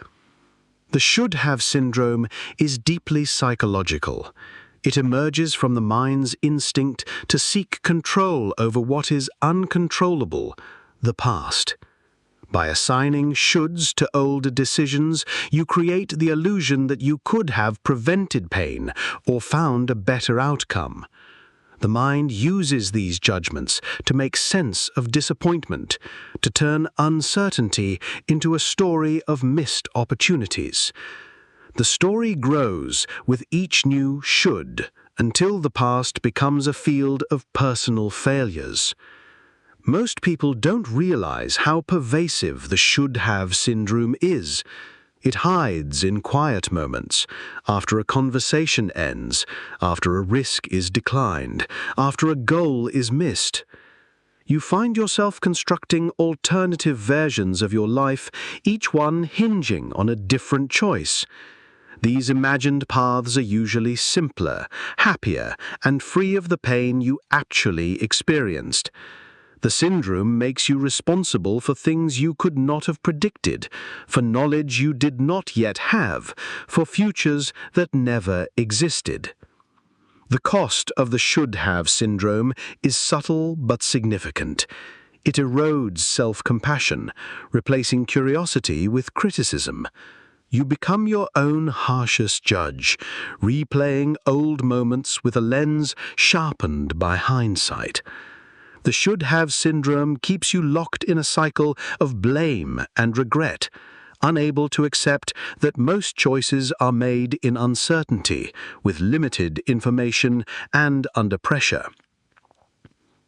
The should-have syndrome is deeply psychological. It emerges from the mind's instinct to seek control over what is uncontrollable, the past. By assigning shoulds to older decisions, you create the illusion that you could have prevented pain or found a better outcome. The mind uses these judgments to make sense of disappointment, to turn uncertainty into a story of missed opportunities. The story grows with each new should until the past becomes a field of personal failures. Most people don't realize how pervasive the should-have syndrome is. It hides in quiet moments, after a conversation ends, after a risk is declined, after a goal is missed. You find yourself constructing alternative versions of your life, each one hinging on a different choice. These imagined paths are usually simpler, happier, and free of the pain you actually experienced. The syndrome makes you responsible for things you could not have predicted, for knowledge you did not yet have, for futures that never existed. The cost of the should-have syndrome is subtle but significant. It erodes self-compassion, replacing curiosity with criticism. You become your own harshest judge, replaying old moments with a lens sharpened by hindsight. The should-have syndrome keeps you locked in a cycle of blame and regret, unable to accept that most choices are made in uncertainty, with limited information and under pressure.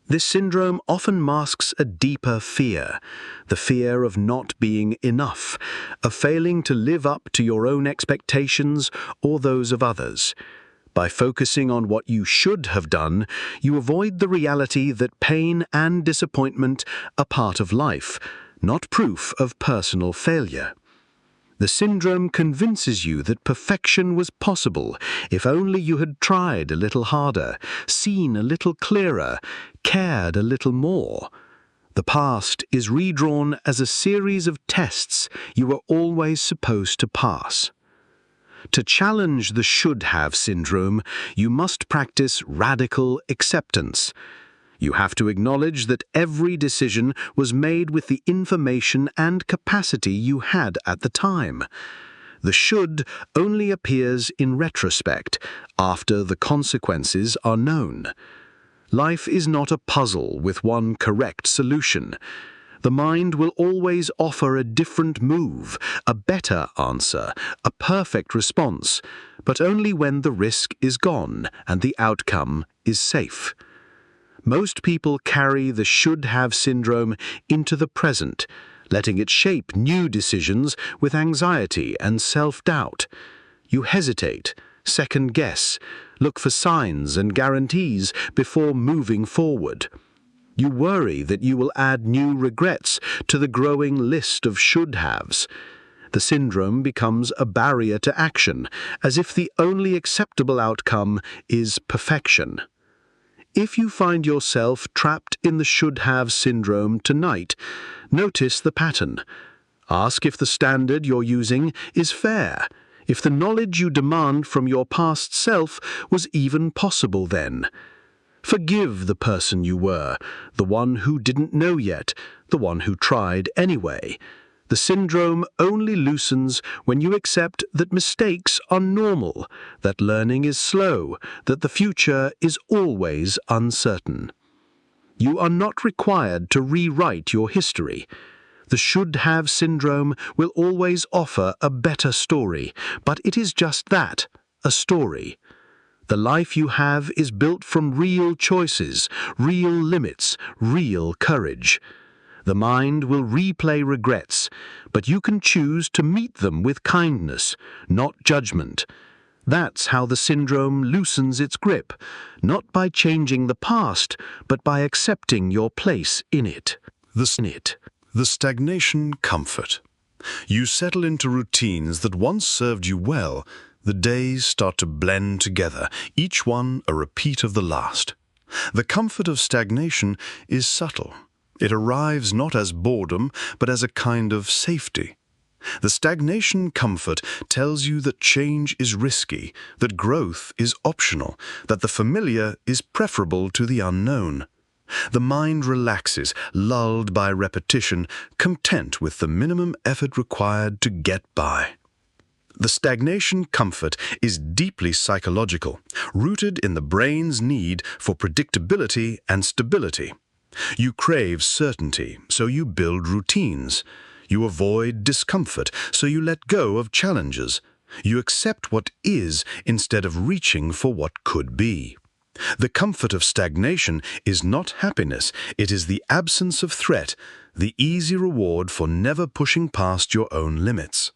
This syndrome often masks a deeper fear, the fear of not being enough, of failing to live up to your own expectations or those of others. By focusing on what you should have done, you avoid the reality that pain and disappointment are part of life, not proof of personal failure. The syndrome convinces you that perfection was possible if only you had tried a little harder, seen a little clearer, cared a little more. The past is redrawn as a series of tests you were always supposed to pass. To challenge the should-have syndrome, you must practice radical acceptance. You have to acknowledge that every decision was made with the information and capacity you had at the time. The should only appears in retrospect, after the consequences are known. Life is not a puzzle with one correct solution. The mind will always offer a different move, a better answer, a perfect response, but only when the risk is gone and the outcome is safe. Most people carry the should-have syndrome into the present, letting it shape new decisions with anxiety and self-doubt. You hesitate, second-guess, look for signs and guarantees before moving forward. You worry that you will add new regrets to the growing list of should-haves. The syndrome becomes a barrier to action, as if the only acceptable outcome is perfection. If you find yourself trapped in the should-have syndrome tonight, notice the pattern. Ask if the standard you're using is fair, if the knowledge you demand from your past self was even possible then. Forgive the person you were, the one who didn't know yet, the one who tried anyway. The syndrome only loosens when you accept that mistakes are normal, that learning is slow, that the future is always uncertain. You are not required to rewrite your history. The should-have syndrome will always offer a better story, but it is just that, a story. The life you have is built from real choices, real limits, real courage. The mind will replay regrets, but you can choose to meet them with kindness, not judgment. That's how the syndrome loosens its grip, not by changing the past, but by accepting your place in it. The stagnation comfort. You settle into routines that once served you well. The days start to blend together, each one a repeat of the last. The comfort of stagnation is subtle. It arrives not as boredom, but as a kind of safety. The stagnation comfort tells you that change is risky, that growth is optional, that the familiar is preferable to the unknown. The mind relaxes, lulled by repetition, content with the minimum effort required to get by. The stagnation comfort is deeply psychological, rooted in the brain's need for predictability and stability. You crave certainty, so you build routines. You avoid discomfort, so you let go of challenges. You accept what is instead of reaching for what could be. The comfort of stagnation is not happiness, it is the absence of threat, the easy reward for never pushing past your own limits.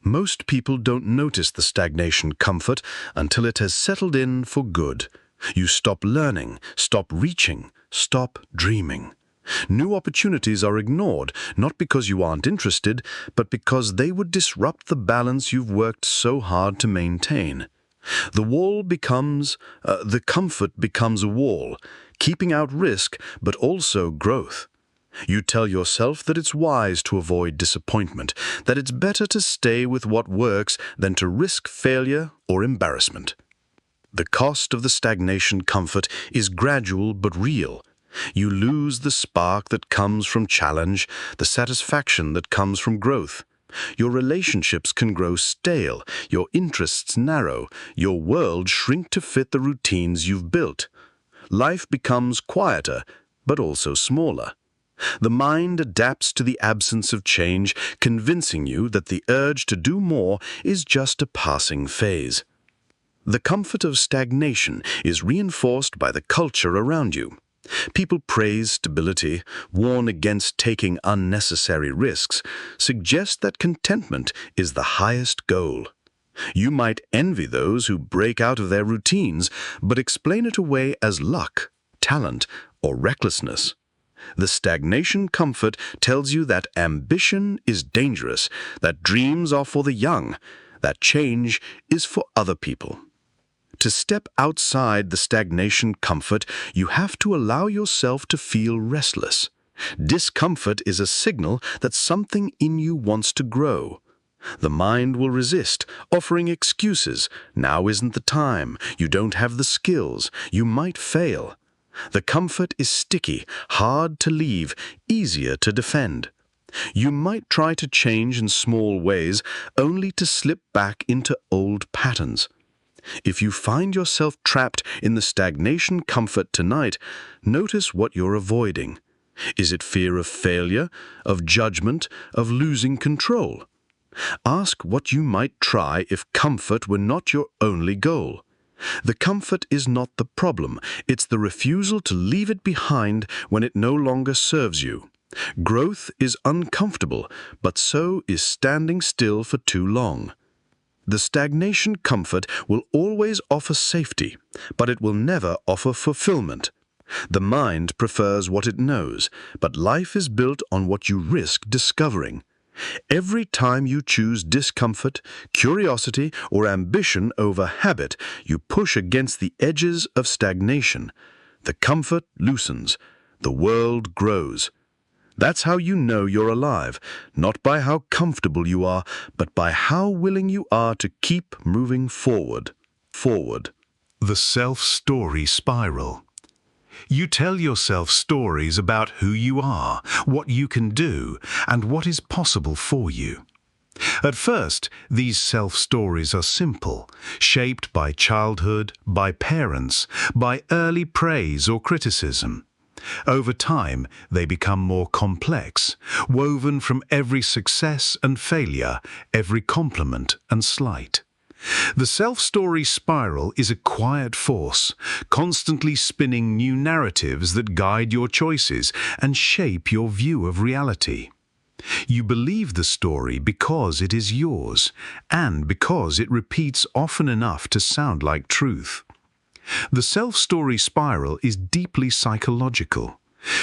Most people don't notice the stagnation comfort until it has settled in for good. You stop learning, stop reaching, stop dreaming. New opportunities are ignored, not because you aren't interested, but because they would disrupt the balance you've worked so hard to maintain. The comfort becomes a wall, keeping out risk, but also growth. You tell yourself that it's wise to avoid disappointment, that it's better to stay with what works than to risk failure or embarrassment. The cost of the stagnation comfort is gradual but real. You lose the spark that comes from challenge, the satisfaction that comes from growth. Your relationships can grow stale, your interests narrow, your world shrink to fit the routines you've built. Life becomes quieter, but also smaller. The mind adapts to the absence of change, convincing you that the urge to do more is just a passing phase. The comfort of stagnation is reinforced by the culture around you. People praise stability, warn against taking unnecessary risks, suggest that contentment is the highest goal. You might envy those who break out of their routines, but explain it away as luck, talent, or recklessness. The stagnation comfort tells you that ambition is dangerous, that dreams are for the young, that change is for other people. To step outside the stagnation comfort, you have to allow yourself to feel restless. Discomfort is a signal that something in you wants to grow. The mind will resist, offering excuses. Now isn't the time. You don't have the skills. You might fail. The comfort is sticky, hard to leave, easier to defend. You might try to change in small ways, only to slip back into old patterns. If you find yourself trapped in the stagnation comfort tonight, notice what you're avoiding. Is it fear of failure, of judgment, of losing control? Ask what you might try if comfort were not your only goal. The comfort is not the problem, it's the refusal to leave it behind when it no longer serves you. Growth is uncomfortable, but so is standing still for too long. The stagnation comfort will always offer safety, but it will never offer fulfillment. The mind prefers what it knows, but life is built on what you risk discovering. Every time you choose discomfort, curiosity, or ambition over habit, you push against the edges of stagnation. The comfort loosens. The world grows. That's how you know you're alive, not by how comfortable you are, but by how willing you are to keep moving forward. The self-story spiral. You tell yourself stories about who you are, what you can do, and what is possible for you. At first, these self-stories are simple, shaped by childhood, by parents, by early praise or criticism. Over time, they become more complex, woven from every success and failure, every compliment and slight. The self-story spiral is a quiet force, constantly spinning new narratives that guide your choices and shape your view of reality. You believe the story because it is yours, and because it repeats often enough to sound like truth. The self-story spiral is deeply psychological.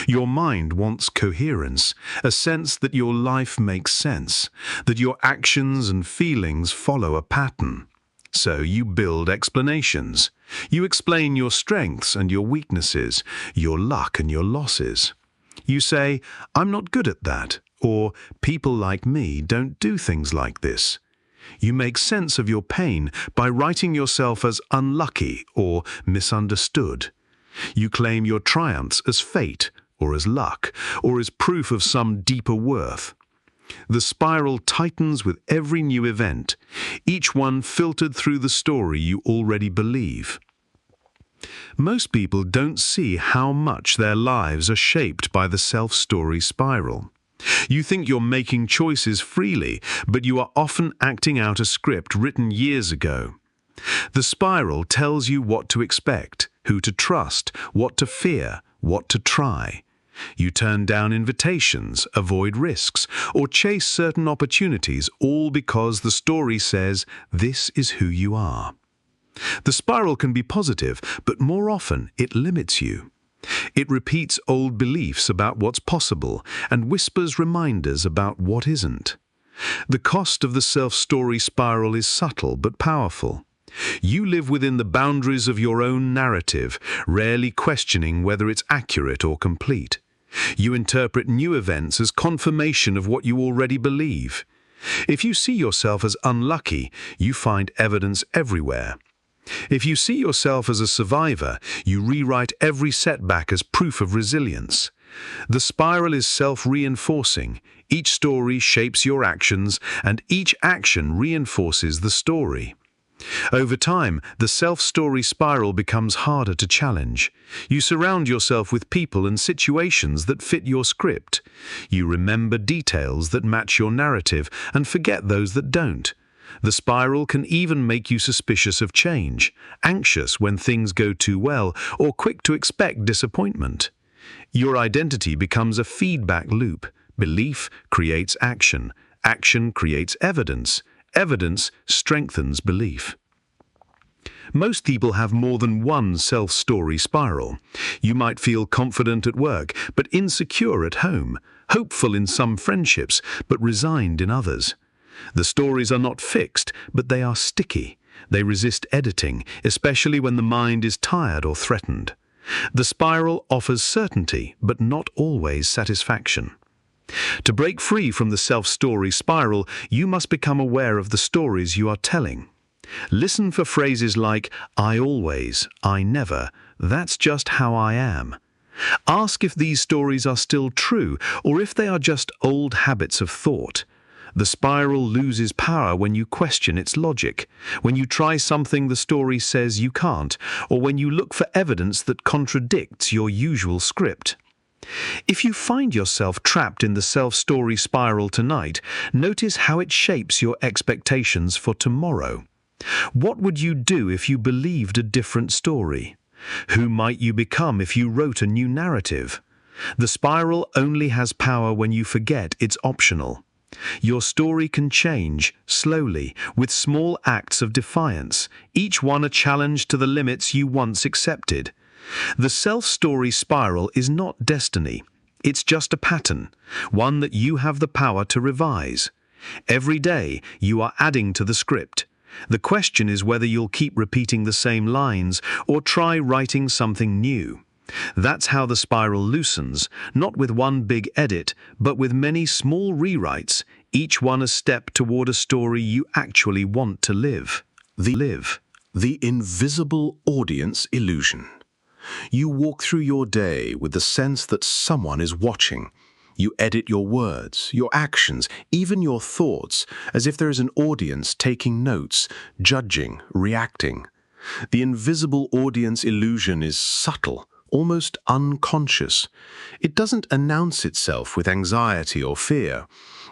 Your mind wants coherence, a sense that your life makes sense, that your actions and feelings follow a pattern. So you build explanations. You explain your strengths and your weaknesses, your luck and your losses. You say, "I'm not good at that," or "people like me don't do things like this." You make sense of your pain by writing yourself as unlucky or misunderstood. You claim your triumphs as fate, or as luck, or as proof of some deeper worth. The spiral tightens with every new event, each one filtered through the story you already believe. Most people don't see how much their lives are shaped by the self-story spiral. You think you're making choices freely, but you are often acting out a script written years ago. The spiral tells you what to expect, who to trust, what to fear, what to try. You turn down invitations, avoid risks, or chase certain opportunities, all because the story says this is who you are. The spiral can be positive, but more often it limits you. It repeats old beliefs about what's possible and whispers reminders about what isn't. The cost of the self-story spiral is subtle but powerful. You live within the boundaries of your own narrative, rarely questioning whether it's accurate or complete. You interpret new events as confirmation of what you already believe. If you see yourself as unlucky, you find evidence everywhere. If you see yourself as a survivor, you rewrite every setback as proof of resilience. The spiral is self-reinforcing. Each story shapes your actions, and each action reinforces the story. Over time, the self-story spiral becomes harder to challenge. You surround yourself with people and situations that fit your script. You remember details that match your narrative and forget those that don't. The spiral can even make you suspicious of change, anxious when things go too well, or quick to expect disappointment. Your identity becomes a feedback loop. Belief creates action. Action creates evidence. Evidence strengthens belief. Most people have more than one self-story spiral. You might feel confident at work, but insecure at home, hopeful in some friendships, but resigned in others. The stories are not fixed, but they are sticky. They resist editing, especially when the mind is tired or threatened. The spiral offers certainty, but not always satisfaction. To break free from the self-story spiral, you must become aware of the stories you are telling. Listen for phrases like, "I always," "I never," "That's just how I am." Ask if these stories are still true, or if they are just old habits of thought. The spiral loses power when you question its logic, when you try something the story says you can't, or when you look for evidence that contradicts your usual script. If you find yourself trapped in the self-story spiral tonight, notice how it shapes your expectations for tomorrow. What would you do if you believed a different story? Who might you become if you wrote a new narrative? The spiral only has power when you forget it's optional. Your story can change, slowly, with small acts of defiance, each one a challenge to the limits you once accepted. The self-story spiral is not destiny. It's just a pattern, one that you have the power to revise. Every day, you are adding to the script. The question is whether you'll keep repeating the same lines or try writing something new. That's how the spiral loosens, not with one big edit, but with many small rewrites, each one a step toward a story you actually want to live. The invisible audience illusion. You walk through your day with the sense that someone is watching. You edit your words, your actions, even your thoughts, as if there is an audience taking notes, judging, reacting. The invisible audience illusion is subtle, almost unconscious. It doesn't announce itself with anxiety or fear.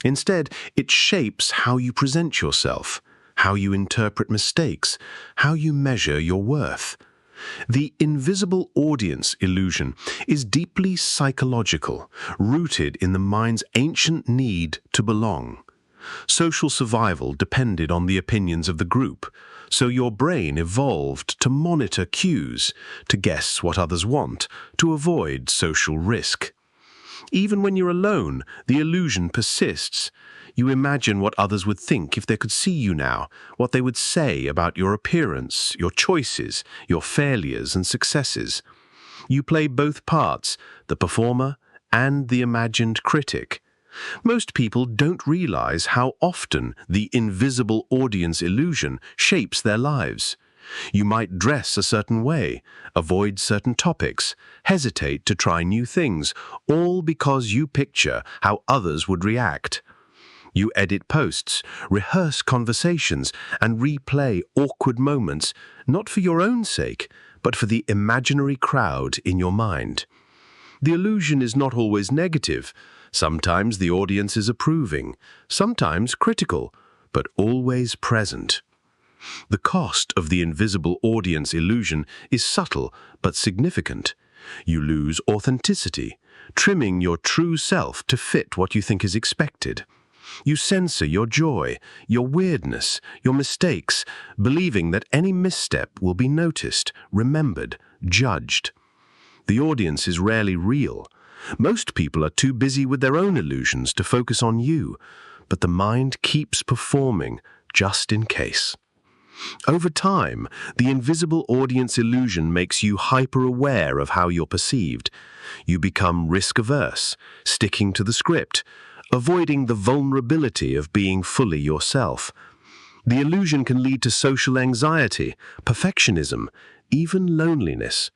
Instead, it shapes how you present yourself, how you interpret mistakes, how you measure your worth. The invisible audience illusion is deeply psychological, rooted in the mind's ancient need to belong. Social survival depended on the opinions of the group, so your brain evolved to monitor cues, to guess what others want, to avoid social risk. Even when you're alone, the illusion persists. You imagine what others would think if they could see you now, what they would say about your appearance, your choices, your failures and successes. You play both parts, the performer and the imagined critic. Most people don't realize how often the invisible audience illusion shapes their lives. You might dress a certain way, avoid certain topics, hesitate to try new things, all because you picture how others would react. You edit posts, rehearse conversations, and replay awkward moments, not for your own sake, but for the imaginary crowd in your mind. The illusion is not always negative. Sometimes the audience is approving, sometimes critical, but always present. The cost of the invisible audience illusion is subtle but significant. You lose authenticity, trimming your true self to fit what you think is expected. You censor your joy, your weirdness, your mistakes, believing that any misstep will be noticed, remembered, judged. The audience is rarely real. Most people are too busy with their own illusions to focus on you, but the mind keeps performing just in case. Over time, the invisible audience illusion makes you hyper-aware of how you're perceived. You become risk-averse, sticking to the script, avoiding the vulnerability of being fully yourself. The illusion can lead to social anxiety, perfectionism, even loneliness.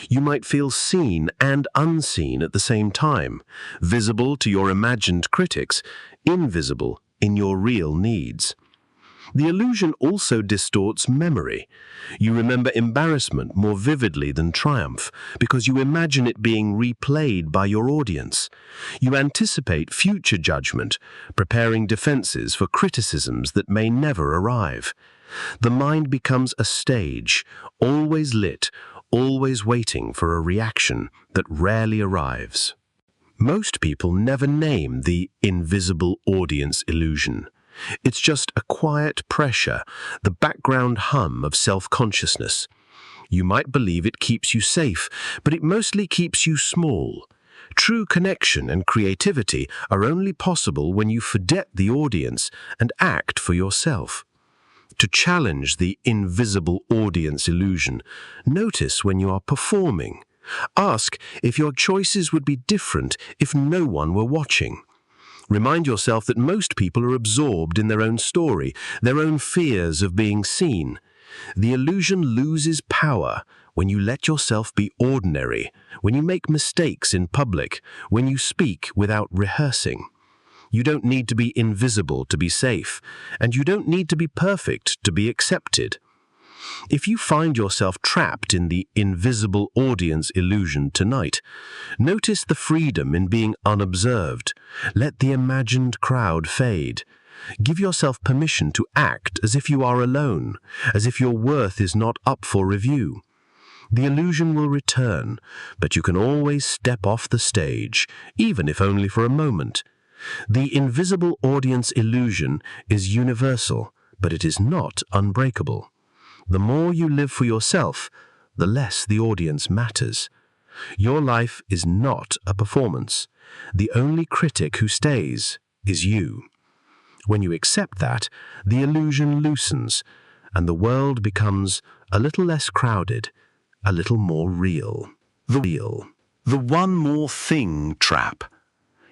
You might feel seen and unseen at the same time, visible to your imagined critics, invisible in your real needs. The illusion also distorts memory. You remember embarrassment more vividly than triumph because you imagine it being replayed by your audience. You anticipate future judgment, preparing defenses for criticisms that may never arrive. The mind becomes a stage, always lit, always waiting for a reaction that rarely arrives. Most people never name the invisible audience illusion. It's just a quiet pressure, the background hum of self-consciousness. You might believe it keeps you safe, but it mostly keeps you small. True connection and creativity are only possible when you forget the audience and act for yourself. To challenge the invisible audience illusion, notice when you are performing. Ask if your choices would be different if no one were watching. Remind yourself that most people are absorbed in their own story, their own fears of being seen. The illusion loses power when you let yourself be ordinary, when you make mistakes in public, when you speak without rehearsing. You don't need to be invisible to be safe, and you don't need to be perfect to be accepted. If you find yourself trapped in the invisible audience illusion tonight, notice the freedom in being unobserved. Let the imagined crowd fade. Give yourself permission to act as if you are alone, as if your worth is not up for review. The illusion will return, but you can always step off the stage, even if only for a moment. The invisible audience illusion is universal, but it is not unbreakable. The more you live for yourself, the less the audience matters. Your life is not a performance. The only critic who stays is you. When you accept that, the illusion loosens, and the world becomes a little less crowded, a little more real. The one more thing trap.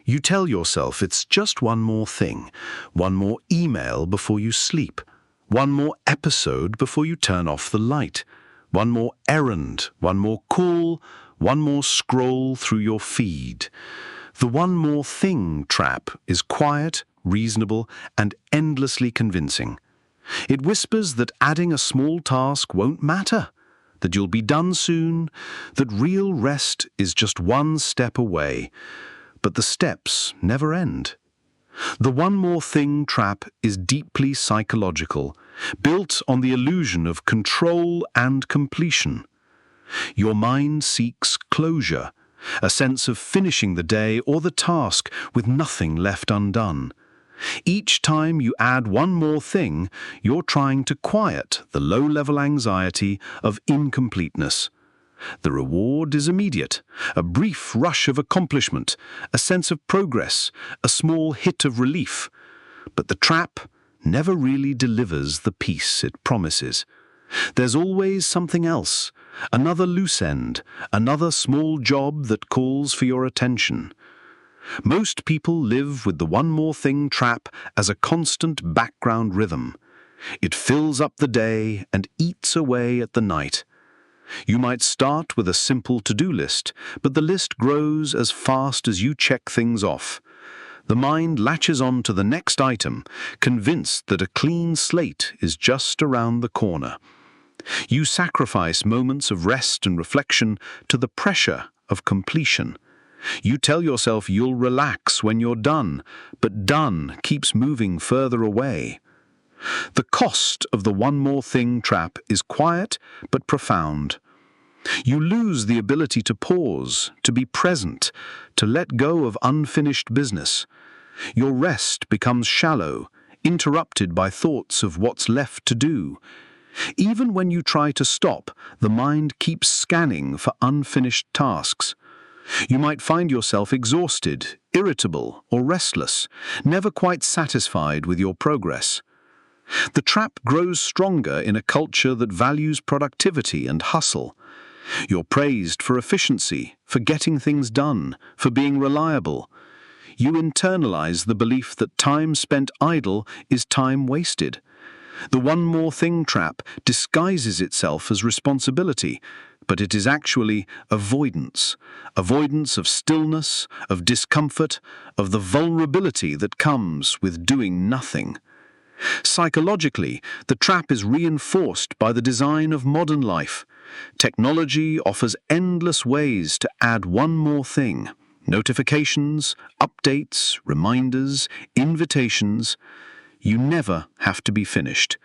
You tell yourself it's just one more thing, one more email before you sleep, one more episode before you turn off the light, one more errand, one more call, one more scroll through your feed. The one more thing trap is quiet, reasonable, and endlessly convincing. It whispers that adding a small task won't matter, that you'll be done soon, that real rest is just one step away. But the steps never end. The one more thing trap is deeply psychological, built on the illusion of control and completion. Your mind seeks closure, a sense of finishing the day or the task with nothing left undone. Each time you add one more thing, you're trying to quiet the low-level anxiety of incompleteness. The reward is immediate, a brief rush of accomplishment, a sense of progress, a small hit of relief. But the trap never really delivers the peace it promises. There's always something else, another loose end, another small job that calls for your attention. Most people live with the one more thing trap as a constant background rhythm. It fills up the day and eats away at the night. You might start with a simple to-do list, but the list grows as fast as you check things off. The mind latches on to the next item, convinced that a clean slate is just around the corner. You sacrifice moments of rest and reflection to the pressure of completion. You tell yourself you'll relax when you're done, but done keeps moving further away. The cost of the one more thing trap is quiet but profound. You lose the ability to pause, to be present, to let go of unfinished business. Your rest becomes shallow, interrupted by thoughts of what's left to do. Even when you try to stop, the mind keeps scanning for unfinished tasks. You might find yourself exhausted, irritable, or restless, never quite satisfied with your progress. The trap grows stronger in a culture that values productivity and hustle. You're praised for efficiency, for getting things done, for being reliable. You internalize the belief that time spent idle is time wasted. The one more thing trap disguises itself as responsibility, but it is actually avoidance. Avoidance of stillness, of discomfort, of the vulnerability that comes with doing nothing. Psychologically, the trap is reinforced by the design of modern life. Technology offers endless ways to add one more thing. Notifications, updates, reminders, invitations. You never have to be finished.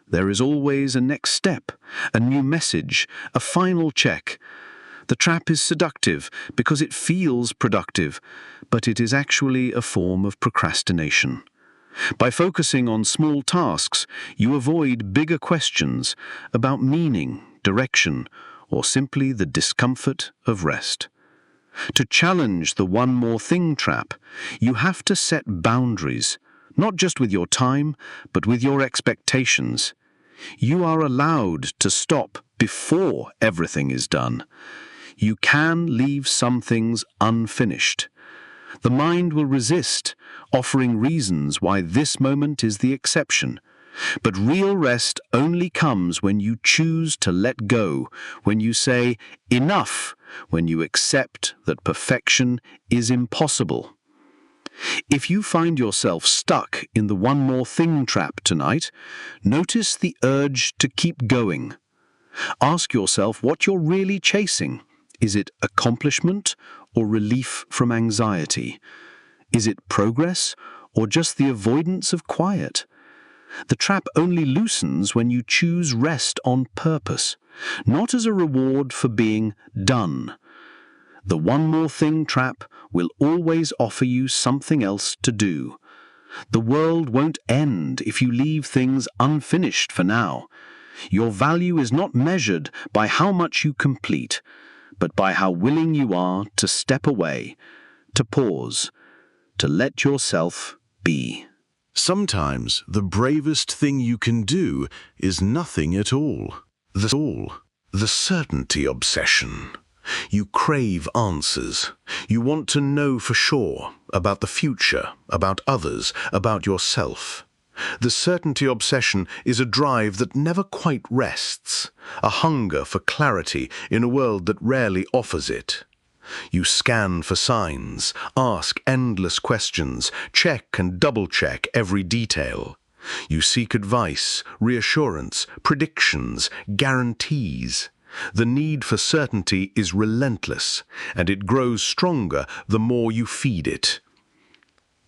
There is always a next step, a new message, a final check. The trap is seductive because it feels productive, but it is actually a form of procrastination. By focusing on small tasks, you avoid bigger questions about meaning, direction, or simply the discomfort of rest. To challenge the one more thing trap, you have to set boundaries, not just with your time, but with your expectations. You are allowed to stop before everything is done. You can leave some things unfinished. The mind will resist, offering reasons why this moment is the exception. But real rest only comes when you choose to let go, when you say, enough, when you accept that perfection is impossible. If you find yourself stuck in the one more thing trap tonight, notice the urge to keep going. Ask yourself what you're really chasing. Is it accomplishment or relief from anxiety? Is it progress or just the avoidance of quiet? The trap only loosens when you choose rest on purpose, not as a reward for being done. The one more thing trap will always offer you something else to do. The world won't end if you leave things unfinished for now. Your value is not measured by how much you complete, but by how willing you are to step away, to pause, to let yourself be. Sometimes the bravest thing you can do is nothing at all. The certainty obsession. You crave answers. You want to know for sure about the future, about others, about yourself. The certainty obsession is a drive that never quite rests, a hunger for clarity in a world that rarely offers it. You scan for signs, ask endless questions, check and double-check every detail. You seek advice, reassurance, predictions, guarantees. The need for certainty is relentless, and it grows stronger the more you feed it.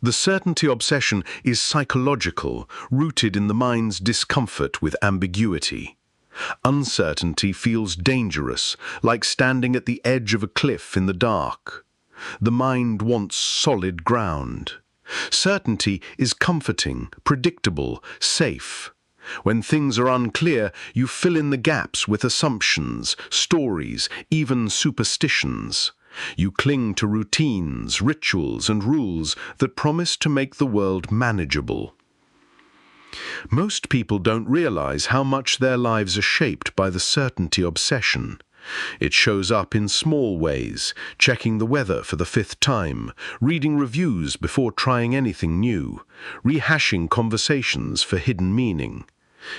The certainty obsession is psychological, rooted in the mind's discomfort with ambiguity. Uncertainty feels dangerous, like standing at the edge of a cliff in the dark. The mind wants solid ground. Certainty is comforting, predictable, safe. When things are unclear, you fill in the gaps with assumptions, stories, even superstitions. You cling to routines, rituals, and rules that promise to make the world manageable. Most people don't realize how much their lives are shaped by the certainty obsession. It shows up in small ways, checking the weather for the 5th time, reading reviews before trying anything new, rehashing conversations for hidden meaning.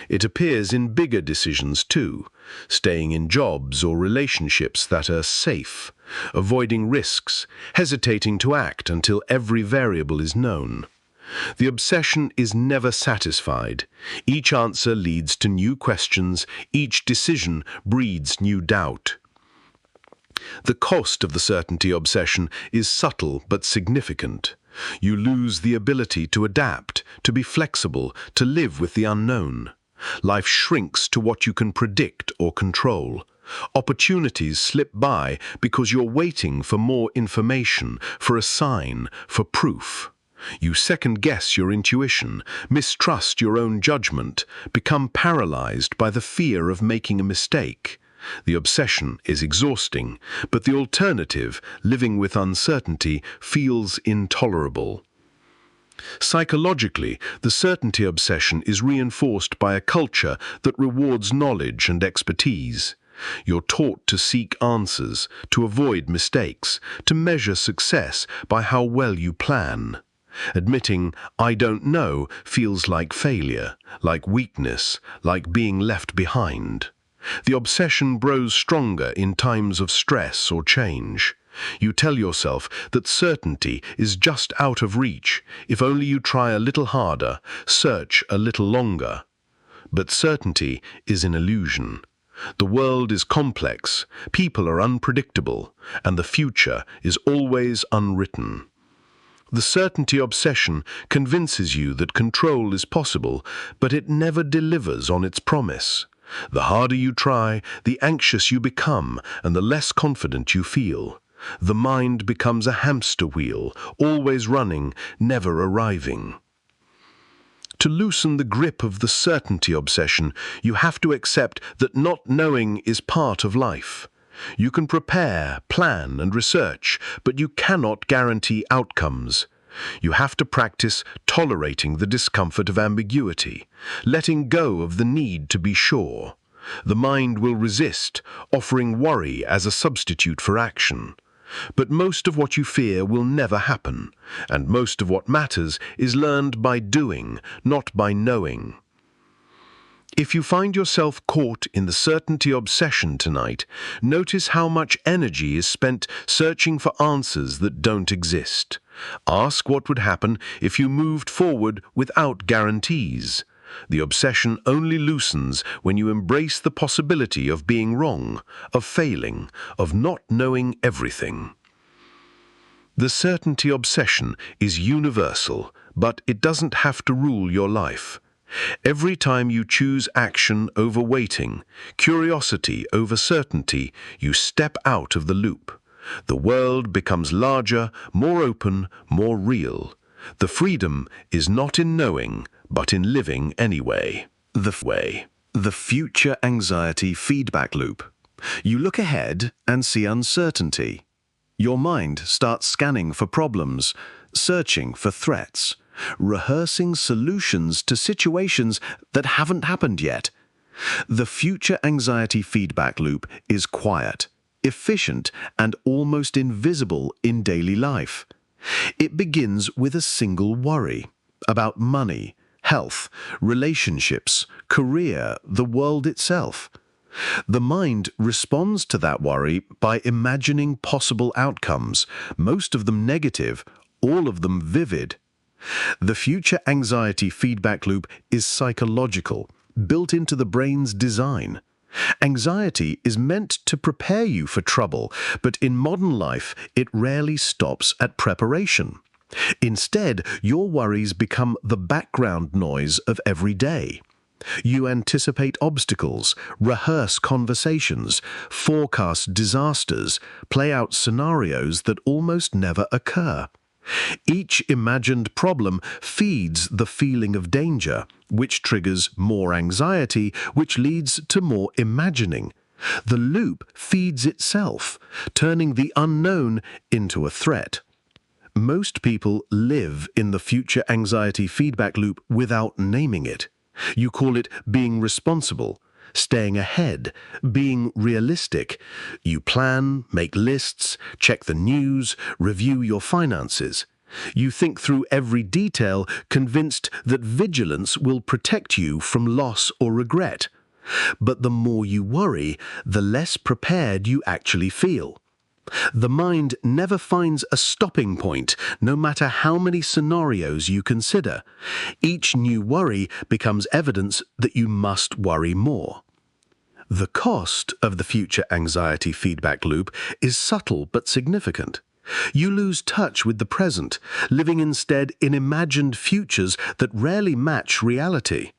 It appears in bigger decisions too, staying in jobs or relationships that are safe, avoiding risks, hesitating to act until every variable is known. The obsession is never satisfied. Each answer leads to new questions, each decision breeds new doubt. The cost of the certainty obsession is subtle but significant. You lose the ability to adapt, to be flexible, to live with the unknown. Life shrinks to what you can predict or control. Opportunities slip by because you're waiting for more information, for a sign, for proof. You second-guess your intuition, mistrust your own judgment, become paralyzed by the fear of making a mistake. The obsession is exhausting, but the alternative, living with uncertainty, feels intolerable. Psychologically, the certainty obsession is reinforced by a culture that rewards knowledge and expertise. You're taught to seek answers, to avoid mistakes, to measure success by how well you plan. Admitting, "I don't know," feels like failure, like weakness, like being left behind. The obsession grows stronger in times of stress or change. You tell yourself that certainty is just out of reach, if only you try a little harder, search a little longer. But certainty is an illusion. The world is complex, people are unpredictable, and the future is always unwritten. The certainty obsession convinces you that control is possible, but it never delivers on its promise. The harder you try, the anxious you become, and the less confident you feel. The mind becomes a hamster wheel, always running, never arriving. To loosen the grip of the certainty obsession, you have to accept that not knowing is part of life. You can prepare, plan, and research, but you cannot guarantee outcomes. You have to practice tolerating the discomfort of ambiguity, letting go of the need to be sure. The mind will resist, offering worry as a substitute for action. But most of what you fear will never happen, and most of what matters is learned by doing, not by knowing. If you find yourself caught in the certainty obsession tonight, notice how much energy is spent searching for answers that don't exist. Ask what would happen if you moved forward without guarantees. The obsession only loosens when you embrace the possibility of being wrong, of failing, of not knowing everything. The certainty obsession is universal, but it doesn't have to rule your life. Every time you choose action over waiting, curiosity over certainty, you step out of the loop. The world becomes larger, more open, more real. The freedom is not in knowing, but in living anyway. The future anxiety feedback loop. You look ahead and see uncertainty. Your mind starts scanning for problems, searching for threats, rehearsing solutions to situations that haven't happened yet. The future anxiety feedback loop is quiet, efficient, and almost invisible in daily life. It begins with a single worry about money, health, relationships, career, the world itself. The mind responds to that worry by imagining possible outcomes, most of them negative, all of them vivid. The future anxiety feedback loop is psychological, built into the brain's design. Anxiety is meant to prepare you for trouble, but in modern life, it rarely stops at preparation. Instead, your worries become the background noise of every day. You anticipate obstacles, rehearse conversations, forecast disasters, play out scenarios that almost never occur. Each imagined problem feeds the feeling of danger, which triggers more anxiety, which leads to more imagining. The loop feeds itself, turning the unknown into a threat. Most people live in the future anxiety feedback loop without naming it. You call it being responsible, staying ahead, being realistic. You plan, make lists, check the news, review your finances. You think through every detail, convinced that vigilance will protect you from loss or regret. But the more you worry, the less prepared you actually feel. The mind never finds a stopping point, no matter how many scenarios you consider. Each new worry becomes evidence that you must worry more. The cost of the future anxiety feedback loop is subtle but significant. You lose touch with the present, living instead in imagined futures that rarely match reality.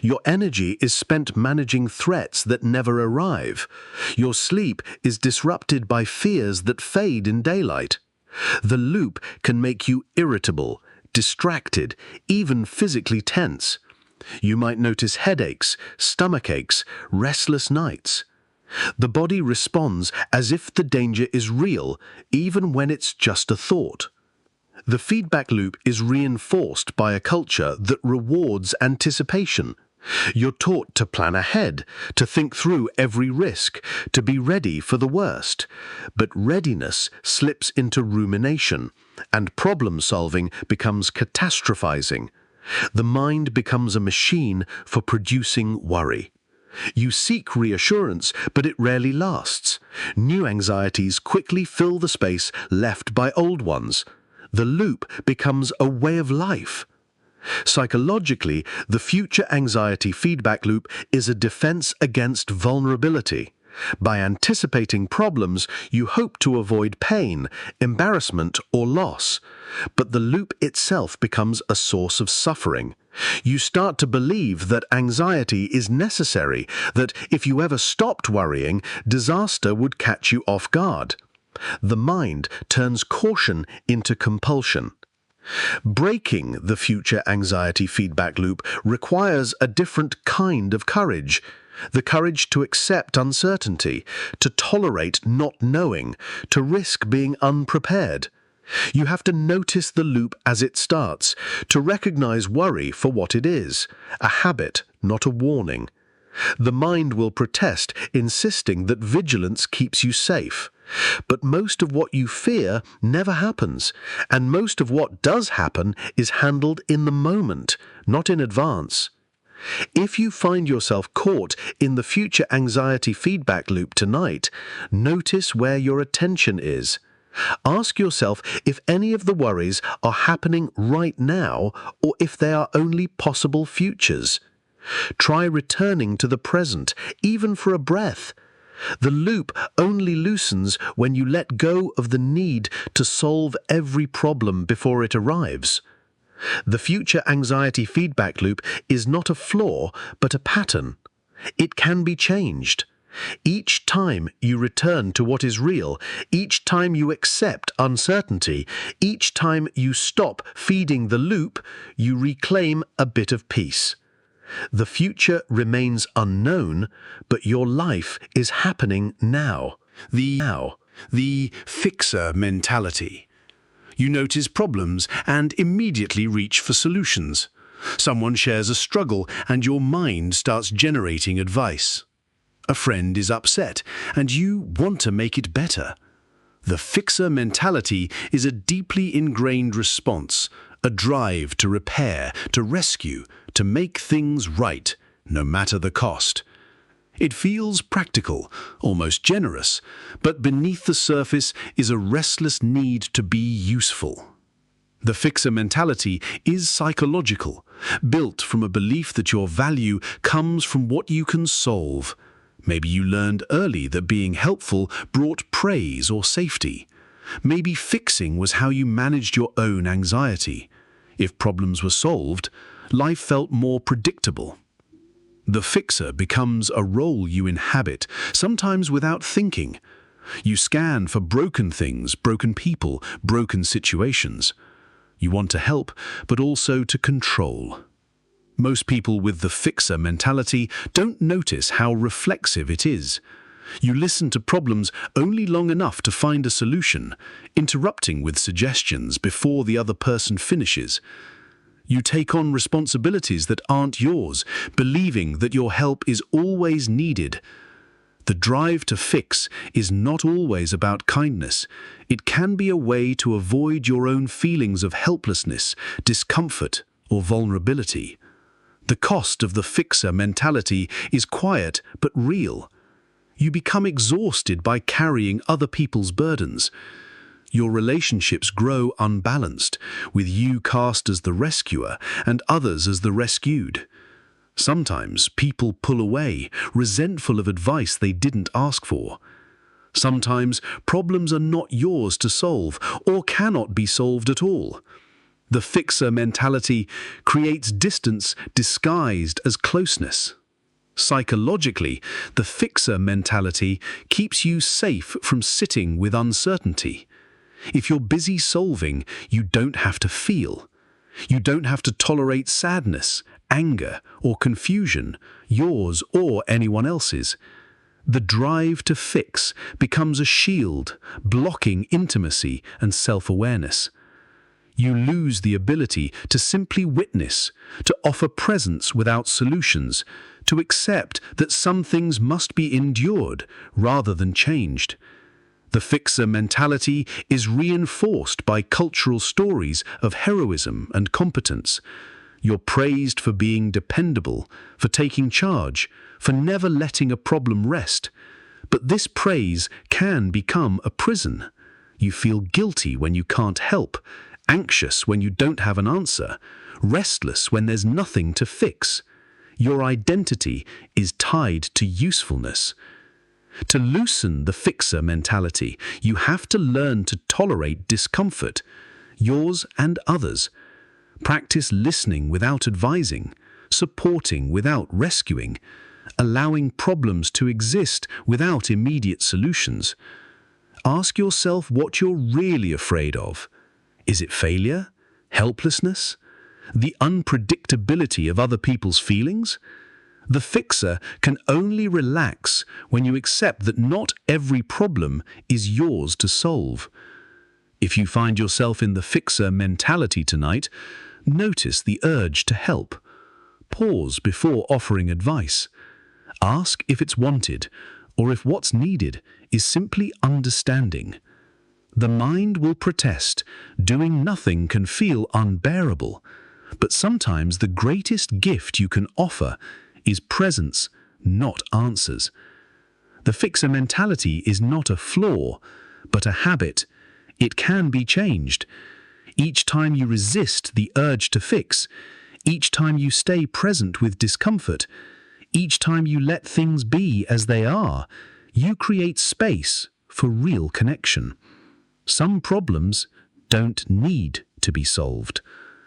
Your energy is spent managing threats that never arrive. Your sleep is disrupted by fears that fade in daylight. The loop can make you irritable, distracted, even physically tense. You might notice headaches, stomach aches, restless nights. The body responds as if the danger is real, even when it's just a thought. The feedback loop is reinforced by a culture that rewards anticipation. You're taught to plan ahead, to think through every risk, to be ready for the worst. But readiness slips into rumination, and problem-solving becomes catastrophizing. The mind becomes a machine for producing worry. You seek reassurance, but it rarely lasts. New anxieties quickly fill the space left by old ones. The loop becomes a way of life. Psychologically, the future anxiety feedback loop is a defense against vulnerability. By anticipating problems, you hope to avoid pain, embarrassment, or loss. But the loop itself becomes a source of suffering. You start to believe that anxiety is necessary, that if you ever stopped worrying, disaster would catch you off guard. The mind turns caution into compulsion. Breaking the future anxiety feedback loop requires a different kind of courage. The courage to accept uncertainty, to tolerate not knowing, to risk being unprepared. You have to notice the loop as it starts, to recognize worry for what it is, a habit, not a warning. The mind will protest, insisting that vigilance keeps you safe. But most of what you fear never happens, and most of what does happen is handled in the moment, not in advance. If you find yourself caught in the future anxiety feedback loop tonight, notice where your attention is. Ask yourself if any of the worries are happening right now or if they are only possible futures. Try returning to the present, even for a breath. The loop only loosens when you let go of the need to solve every problem before it arrives. The future anxiety feedback loop is not a flaw, but a pattern. It can be changed. Each time you return to what is real, each time you accept uncertainty, each time you stop feeding the loop, you reclaim a bit of peace. The future remains unknown, but your life is happening now. The fixer mentality. You notice problems and immediately reach for solutions. Someone shares a struggle and your mind starts generating advice. A friend is upset and you want to make it better. The fixer mentality is a deeply ingrained response, a drive to repair, to rescue, to make things right, no matter the cost. It feels practical, almost generous, but beneath the surface is a restless need to be useful. The fixer mentality is psychological, built from a belief that your value comes from what you can solve. Maybe you learned early that being helpful brought praise or safety. Maybe fixing was how you managed your own anxiety. If problems were solved, life felt more predictable. The fixer becomes a role you inhabit, sometimes without thinking. You scan for broken things, broken people, broken situations. You want to help, but also to control. Most people with the fixer mentality don't notice how reflexive it is. You listen to problems only long enough to find a solution, interrupting with suggestions before the other person finishes. You take on responsibilities that aren't yours, believing that your help is always needed. The drive to fix is not always about kindness. It can be a way to avoid your own feelings of helplessness, discomfort, or vulnerability. The cost of the fixer mentality is quiet but real. You become exhausted by carrying other people's burdens. Your relationships grow unbalanced, with you cast as the rescuer and others as the rescued. Sometimes people pull away, resentful of advice they didn't ask for. Sometimes problems are not yours to solve or cannot be solved at all. The fixer mentality creates distance disguised as closeness. Psychologically, the fixer mentality keeps you safe from sitting with uncertainty. If you're busy solving, you don't have to feel. You don't have to tolerate sadness, anger, or confusion, yours or anyone else's. The drive to fix becomes a shield, blocking intimacy and self-awareness. You lose the ability to simply witness, to offer presence without solutions, to accept that some things must be endured rather than changed. The fixer mentality is reinforced by cultural stories of heroism and competence. You're praised for being dependable, for taking charge, for never letting a problem rest. But this praise can become a prison. You feel guilty when you can't help, anxious when you don't have an answer, restless when there's nothing to fix. Your identity is tied to usefulness. To loosen the fixer mentality, you have to learn to tolerate discomfort, yours and others. Practice listening without advising, supporting without rescuing, allowing problems to exist without immediate solutions. Ask yourself what you're really afraid of. Is it failure? Helplessness? The unpredictability of other people's feelings? The fixer can only relax when you accept that not every problem is yours to solve. If you find yourself in the fixer mentality tonight, notice the urge to help. Pause before offering advice. Ask if it's wanted, or if what's needed is simply understanding. The mind will protest. Doing nothing can feel unbearable. But sometimes the greatest gift you can offer is presence, not answers. The fixer mentality is not a flaw, but a habit. It can be changed. Each time you resist the urge to fix, each time you stay present with discomfort, each time you let things be as they are, you create space for real connection. Some problems don't need to be solved.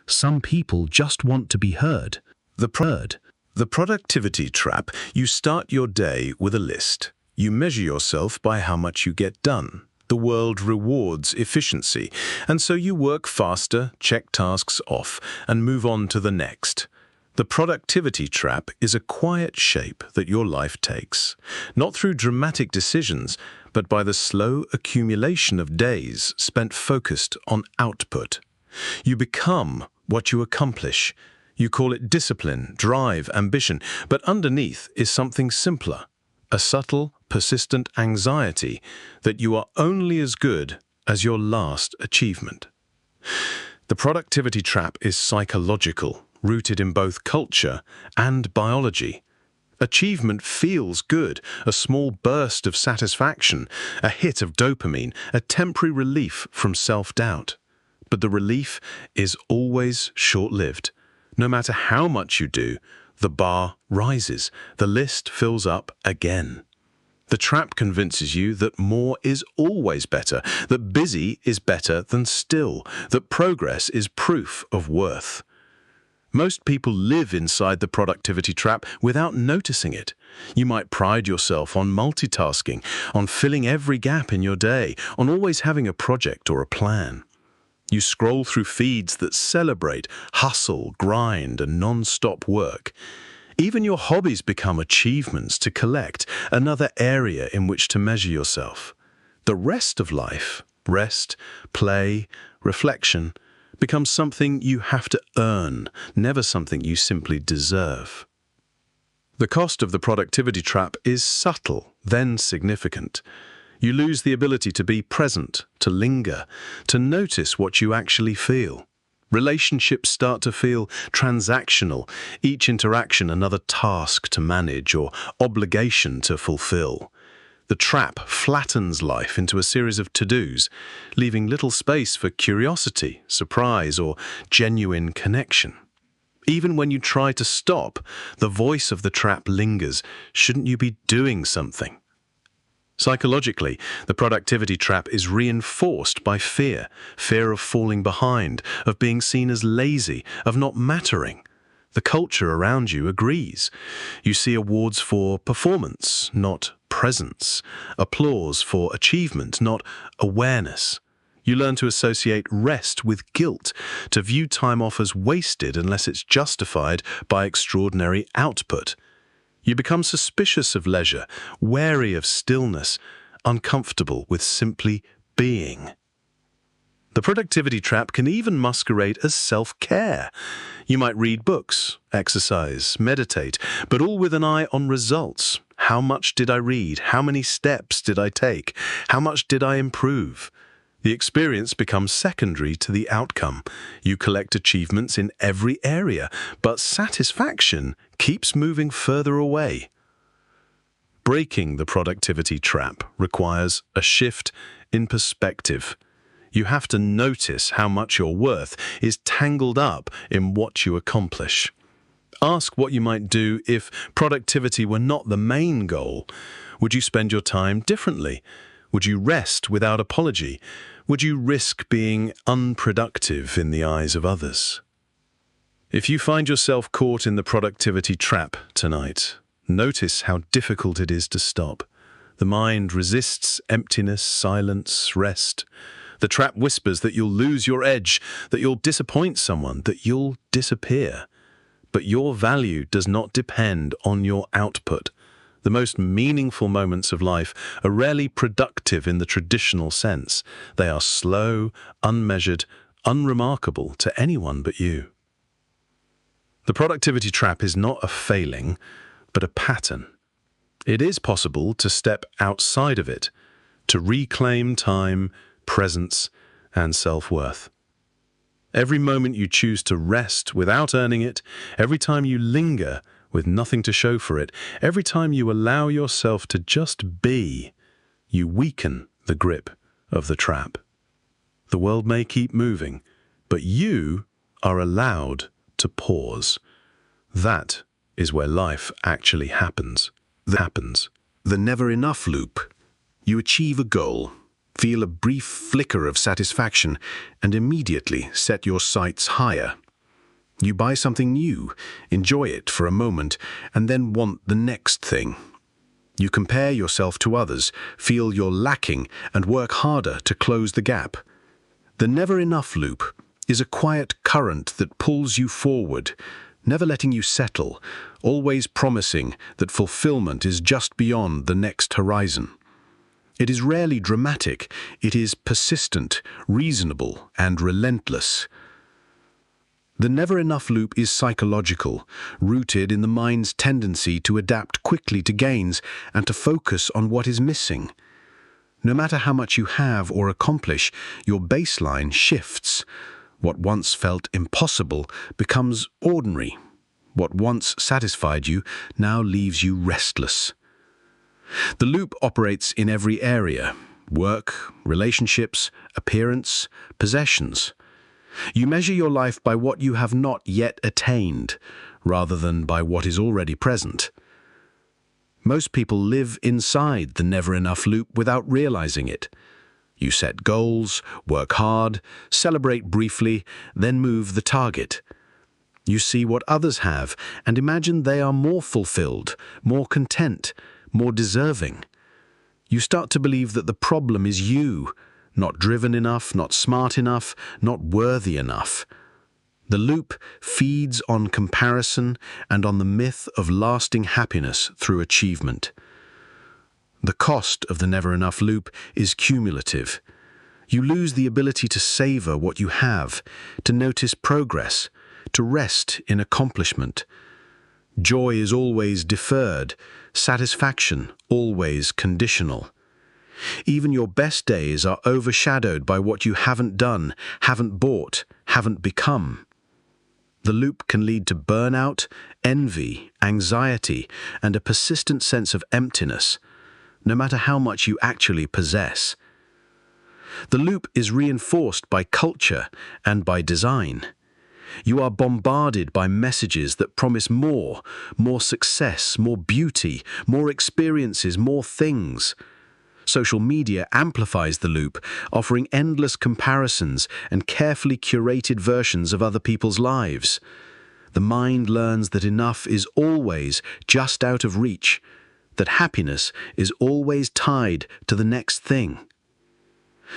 Some people just want to be heard. The productivity trap. You start your day with a list. You measure yourself by how much you get done. The world rewards efficiency, and so you work faster, check tasks off, and move on to the next. The productivity trap is a quiet shape that your life takes, not through dramatic decisions, but by the slow accumulation of days spent focused on output. You become what you accomplish. You call it discipline, drive, ambition, but underneath is something simpler, a subtle, persistent anxiety that you are only as good as your last achievement. The productivity trap is psychological, rooted in both culture and biology. Achievement feels good, a small burst of satisfaction, a hit of dopamine, a temporary relief from self-doubt. But the relief is always short-lived. No matter how much you do, the bar rises, the list fills up again. The trap convinces you that more is always better, that busy is better than still, that progress is proof of worth. Most people live inside the productivity trap without noticing it. You might pride yourself on multitasking, on filling every gap in your day, on always having a project or a plan. You scroll through feeds that celebrate hustle, grind, and non-stop work. Even your hobbies become achievements to collect, another area in which to measure yourself. The rest of life, rest, play, reflection, becomes something you have to earn, never something you simply deserve. The cost of the productivity trap is subtle, then significant. You lose the ability to be present, to linger, to notice what you actually feel. Relationships start to feel transactional, each interaction another task to manage or obligation to fulfill. The trap flattens life into a series of to-dos, leaving little space for curiosity, surprise, or genuine connection. Even when you try to stop, the voice of the trap lingers. Shouldn't you be doing something? Psychologically, the productivity trap is reinforced by fear of falling behind, of being seen as lazy, of not mattering. The culture around you agrees. You see awards for performance, not presence, applause for achievement, not awareness. You learn to associate rest with guilt, to view time off as wasted unless it's justified by extraordinary output. You become suspicious of leisure, wary of stillness, uncomfortable with simply being. The productivity trap can even masquerade as self-care. You might read books, exercise, meditate, but all with an eye on results. How much did I read? How many steps did I take? How much did I improve? The experience becomes secondary to the outcome. You collect achievements in every area, but satisfaction keeps moving further away. Breaking the productivity trap requires a shift in perspective. You have to notice how much your worth is tangled up in what you accomplish. Ask what you might do if productivity were not the main goal. Would you spend your time differently? Would you rest without apology? Would you risk being unproductive in the eyes of others? If you find yourself caught in the productivity trap tonight, notice how difficult it is to stop. The mind resists emptiness, silence, rest. The trap whispers that you'll lose your edge, that you'll disappoint someone, that you'll disappear. But your value does not depend on your output. The most meaningful moments of life are rarely productive in the traditional sense. They are slow, unmeasured, unremarkable to anyone but you. The productivity trap is not a failing, but a pattern. It is possible to step outside of it, to reclaim time, presence, and self-worth. Every moment you choose to rest without earning it, every time you linger with nothing to show for it, every time you allow yourself to just be, you weaken the grip of the trap. The world may keep moving, but you are allowed to pause. That is where life actually happens. The never enough loop. You achieve a goal, feel a brief flicker of satisfaction, and immediately set your sights higher. You buy something new, enjoy it for a moment, and then want the next thing. You compare yourself to others, feel you're lacking, and work harder to close the gap. The never enough loop is a quiet current that pulls you forward, never letting you settle, always promising that fulfillment is just beyond the next horizon. It is rarely dramatic, it is persistent, reasonable, and relentless. The never enough loop is psychological, rooted in the mind's tendency to adapt quickly to gains and to focus on what is missing. No matter how much you have or accomplish, your baseline shifts. What once felt impossible becomes ordinary. What once satisfied you now leaves you restless. The loop operates in every area: work, relationships, appearance, possessions. You measure your life by what you have not yet attained, rather than by what is already present. Most people live inside the never-enough loop without realizing it. You set goals, work hard, celebrate briefly, then move the target. You see what others have and imagine they are more fulfilled, more content, more deserving. You start to believe that the problem is you, not driven enough, not smart enough, not worthy enough. The loop feeds on comparison and on the myth of lasting happiness through achievement. The cost of the never-enough loop is cumulative. You lose the ability to savor what you have, to notice progress, to rest in accomplishment. Joy is always deferred, satisfaction always conditional. Even your best days are overshadowed by what you haven't done, haven't bought, haven't become. The loop can lead to burnout, envy, anxiety, and a persistent sense of emptiness, no matter how much you actually possess. The loop is reinforced by culture and by design. You are bombarded by messages that promise more success, more beauty, more experiences, more things. Social media amplifies the loop, offering endless comparisons and carefully curated versions of other people's lives. The mind learns that enough is always just out of reach, that happiness is always tied to the next thing.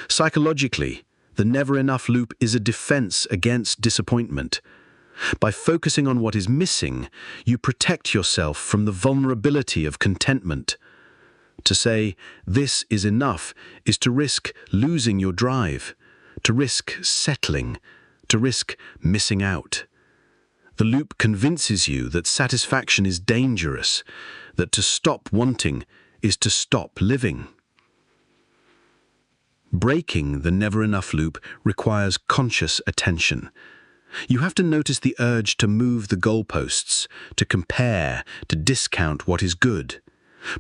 Psychologically, the never-enough loop is a defense against disappointment. By focusing on what is missing, you protect yourself from the vulnerability of contentment. To say, "this is enough," is to risk losing your drive, to risk settling, to risk missing out. The loop convinces you that satisfaction is dangerous, that to stop wanting is to stop living. Breaking the never-enough loop requires conscious attention. You have to notice the urge to move the goalposts, to compare, to discount what is good.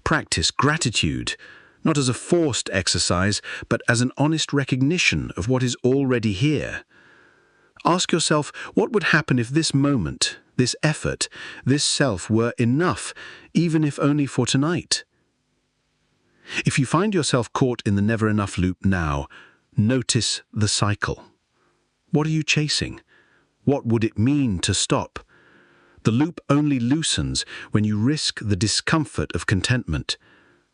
Practice gratitude, not as a forced exercise, but as an honest recognition of what is already here. Ask yourself, what would happen if this moment, this effort, this self were enough, even if only for tonight? If you find yourself caught in the never-enough loop now, notice the cycle. What are you chasing? What would it mean to stop? The loop only loosens when you risk the discomfort of contentment,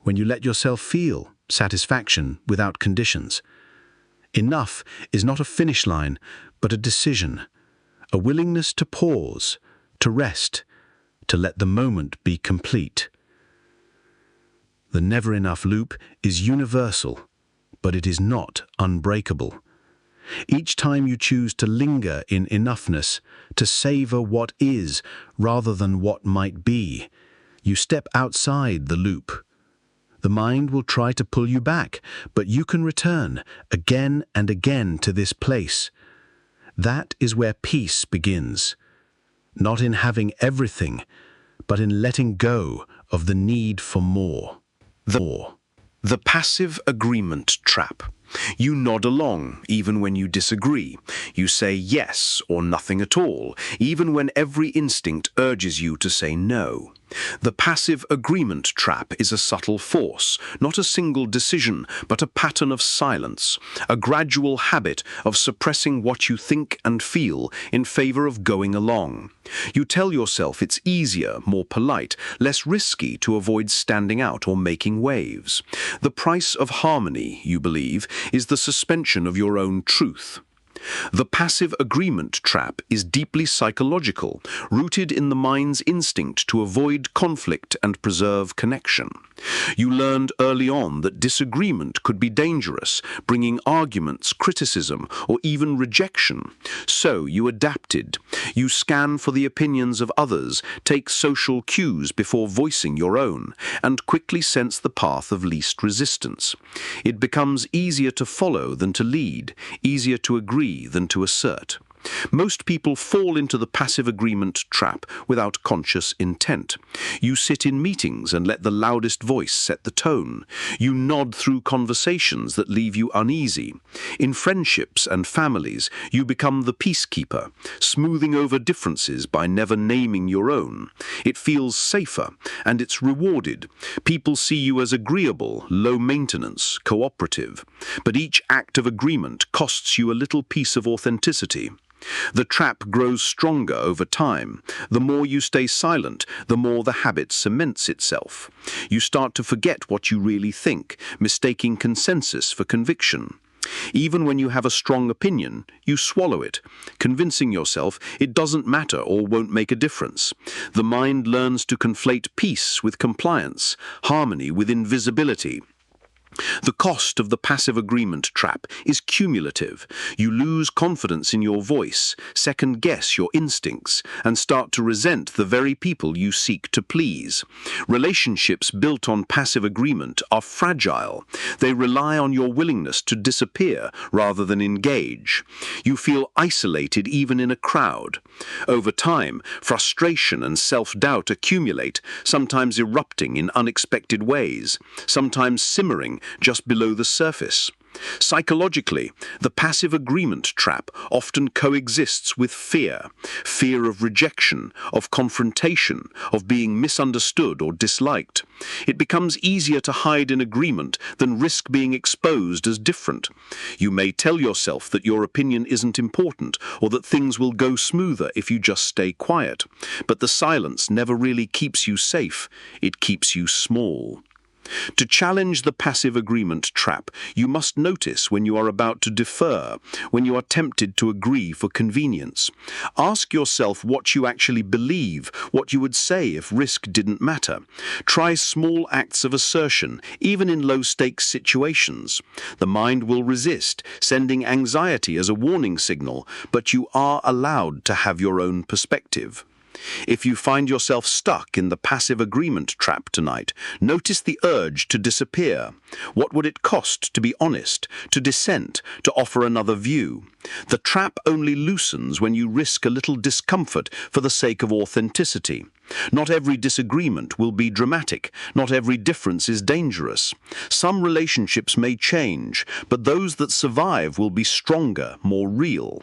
when you let yourself feel satisfaction without conditions. Enough is not a finish line, but a decision, a willingness to pause, to rest, to let the moment be complete. The never-enough loop is universal, but it is not unbreakable. Each time you choose to linger in enoughness, to savor what is rather than what might be, you step outside the loop. The mind will try to pull you back, but you can return again and again to this place. That is where peace begins, not in having everything, but in letting go of the need for more. The passive agreement trap. You nod along, even when you disagree. You say yes or nothing at all, even when every instinct urges you to say no. The passive agreement trap is a subtle force, not a single decision, but a pattern of silence, a gradual habit of suppressing what you think and feel in favor of going along. You tell yourself it's easier, more polite, less risky to avoid standing out or making waves. The price of harmony, you believe, is the suspension of your own truth. The passive agreement trap is deeply psychological, rooted in the mind's instinct to avoid conflict and preserve connection. You learned early on that disagreement could be dangerous, bringing arguments, criticism, or even rejection. So you adapted. You scan for the opinions of others, take social cues before voicing your own, and quickly sense the path of least resistance. It becomes easier to follow than to lead, easier to agree than to assert. Most people fall into the passive agreement trap without conscious intent. You sit in meetings and let the loudest voice set the tone. You nod through conversations that leave you uneasy. In friendships and families, you become the peacekeeper, smoothing over differences by never naming your own. It feels safer, and it's rewarded. People see you as agreeable, low maintenance, cooperative. But each act of agreement costs you a little piece of authenticity. The trap grows stronger over time. The more you stay silent, the more the habit cements itself. You start to forget what you really think, mistaking consensus for conviction. Even when you have a strong opinion, you swallow it, convincing yourself it doesn't matter or won't make a difference. The mind learns to conflate peace with compliance, harmony with invisibility. The cost of the passive agreement trap is cumulative. You lose confidence in your voice, second-guess your instincts, and start to resent the very people you seek to please. Relationships built on passive agreement are fragile. They rely on your willingness to disappear rather than engage. You feel isolated even in a crowd. Over time, frustration and self-doubt accumulate, sometimes erupting in unexpected ways, sometimes simmering just below the surface. Psychologically, the passive agreement trap often coexists with fear of rejection, of confrontation, of being misunderstood or disliked. It becomes easier to hide in agreement than risk being exposed as different. You may tell yourself that your opinion isn't important or that things will go smoother if you just stay quiet. But the silence never really keeps you safe. It keeps you small. To challenge the passive agreement trap, you must notice when you are about to defer, when you are tempted to agree for convenience. Ask yourself what you actually believe, what you would say if risk didn't matter. Try small acts of assertion, even in low-stakes situations. The mind will resist, sending anxiety as a warning signal, but you are allowed to have your own perspective. If you find yourself stuck in the passive agreement trap tonight, notice the urge to disappear. What would it cost to be honest, to dissent, to offer another view? The trap only loosens when you risk a little discomfort for the sake of authenticity. Not every disagreement will be dramatic. Not every difference is dangerous. Some relationships may change, but those that survive will be stronger, more real.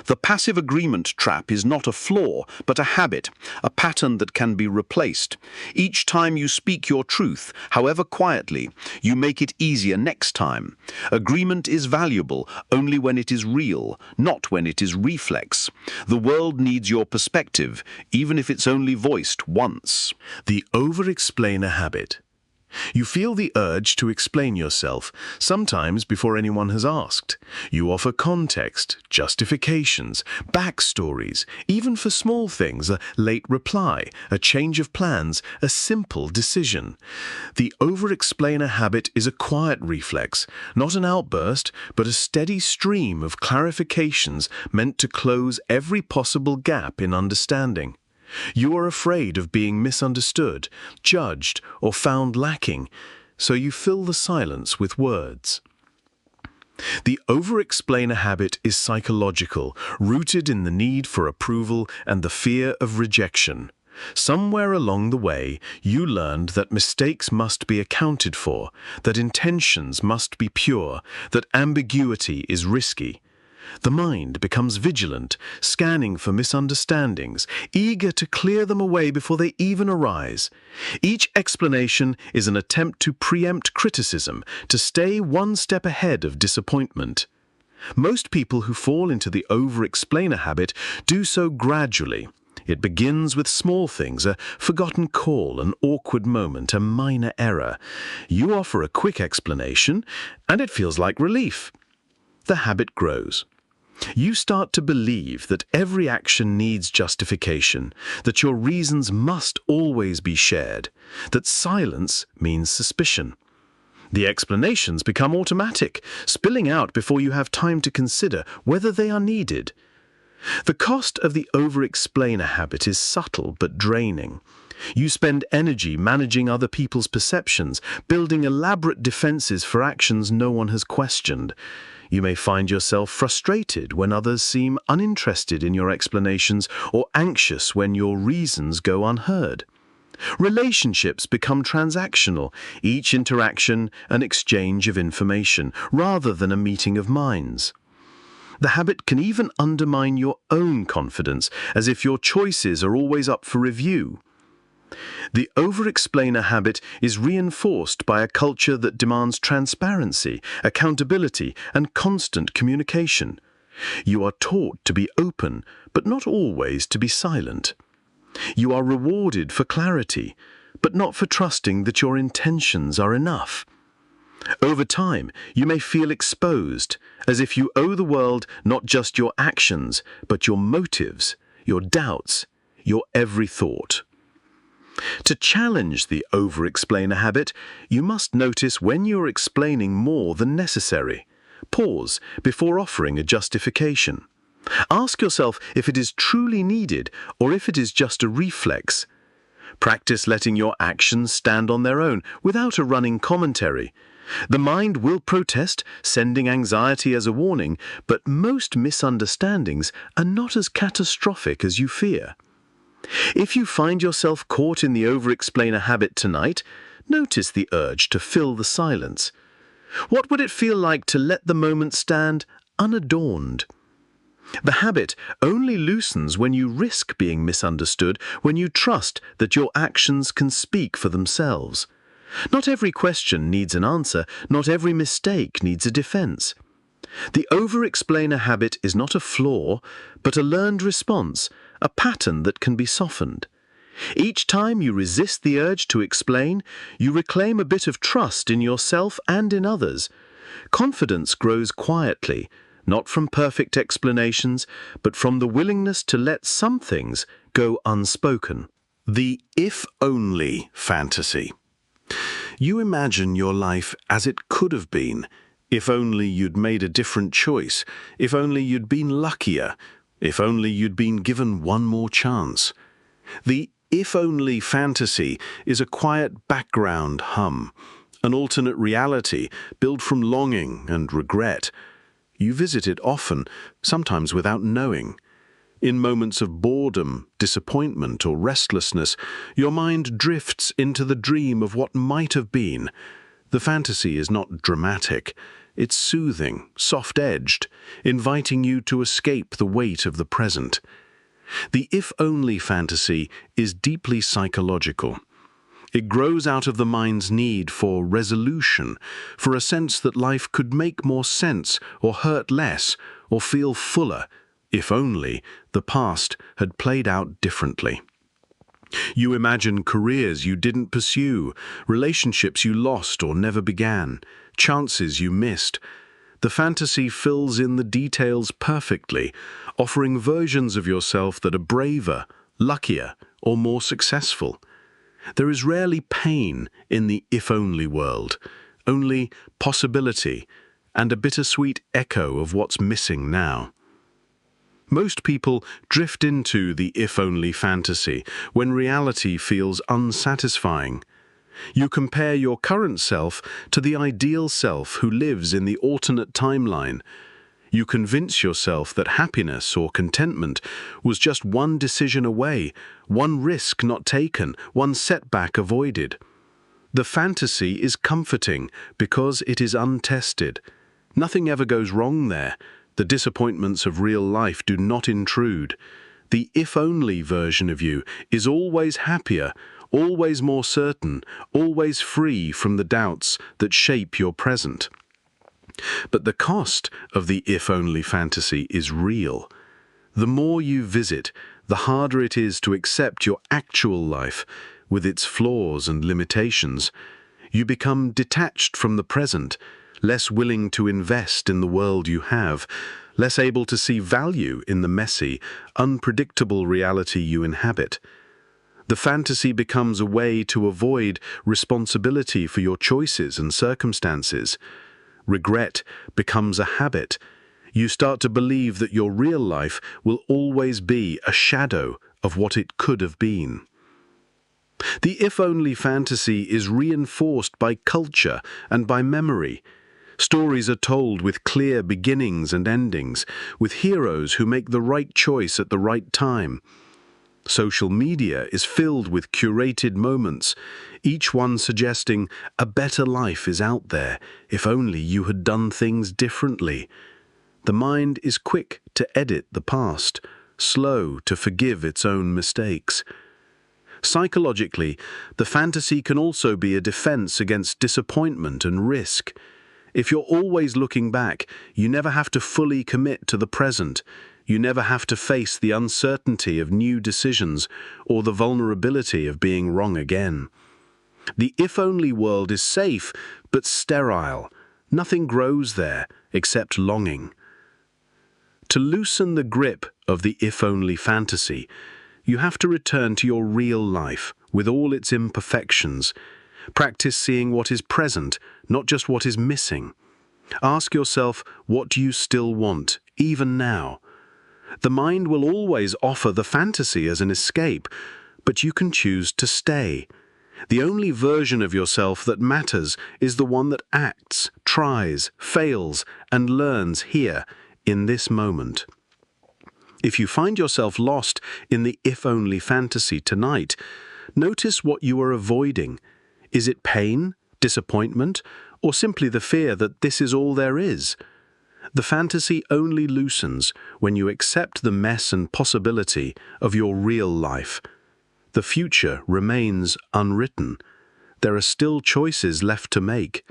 The passive agreement trap is not a flaw, but a habit, a pattern that can be replaced. Each time you speak your truth, however quietly, you make it easier next time. Agreement is valuable only when it is real, not when it is reflex. The world needs your perspective, even if it's only voiced once. The over-explainer habit. You feel the urge to explain yourself, sometimes before anyone has asked. You offer context, justifications, backstories, even for small things, a late reply, a change of plans, a simple decision. The over-explainer habit is a quiet reflex, not an outburst, but a steady stream of clarifications meant to close every possible gap in understanding. You are afraid of being misunderstood, judged, or found lacking, so you fill the silence with words. The over-explainer habit is psychological, rooted in the need for approval and the fear of rejection. Somewhere along the way, you learned that mistakes must be accounted for, that intentions must be pure, that ambiguity is risky. The mind becomes vigilant, scanning for misunderstandings, eager to clear them away before they even arise. Each explanation is an attempt to preempt criticism, to stay one step ahead of disappointment. Most people who fall into the over-explainer habit do so gradually. It begins with small things, a forgotten call, an awkward moment, a minor error. You offer a quick explanation, and it feels like relief. The habit grows. You start to believe that every action needs justification, that your reasons must always be shared, that silence means suspicion. The explanations become automatic, spilling out before you have time to consider whether they are needed. The cost of the over-explainer habit is subtle but draining. You spend energy managing other people's perceptions, building elaborate defenses for actions no one has questioned. You may find yourself frustrated when others seem uninterested in your explanations or anxious when your reasons go unheard. Relationships become transactional, each interaction an exchange of information, rather than a meeting of minds. The habit can even undermine your own confidence, as if your choices are always up for review. The over-explainer habit is reinforced by a culture that demands transparency, accountability, and constant communication. You are taught to be open, but not always to be silent. You are rewarded for clarity, but not for trusting that your intentions are enough. Over time, you may feel exposed, as if you owe the world not just your actions, but your motives, your doubts, your every thought. To challenge the over-explainer habit, you must notice when you're explaining more than necessary. Pause before offering a justification. Ask yourself if it is truly needed or if it is just a reflex. Practice letting your actions stand on their own without a running commentary. The mind will protest, sending anxiety as a warning, but most misunderstandings are not as catastrophic as you fear. If you find yourself caught in the over-explainer habit tonight, notice the urge to fill the silence. What would it feel like to let the moment stand unadorned? The habit only loosens when you risk being misunderstood, when you trust that your actions can speak for themselves. Not every question needs an answer, not every mistake needs a defense. The over-explainer habit is not a flaw, but a learned response, a pattern that can be softened. Each time you resist the urge to explain, you reclaim a bit of trust in yourself and in others. Confidence grows quietly, not from perfect explanations, but from the willingness to let some things go unspoken. The if-only fantasy. You imagine your life as it could have been, if only you'd made a different choice, if only you'd been luckier, if only you'd been given one more chance. The if-only fantasy is a quiet background hum, an alternate reality built from longing and regret. You visit it often, sometimes without knowing. In moments of boredom, disappointment, or restlessness, your mind drifts into the dream of what might have been. The fantasy is not dramatic. It's soothing, soft-edged, inviting you to escape the weight of the present. The if-only fantasy is deeply psychological. It grows out of the mind's need for resolution, for a sense that life could make more sense or hurt less or feel fuller, if only the past had played out differently. You imagine careers you didn't pursue, relationships you lost or never began, chances you missed. The fantasy fills in the details perfectly, offering versions of yourself that are braver, luckier, or more successful. There is rarely pain in the if-only world, only possibility and a bittersweet echo of what's missing now. Most people drift into the if-only fantasy when reality feels unsatisfying. You compare your current self to the ideal self who lives in the alternate timeline. You convince yourself that happiness or contentment was just one decision away, one risk not taken, one setback avoided. The fantasy is comforting because it is untested. Nothing ever goes wrong there. The disappointments of real life do not intrude. The if-only version of you is always happier, always more certain, always free from the doubts that shape your present. But the cost of the if-only fantasy is real. The more you visit, the harder it is to accept your actual life, with its flaws and limitations. You become detached from the present, less willing to invest in the world you have, less able to see value in the messy, unpredictable reality you inhabit. The fantasy becomes a way to avoid responsibility for your choices and circumstances. Regret becomes a habit. You start to believe that your real life will always be a shadow of what it could have been. The if-only fantasy is reinforced by culture and by memory. Stories are told with clear beginnings and endings, with heroes who make the right choice at the right time. Social media is filled with curated moments, each one suggesting a better life is out there if only you had done things differently. The mind is quick to edit the past, slow to forgive its own mistakes. Psychologically, the fantasy can also be a defense against disappointment and risk. If you're always looking back, you never have to fully commit to the present. You never have to face the uncertainty of new decisions or the vulnerability of being wrong again. The if-only world is safe, but sterile. Nothing grows there except longing. To loosen the grip of the if-only fantasy, you have to return to your real life with all its imperfections. Practice seeing what is present, not just what is missing. Ask yourself, what do you still want, even now? The mind will always offer the fantasy as an escape, but you can choose to stay. The only version of yourself that matters is the one that acts, tries, fails, and learns here, in this moment. If you find yourself lost in the if-only fantasy tonight, notice what you are avoiding. Is it pain, disappointment, or simply the fear that this is all there is? The fantasy only loosens when you accept the mess and possibility of your real life. The future remains unwritten. There are still choices left to make.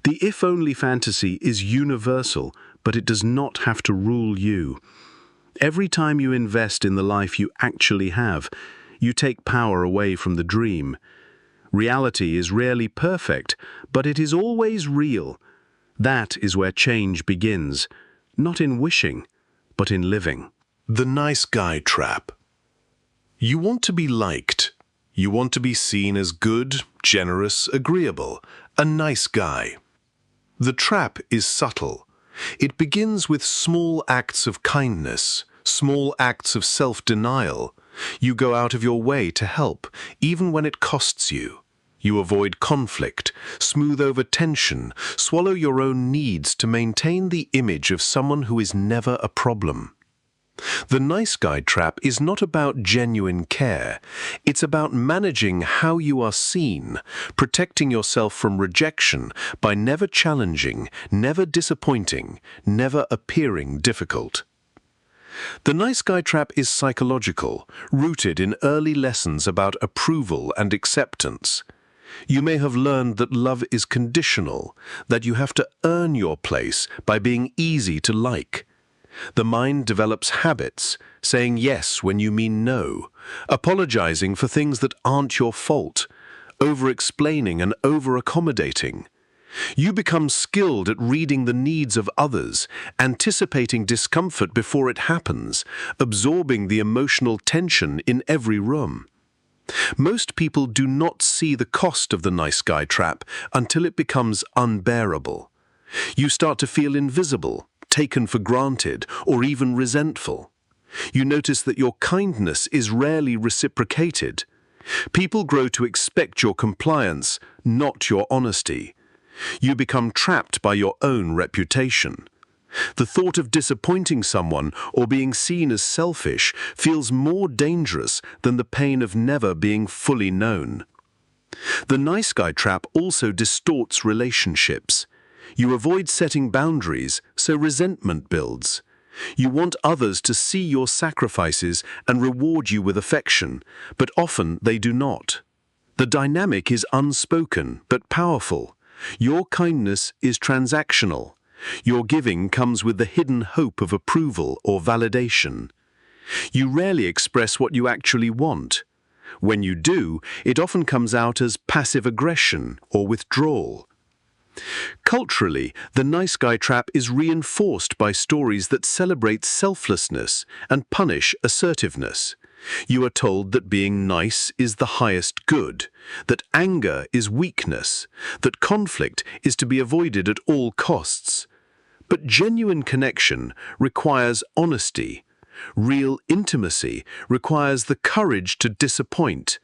The if-only fantasy is universal, but it does not have to rule you. Every time you invest in the life you actually have, you take power away from the dream. Reality is rarely perfect, but it is always real. That is where change begins, not in wishing, but in living. The nice guy trap. You want to be liked. You want to be seen as good, generous, agreeable, a nice guy. The trap is subtle. It begins with small acts of kindness, small acts of self-denial. You go out of your way to help, even when it costs you. You avoid conflict, smooth over tension, swallow your own needs to maintain the image of someone who is never a problem. The nice guy trap is not about genuine care. It's about managing how you are seen, protecting yourself from rejection by never challenging, never disappointing, never appearing difficult. The nice guy trap is psychological, rooted in early lessons about approval and acceptance. You may have learned that love is conditional, that you have to earn your place by being easy to like. The mind develops habits, saying yes when you mean no, apologizing for things that aren't your fault, over-explaining and over-accommodating. You become skilled at reading the needs of others, anticipating discomfort before it happens, absorbing the emotional tension in every room. Most people do not see the cost of the nice guy trap until it becomes unbearable. You start to feel invisible, taken for granted, or even resentful. You notice that your kindness is rarely reciprocated. People grow to expect your compliance, not your honesty. You become trapped by your own reputation. The thought of disappointing someone or being seen as selfish feels more dangerous than the pain of never being fully known. The nice guy trap also distorts relationships. You avoid setting boundaries, so resentment builds. You want others to see your sacrifices and reward you with affection, but often they do not. The dynamic is unspoken but powerful. Your kindness is transactional. Your giving comes with the hidden hope of approval or validation. You rarely express what you actually want. When you do, it often comes out as passive aggression or withdrawal. Culturally, the nice guy trap is reinforced by stories that celebrate selflessness and punish assertiveness. You are told that being nice is the highest good, that anger is weakness, that conflict is to be avoided at all costs. But genuine connection requires honesty. Real intimacy requires the courage to disappoint,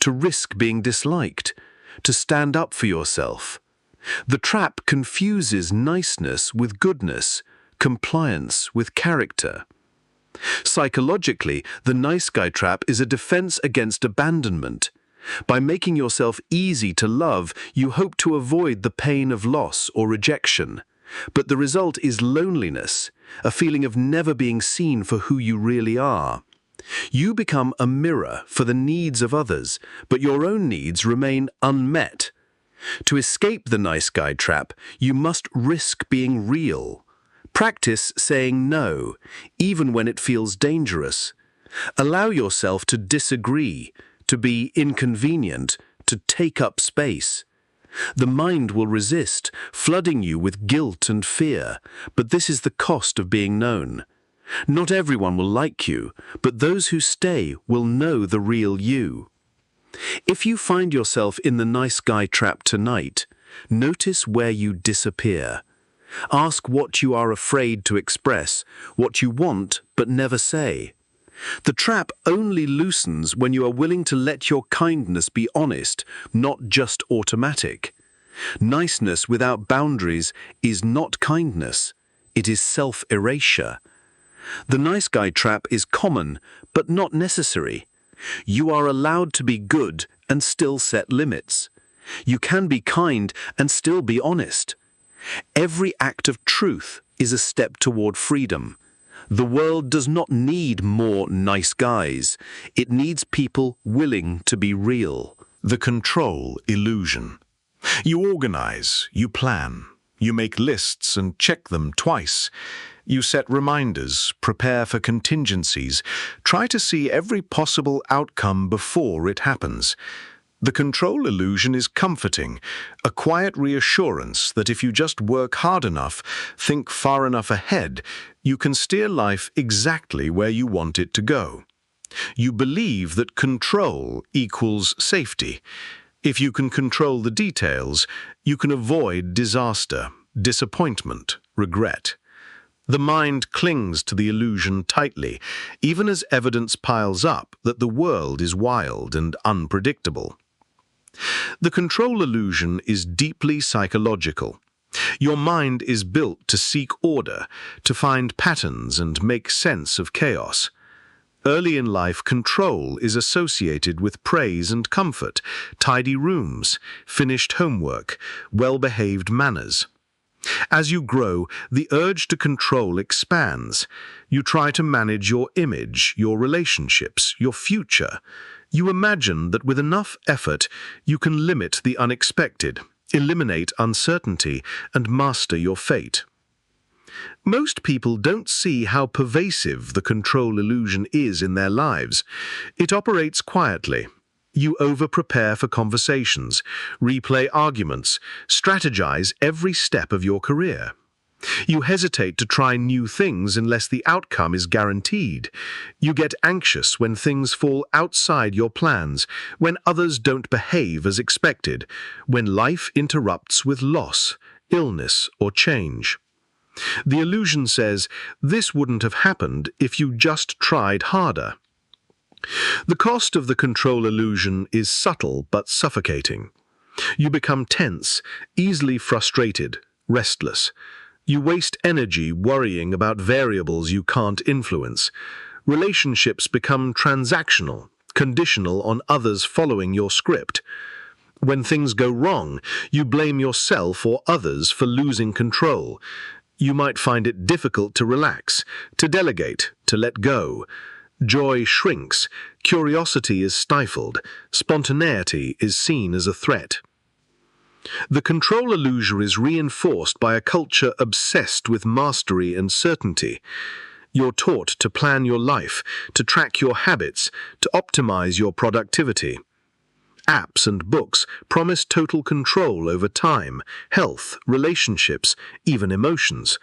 to risk being disliked, to stand up for yourself. The trap confuses niceness with goodness, compliance with character. Psychologically, the nice guy trap is a defense against abandonment. By making yourself easy to love, you hope to avoid the pain of loss or rejection. But the result is loneliness, a feeling of never being seen for who you really are. You become a mirror for the needs of others, but your own needs remain unmet. To escape the nice guy trap, you must risk being real. Practice saying no, even when it feels dangerous. Allow yourself to disagree, to be inconvenient, to take up space. The mind will resist, flooding you with guilt and fear, but this is the cost of being known. Not everyone will like you, but those who stay will know the real you. If you find yourself in the nice guy trap tonight, notice where you disappear. Ask what you are afraid to express, what you want but never say. The trap only loosens when you are willing to let your kindness be honest, not just automatic. Niceness without boundaries is not kindness, it is self-erasure. The nice guy trap is common, but not necessary. You are allowed to be good and still set limits. You can be kind and still be honest. Every act of truth is a step toward freedom. The world does not need more nice guys. It needs people willing to be real. The control illusion. You organize, you plan, you make lists and check them twice. You set reminders, prepare for contingencies, try to see every possible outcome before it happens. The control illusion is comforting, a quiet reassurance that if you just work hard enough, think far enough ahead, you can steer life exactly where you want it to go. You believe that control equals safety. If you can control the details, you can avoid disaster, disappointment, regret. The mind clings to the illusion tightly, even as evidence piles up that the world is wild and unpredictable. The control illusion is deeply psychological. Your mind is built to seek order, to find patterns and make sense of chaos. Early in life, control is associated with praise and comfort, tidy rooms, finished homework, well-behaved manners. As you grow, the urge to control expands. You try to manage your image, your relationships, your future. You imagine that with enough effort, you can limit the unexpected, eliminate uncertainty, and master your fate. Most people don't see how pervasive the control illusion is in their lives. It operates quietly. You over-prepare for conversations, replay arguments, strategize every step of your career. You hesitate to try new things unless the outcome is guaranteed. You get anxious when things fall outside your plans, when others don't behave as expected, when life interrupts with loss, illness, or change. The illusion says, this wouldn't have happened if you just tried harder. The cost of the control illusion is subtle but suffocating. You become tense, easily frustrated, restless. You waste energy worrying about variables you can't influence. Relationships become transactional, conditional on others following your script. When things go wrong, you blame yourself or others for losing control. You might find it difficult to relax, to delegate, to let go. Joy shrinks, curiosity is stifled, spontaneity is seen as a threat. The control illusion is reinforced by a culture obsessed with mastery and certainty. You're taught to plan your life, to track your habits, to optimize your productivity. Apps and books promise total control over time, health, relationships, even emotions.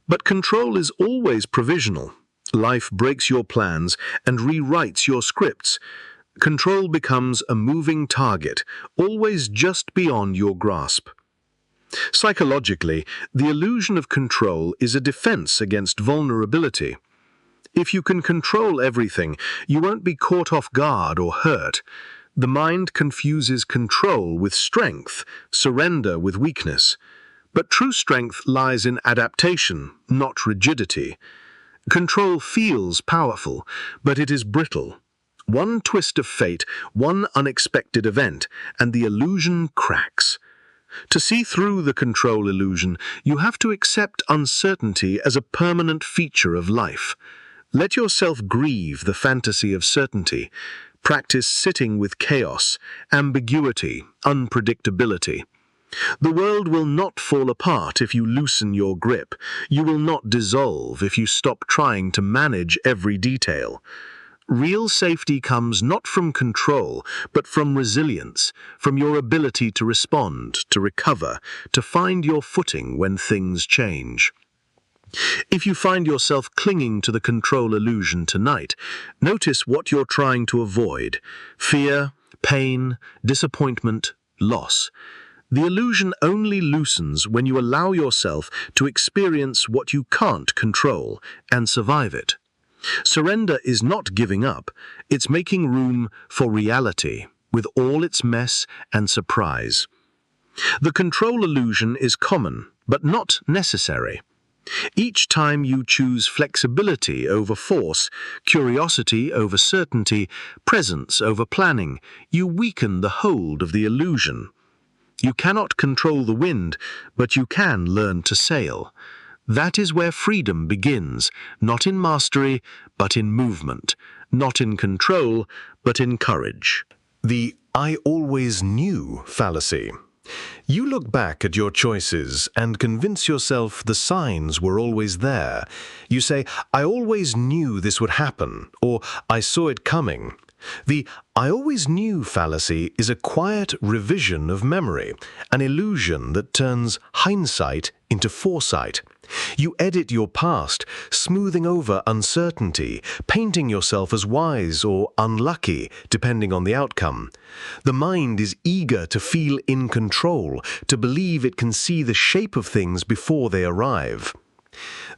But control is always provisional. Life breaks your plans and rewrites your scripts. Control becomes a moving target, always just beyond your grasp. Psychologically, the illusion of control is a defense against vulnerability. If you can control everything, you won't be caught off guard or hurt. The mind confuses control with strength, surrender with weakness. But true strength lies in adaptation, not rigidity. Control feels powerful, but it is brittle. One twist of fate, one unexpected event, and the illusion cracks. To see through the control illusion, you have to accept uncertainty as a permanent feature of life. Let yourself grieve the fantasy of certainty. Practice sitting with chaos, ambiguity, unpredictability. The world will not fall apart if you loosen your grip. You will not dissolve if you stop trying to manage every detail. Real safety comes not from control, but from resilience, from your ability to respond, to recover, to find your footing when things change. If you find yourself clinging to the control illusion tonight, notice what you're trying to avoid: fear, pain, disappointment, loss. The illusion only loosens when you allow yourself to experience what you can't control and survive it. Surrender is not giving up, it's making room for reality, with all its mess and surprise. The control illusion is common, but not necessary. Each time you choose flexibility over force, curiosity over certainty, presence over planning, you weaken the hold of the illusion. You cannot control the wind, but you can learn to sail. That is where freedom begins, not in mastery, but in movement, not in control, but in courage. The "I always knew" fallacy. You look back at your choices and convince yourself the signs were always there. You say, "I always knew this would happen," or "I saw it coming." The "I always knew" fallacy is a quiet revision of memory, an illusion that turns hindsight into foresight. You edit your past, smoothing over uncertainty, painting yourself as wise or unlucky, depending on the outcome. The mind is eager to feel in control, to believe it can see the shape of things before they arrive.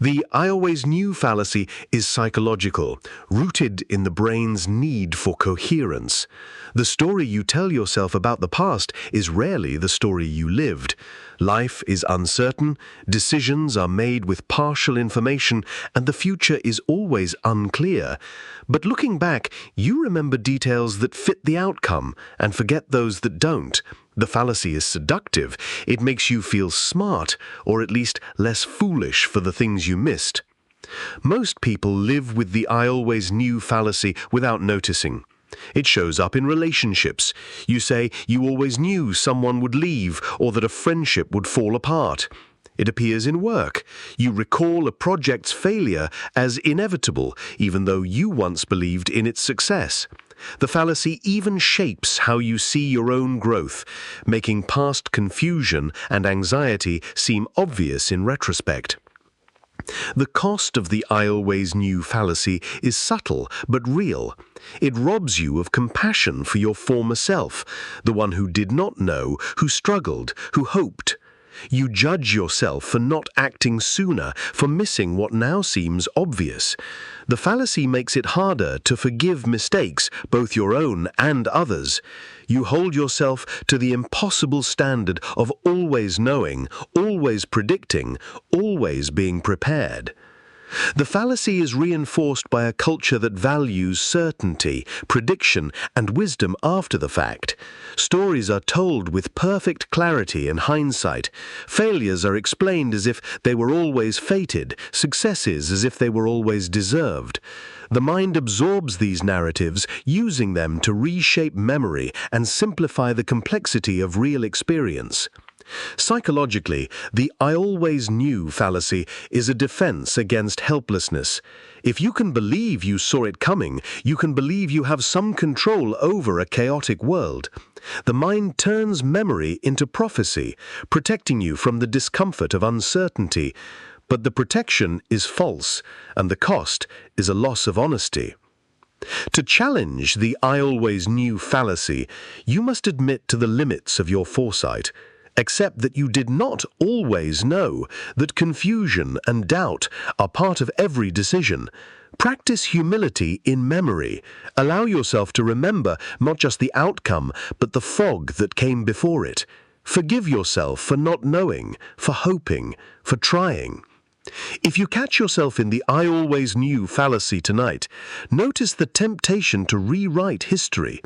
The "I always knew" fallacy is psychological, rooted in the brain's need for coherence. The story you tell yourself about the past is rarely the story you lived. Life is uncertain, decisions are made with partial information, and the future is always unclear. But looking back, you remember details that fit the outcome and forget those that don't. The fallacy is seductive. It makes you feel smart, or at least less foolish for the things you missed. Most people live with the "I always knew" fallacy without noticing. It shows up in relationships. You say you always knew someone would leave or that a friendship would fall apart. It appears in work. You recall a project's failure as inevitable, even though you once believed in its success. The fallacy even shapes how you see your own growth, making past confusion and anxiety seem obvious in retrospect. The cost of the "I always knew" fallacy is subtle but real. It robs you of compassion for your former self, the one who did not know, who struggled, who hoped. You judge yourself for not acting sooner, for missing what now seems obvious. The fallacy makes it harder to forgive mistakes, both your own and others. You hold yourself to the impossible standard of always knowing, always predicting, always being prepared. The fallacy is reinforced by a culture that values certainty, prediction, and wisdom after the fact. Stories are told with perfect clarity and hindsight. Failures are explained as if they were always fated, successes as if they were always deserved. The mind absorbs these narratives, using them to reshape memory and simplify the complexity of real experience. Psychologically, the "I always knew" fallacy is a defense against helplessness. If you can believe you saw it coming, you can believe you have some control over a chaotic world. The mind turns memory into prophecy, protecting you from the discomfort of uncertainty. But the protection is false, and the cost is a loss of honesty. To challenge the "I always knew" fallacy, you must admit to the limits of your foresight. Accept that you did not always know, that confusion and doubt are part of every decision. Practice humility in memory. Allow yourself to remember not just the outcome, but the fog that came before it. Forgive yourself for not knowing, for hoping, for trying. If you catch yourself in the "I always knew" fallacy tonight, notice the temptation to rewrite history.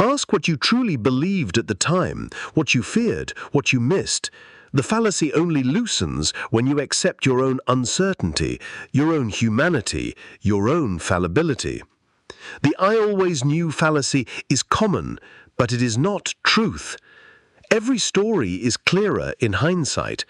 Ask what you truly believed at the time, what you feared, what you missed. The fallacy only loosens when you accept your own uncertainty, your own humanity, your own fallibility. The "I always knew" fallacy is common, but it is not truth. Every story is clearer in hindsight.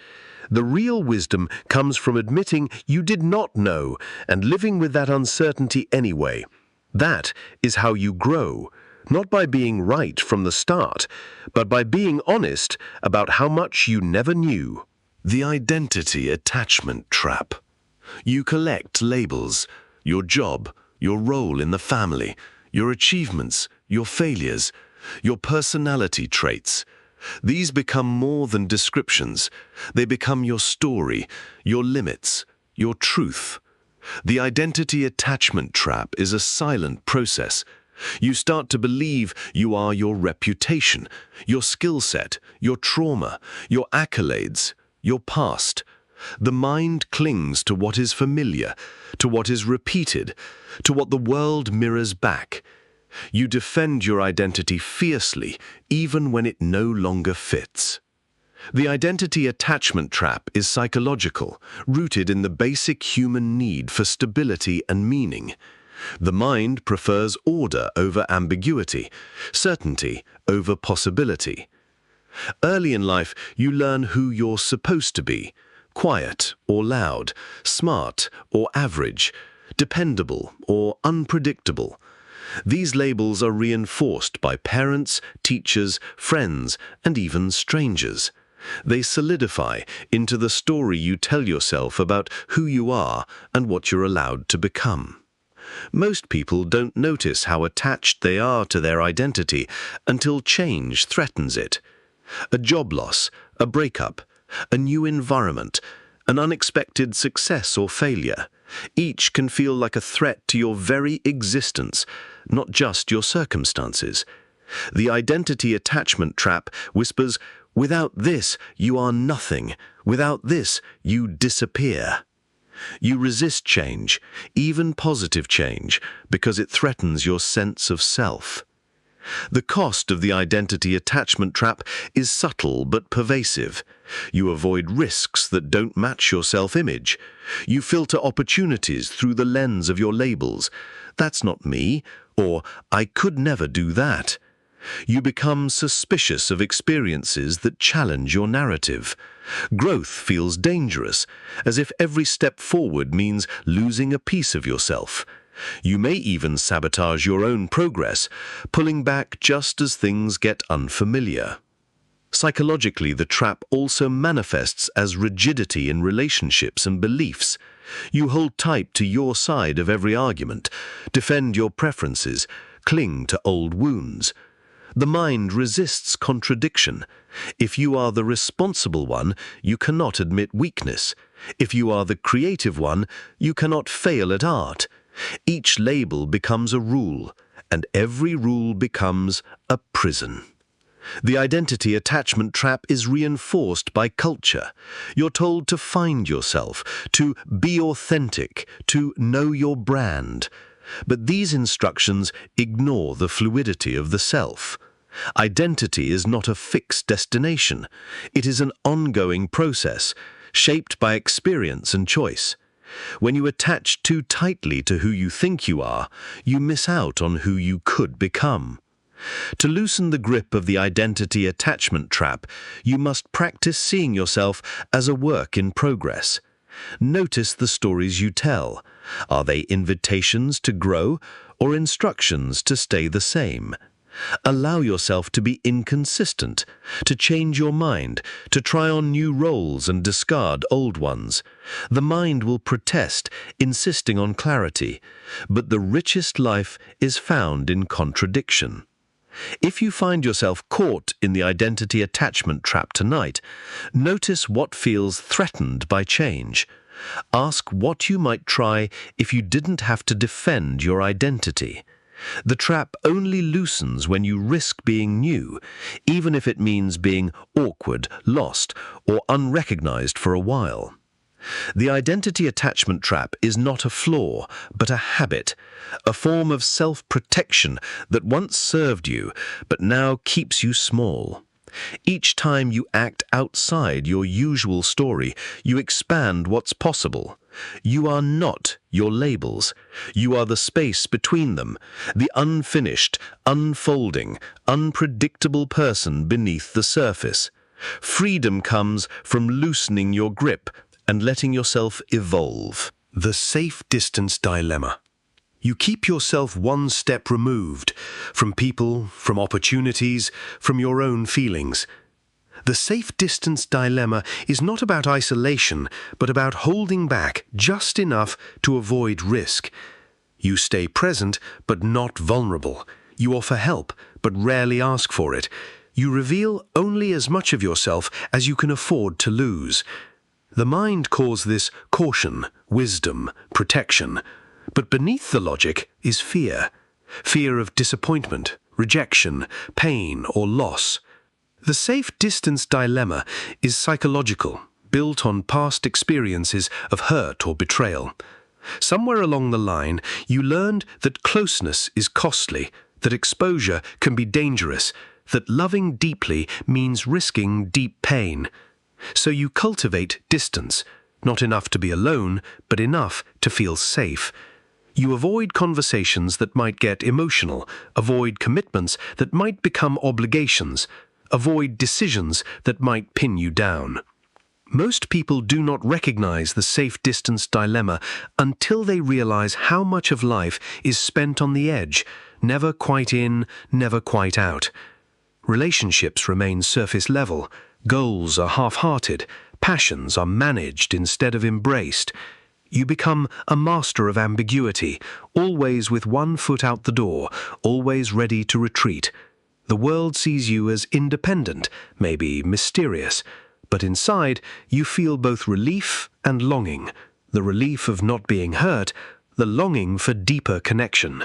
The real wisdom comes from admitting you did not know and living with that uncertainty anyway. That is how you grow, not by being right from the start, but by being honest about how much you never knew. The identity attachment trap. You collect labels, your job, your role in the family, your achievements, your failures, your personality traits. These become more than descriptions. They become your story, your limits, your truth. The identity attachment trap is a silent process. You start to believe you are your reputation, your skill set, your trauma, your accolades, your past. The mind clings to what is familiar, to what is repeated, to what the world mirrors back. You defend your identity fiercely, even when it no longer fits. The identity attachment trap is psychological, rooted in the basic human need for stability and meaning. The mind prefers order over ambiguity, certainty over possibility. Early in life, you learn who you're supposed to be: quiet or loud, smart or average, dependable or unpredictable. These labels are reinforced by parents, teachers, friends, and even strangers. They solidify into the story you tell yourself about who you are and what you're allowed to become. Most people don't notice how attached they are to their identity until change threatens it. A job loss, a breakup, a new environment, an unexpected success or failure. Each can feel like a threat to your very existence, not just your circumstances. The identity attachment trap whispers, "Without this, you are nothing. Without this, you disappear." You resist change, even positive change, because it threatens your sense of self. The cost of the identity attachment trap is subtle but pervasive. You avoid risks that don't match your self-image. You filter opportunities through the lens of your labels. "That's not me," or "I could never do that." You become suspicious of experiences that challenge your narrative. Growth feels dangerous, as if every step forward means losing a piece of yourself. You may even sabotage your own progress, pulling back just as things get unfamiliar. Psychologically, the trap also manifests as rigidity in relationships and beliefs. You hold tight to your side of every argument, defend your preferences, cling to old wounds. The mind resists contradiction. If you are the responsible one, you cannot admit weakness. If you are the creative one, you cannot fail at art. Each label becomes a rule, and every rule becomes a prison. The identity attachment trap is reinforced by culture. You're told to find yourself, to be authentic, to know your brand. But these instructions ignore the fluidity of the self. Identity is not a fixed destination. It is an ongoing process, shaped by experience and choice. When you attach too tightly to who you think you are, you miss out on who you could become. To loosen the grip of the identity attachment trap, you must practice seeing yourself as a work in progress. Notice the stories you tell. Are they invitations to grow or instructions to stay the same? Allow yourself to be inconsistent, to change your mind, to try on new roles and discard old ones. The mind will protest, insisting on clarity, but the richest life is found in contradiction. If you find yourself caught in the identity attachment trap tonight, notice what feels threatened by change. Ask what you might try if you didn't have to defend your identity. The trap only loosens when you risk being new, even if it means being awkward, lost, or unrecognized for a while. The identity attachment trap is not a flaw, but a habit, a form of self-protection that once served you, but now keeps you small. Each time you act outside your usual story, you expand what's possible. You are not your labels. You are the space between them, the unfinished, unfolding, unpredictable person beneath the surface. Freedom comes from loosening your grip and letting yourself evolve. The safe distance dilemma. You keep yourself one step removed from people, from opportunities, from your own feelings. The safe distance dilemma is not about isolation, but about holding back just enough to avoid risk. You stay present, but not vulnerable. You offer help, but rarely ask for it. You reveal only as much of yourself as you can afford to lose. The mind calls this caution, wisdom, protection. But beneath the logic is fear. Fear of disappointment, rejection, pain, or loss. The safe distance dilemma is psychological, built on past experiences of hurt or betrayal. Somewhere along the line, you learned that closeness is costly, that exposure can be dangerous, that loving deeply means risking deep pain. So you cultivate distance, not enough to be alone, but enough to feel safe. You avoid conversations that might get emotional, avoid commitments that might become obligations, avoid decisions that might pin you down. Most people do not recognize the safe distance dilemma until they realize how much of life is spent on the edge, never quite in, never quite out. Relationships remain surface level, goals are half-hearted, passions are managed instead of embraced. You become a master of ambiguity, always with one foot out the door, always ready to retreat. The world sees you as independent, maybe mysterious, but inside you feel both relief and longing, the relief of not being hurt, the longing for deeper connection.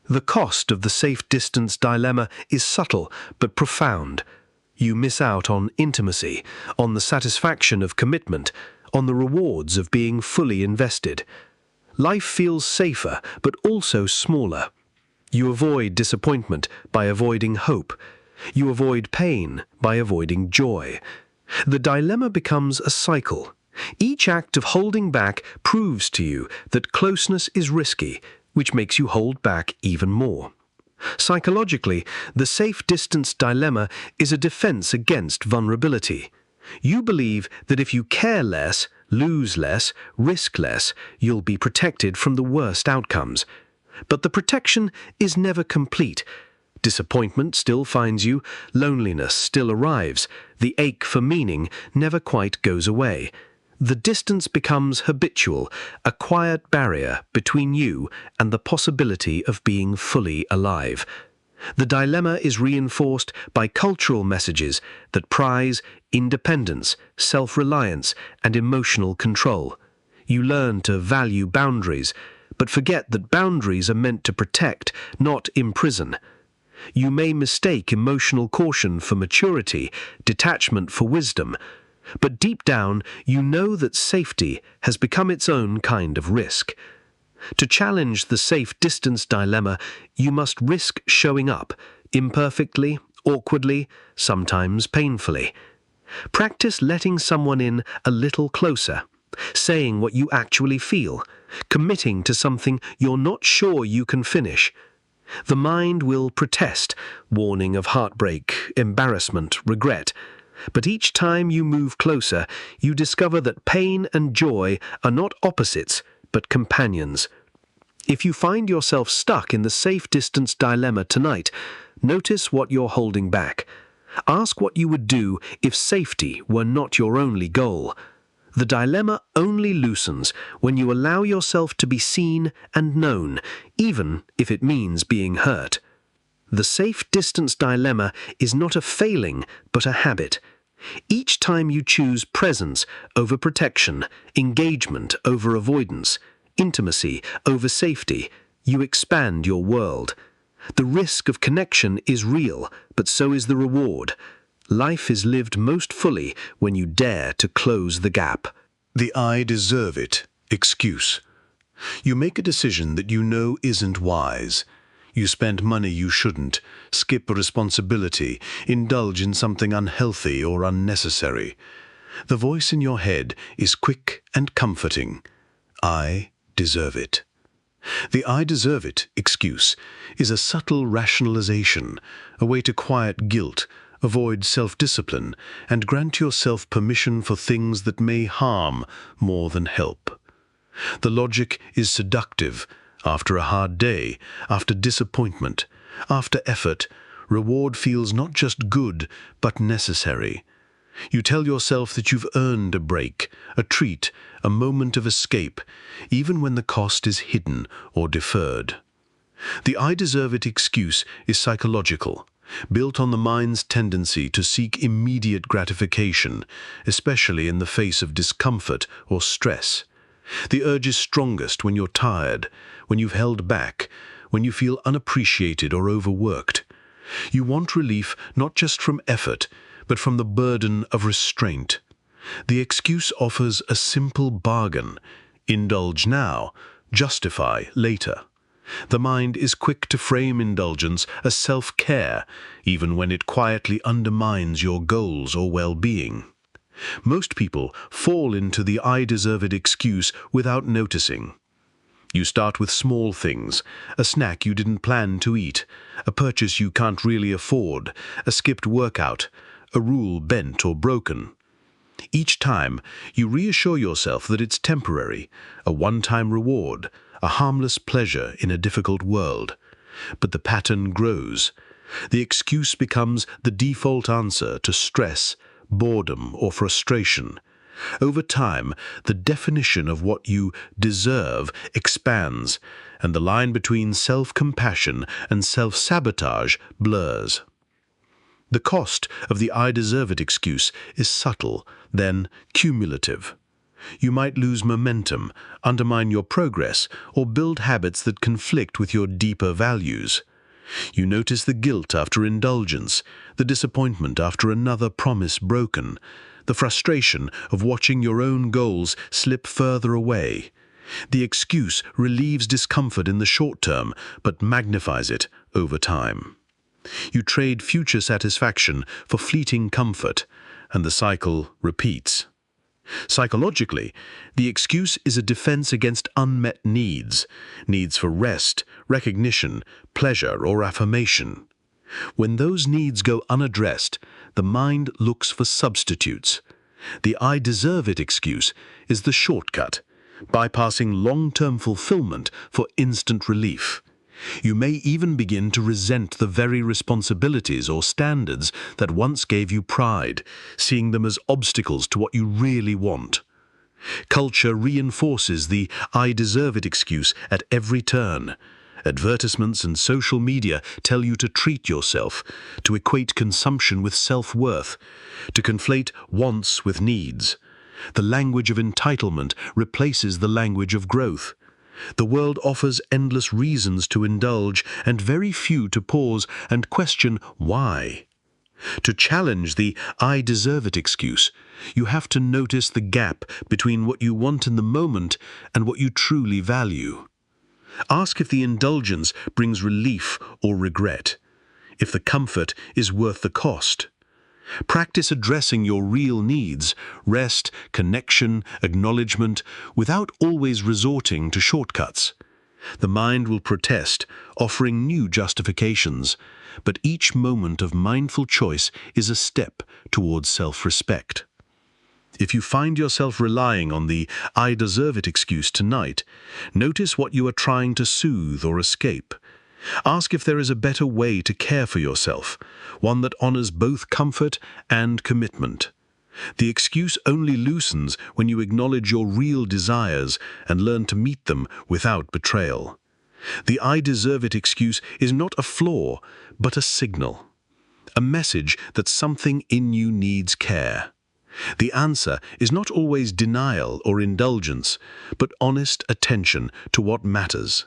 The cost of the safe distance dilemma is subtle but profound. You miss out on intimacy, on the satisfaction of commitment, on the rewards of being fully invested. Life feels safer, but also smaller. You avoid disappointment by avoiding hope. You avoid pain by avoiding joy. The dilemma becomes a cycle. Each act of holding back proves to you that closeness is risky, which makes you hold back even more. Psychologically, the safe distance dilemma is a defense against vulnerability. You believe that if you care less, lose less, risk less, you'll be protected from the worst outcomes. But the protection is never complete. Disappointment still finds you, loneliness still arrives, the ache for meaning never quite goes away. The distance becomes habitual, a quiet barrier between you and the possibility of being fully alive. The dilemma is reinforced by cultural messages that prize independence, self-reliance, and emotional control. You learn to value boundaries, but forget that boundaries are meant to protect, not imprison. You may mistake emotional caution for maturity, detachment for wisdom, but deep down you know that safety has become its own kind of risk. To challenge the safe distance dilemma, you must risk showing up, imperfectly, awkwardly, sometimes painfully. Practice letting someone in a little closer, saying what you actually feel, committing to something you're not sure you can finish. The mind will protest, warning of heartbreak, embarrassment, regret. But each time you move closer, you discover that pain and joy are not opposites, but companions. If you find yourself stuck in the safe distance dilemma tonight, notice what you're holding back. Ask what you would do if safety were not your only goal. The dilemma only loosens when you allow yourself to be seen and known, even if it means being hurt. The safe distance dilemma is not a failing, but a habit. Each time you choose presence over protection, engagement over avoidance, intimacy over safety, you expand your world. The risk of connection is real, but so is the reward. Life is lived most fully when you dare to close the gap. The "I deserve it" excuse. You make a decision that you know isn't wise. You spend money you shouldn't, skip a responsibility, indulge in something unhealthy or unnecessary. The voice in your head is quick and comforting. I deserve it. The "I deserve it" excuse is a subtle rationalization, a way to quiet guilt, avoid self-discipline, and grant yourself permission for things that may harm more than help. The logic is seductive. After a hard day, after disappointment, after effort, reward feels not just good, but necessary. You tell yourself that you've earned a break, a treat, a moment of escape, even when the cost is hidden or deferred. The "I deserve it" excuse is psychological, built on the mind's tendency to seek immediate gratification, especially in the face of discomfort or stress. The urge is strongest when you're tired, when you've held back, when you feel unappreciated or overworked. You want relief not just from effort, but from the burden of restraint. The excuse offers a simple bargain: indulge now, justify later. The mind is quick to frame indulgence as self-care, even when it quietly undermines your goals or well-being. Most people fall into the "I deserve it" excuse without noticing. You start with small things: a snack you didn't plan to eat, a purchase you can't really afford, a skipped workout, a rule bent or broken. Each time, you reassure yourself that it's temporary, a one-time reward, a harmless pleasure in a difficult world. But the pattern grows. The excuse becomes the default answer to stress, boredom, or frustration. Over time, the definition of what you deserve expands, and the line between self-compassion and self-sabotage blurs. The cost of the "I deserve it" excuse is subtle, then cumulative. You might lose momentum, undermine your progress, or build habits that conflict with your deeper values. You notice the guilt after indulgence, the disappointment after another promise broken, the frustration of watching your own goals slip further away. The excuse relieves discomfort in the short term, but magnifies it over time. You trade future satisfaction for fleeting comfort, and the cycle repeats. Psychologically, the excuse is a defense against unmet needs for rest, recognition, pleasure, or affirmation. When those needs go unaddressed, the mind looks for substitutes. The "I deserve it" excuse is the shortcut, bypassing long-term fulfillment for instant relief. You may even begin to resent the very responsibilities or standards that once gave you pride, seeing them as obstacles to what you really want. Culture reinforces the "I deserve it" excuse at every turn. Advertisements and social media tell you to treat yourself, to equate consumption with self-worth, to conflate wants with needs. The language of entitlement replaces the language of growth. The world offers endless reasons to indulge and very few to pause and question why. To challenge the "I deserve it" excuse, you have to notice the gap between what you want in the moment and what you truly value. Ask if the indulgence brings relief or regret, if the comfort is worth the cost. Practice addressing your real needs: rest, connection, acknowledgement, without always resorting to shortcuts. The mind will protest, offering new justifications, but each moment of mindful choice is a step towards self-respect. If you find yourself relying on the "I deserve it" excuse tonight, notice what you are trying to soothe or escape. Ask if there is a better way to care for yourself, one that honors both comfort and commitment. The excuse only loosens when you acknowledge your real desires and learn to meet them without betrayal. The "I deserve it" excuse is not a flaw, but a signal. a message that something in you needs care. The answer is not always denial or indulgence, but honest attention to what matters.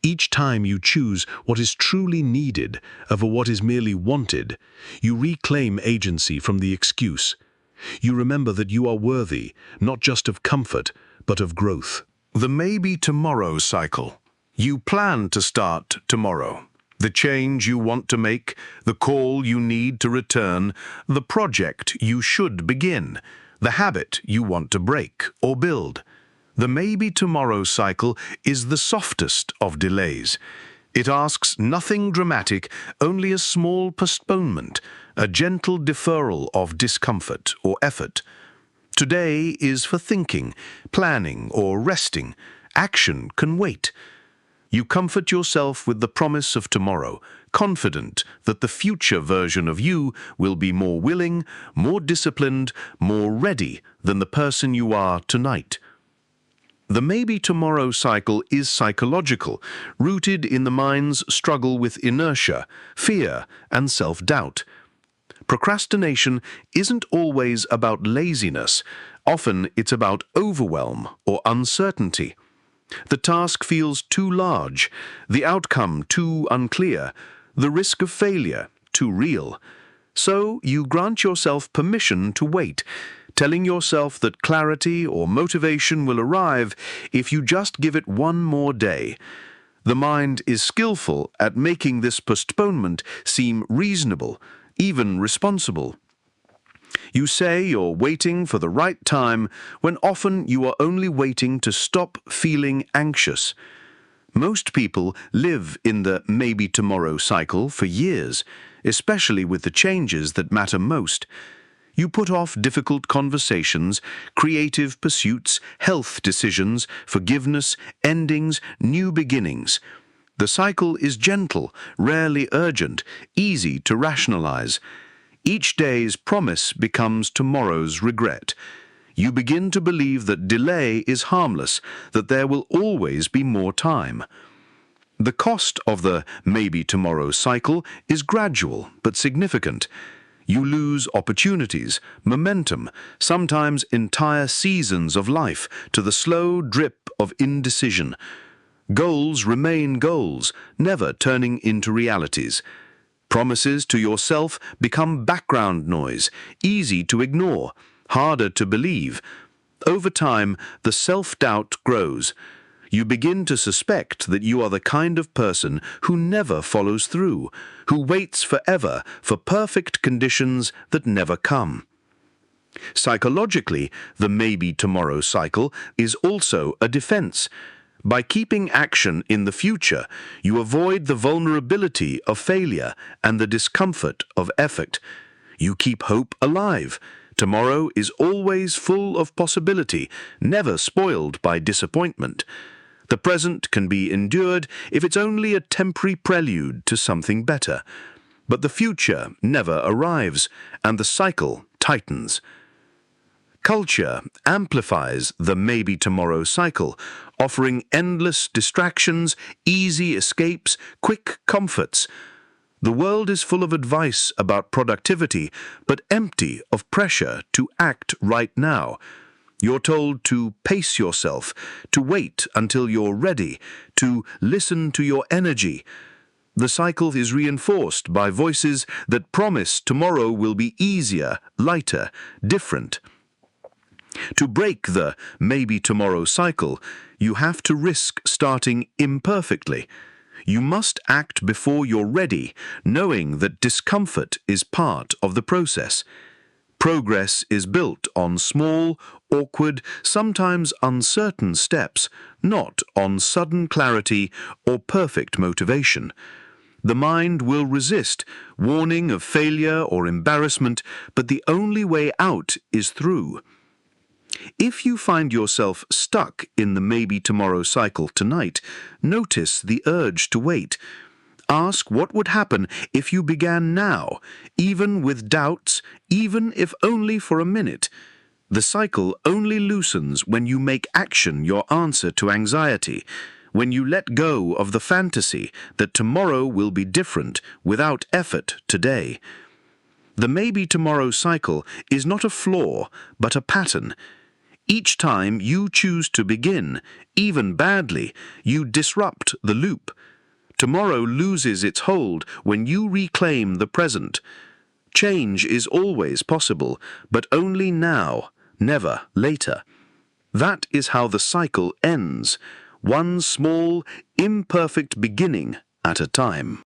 Each time you choose what is truly needed over what is merely wanted, you reclaim agency from the excuse. You remember that you are worthy, not just of comfort, but of growth. The maybe tomorrow cycle. You plan to start tomorrow. The change you want to make, the call you need to return, the project you should begin, the habit you want to break or build. The maybe tomorrow cycle is the softest of delays. It asks nothing dramatic, only a small postponement, a gentle deferral of discomfort or effort. Today is for thinking, planning, or resting. Action can wait. You comfort yourself with the promise of tomorrow, confident that the future version of you will be more willing, more disciplined, more ready than the person you are tonight. The maybe tomorrow cycle is psychological, rooted in the mind's struggle with inertia, fear, and self-doubt. Procrastination isn't always about laziness. Often it's about overwhelm or uncertainty. The task feels too large, the outcome too unclear, the risk of failure too real. So you grant yourself permission to wait, telling yourself that clarity or motivation will arrive if you just give it one more day. The mind is skillful at making this postponement seem reasonable, even responsible. You say you're waiting for the right time when often you are only waiting to stop feeling anxious. Most people live in the maybe tomorrow cycle for years, especially with the changes that matter most. You put off difficult conversations, creative pursuits, health decisions, forgiveness, endings, new beginnings. The cycle is gentle, rarely urgent, easy to rationalize. Each day's promise becomes tomorrow's regret. You begin to believe that delay is harmless, that there will always be more time. The cost of the maybe tomorrow cycle is gradual but significant. You lose opportunities, momentum, sometimes entire seasons of life to the slow drip of indecision. Goals remain goals, never turning into realities. Promises to yourself become background noise, easy to ignore, harder to believe. Over time, the self-doubt grows. You begin to suspect that you are the kind of person who never follows through, who waits forever for perfect conditions that never come. Psychologically, the maybe tomorrow cycle is also a defense. By keeping action in the future, you avoid the vulnerability of failure and the discomfort of effort. You keep hope alive. Tomorrow is always full of possibility, never spoiled by disappointment. The present can be endured if it's only a temporary prelude to something better. But the future never arrives, and the cycle tightens. Culture amplifies the maybe tomorrow cycle, offering endless distractions, easy escapes, quick comforts. The world is full of advice about productivity, but empty of pressure to act right now. You're told to pace yourself, to wait until you're ready, to listen to your energy. The cycle is reinforced by voices that promise tomorrow will be easier, lighter, different. To break the maybe tomorrow cycle, you have to risk starting imperfectly. You must act before you're ready, knowing that discomfort is part of the process. Progress is built on small, awkward, sometimes uncertain steps, not on sudden clarity or perfect motivation. The mind will resist, warning of failure or embarrassment, but the only way out is through. If you find yourself stuck in the maybe tomorrow cycle tonight, notice the urge to wait. Ask what would happen if you began now, even with doubts, even if only for a minute. The cycle only loosens when you make action your answer to anxiety, when you let go of the fantasy that tomorrow will be different without effort today. The maybe tomorrow cycle is not a flaw, but a pattern. Each time you choose to begin, even badly, you disrupt the loop. Tomorrow loses its hold when you reclaim the present. Change is always possible, but only now, never later. That is how the cycle ends, one small, imperfect beginning at a time.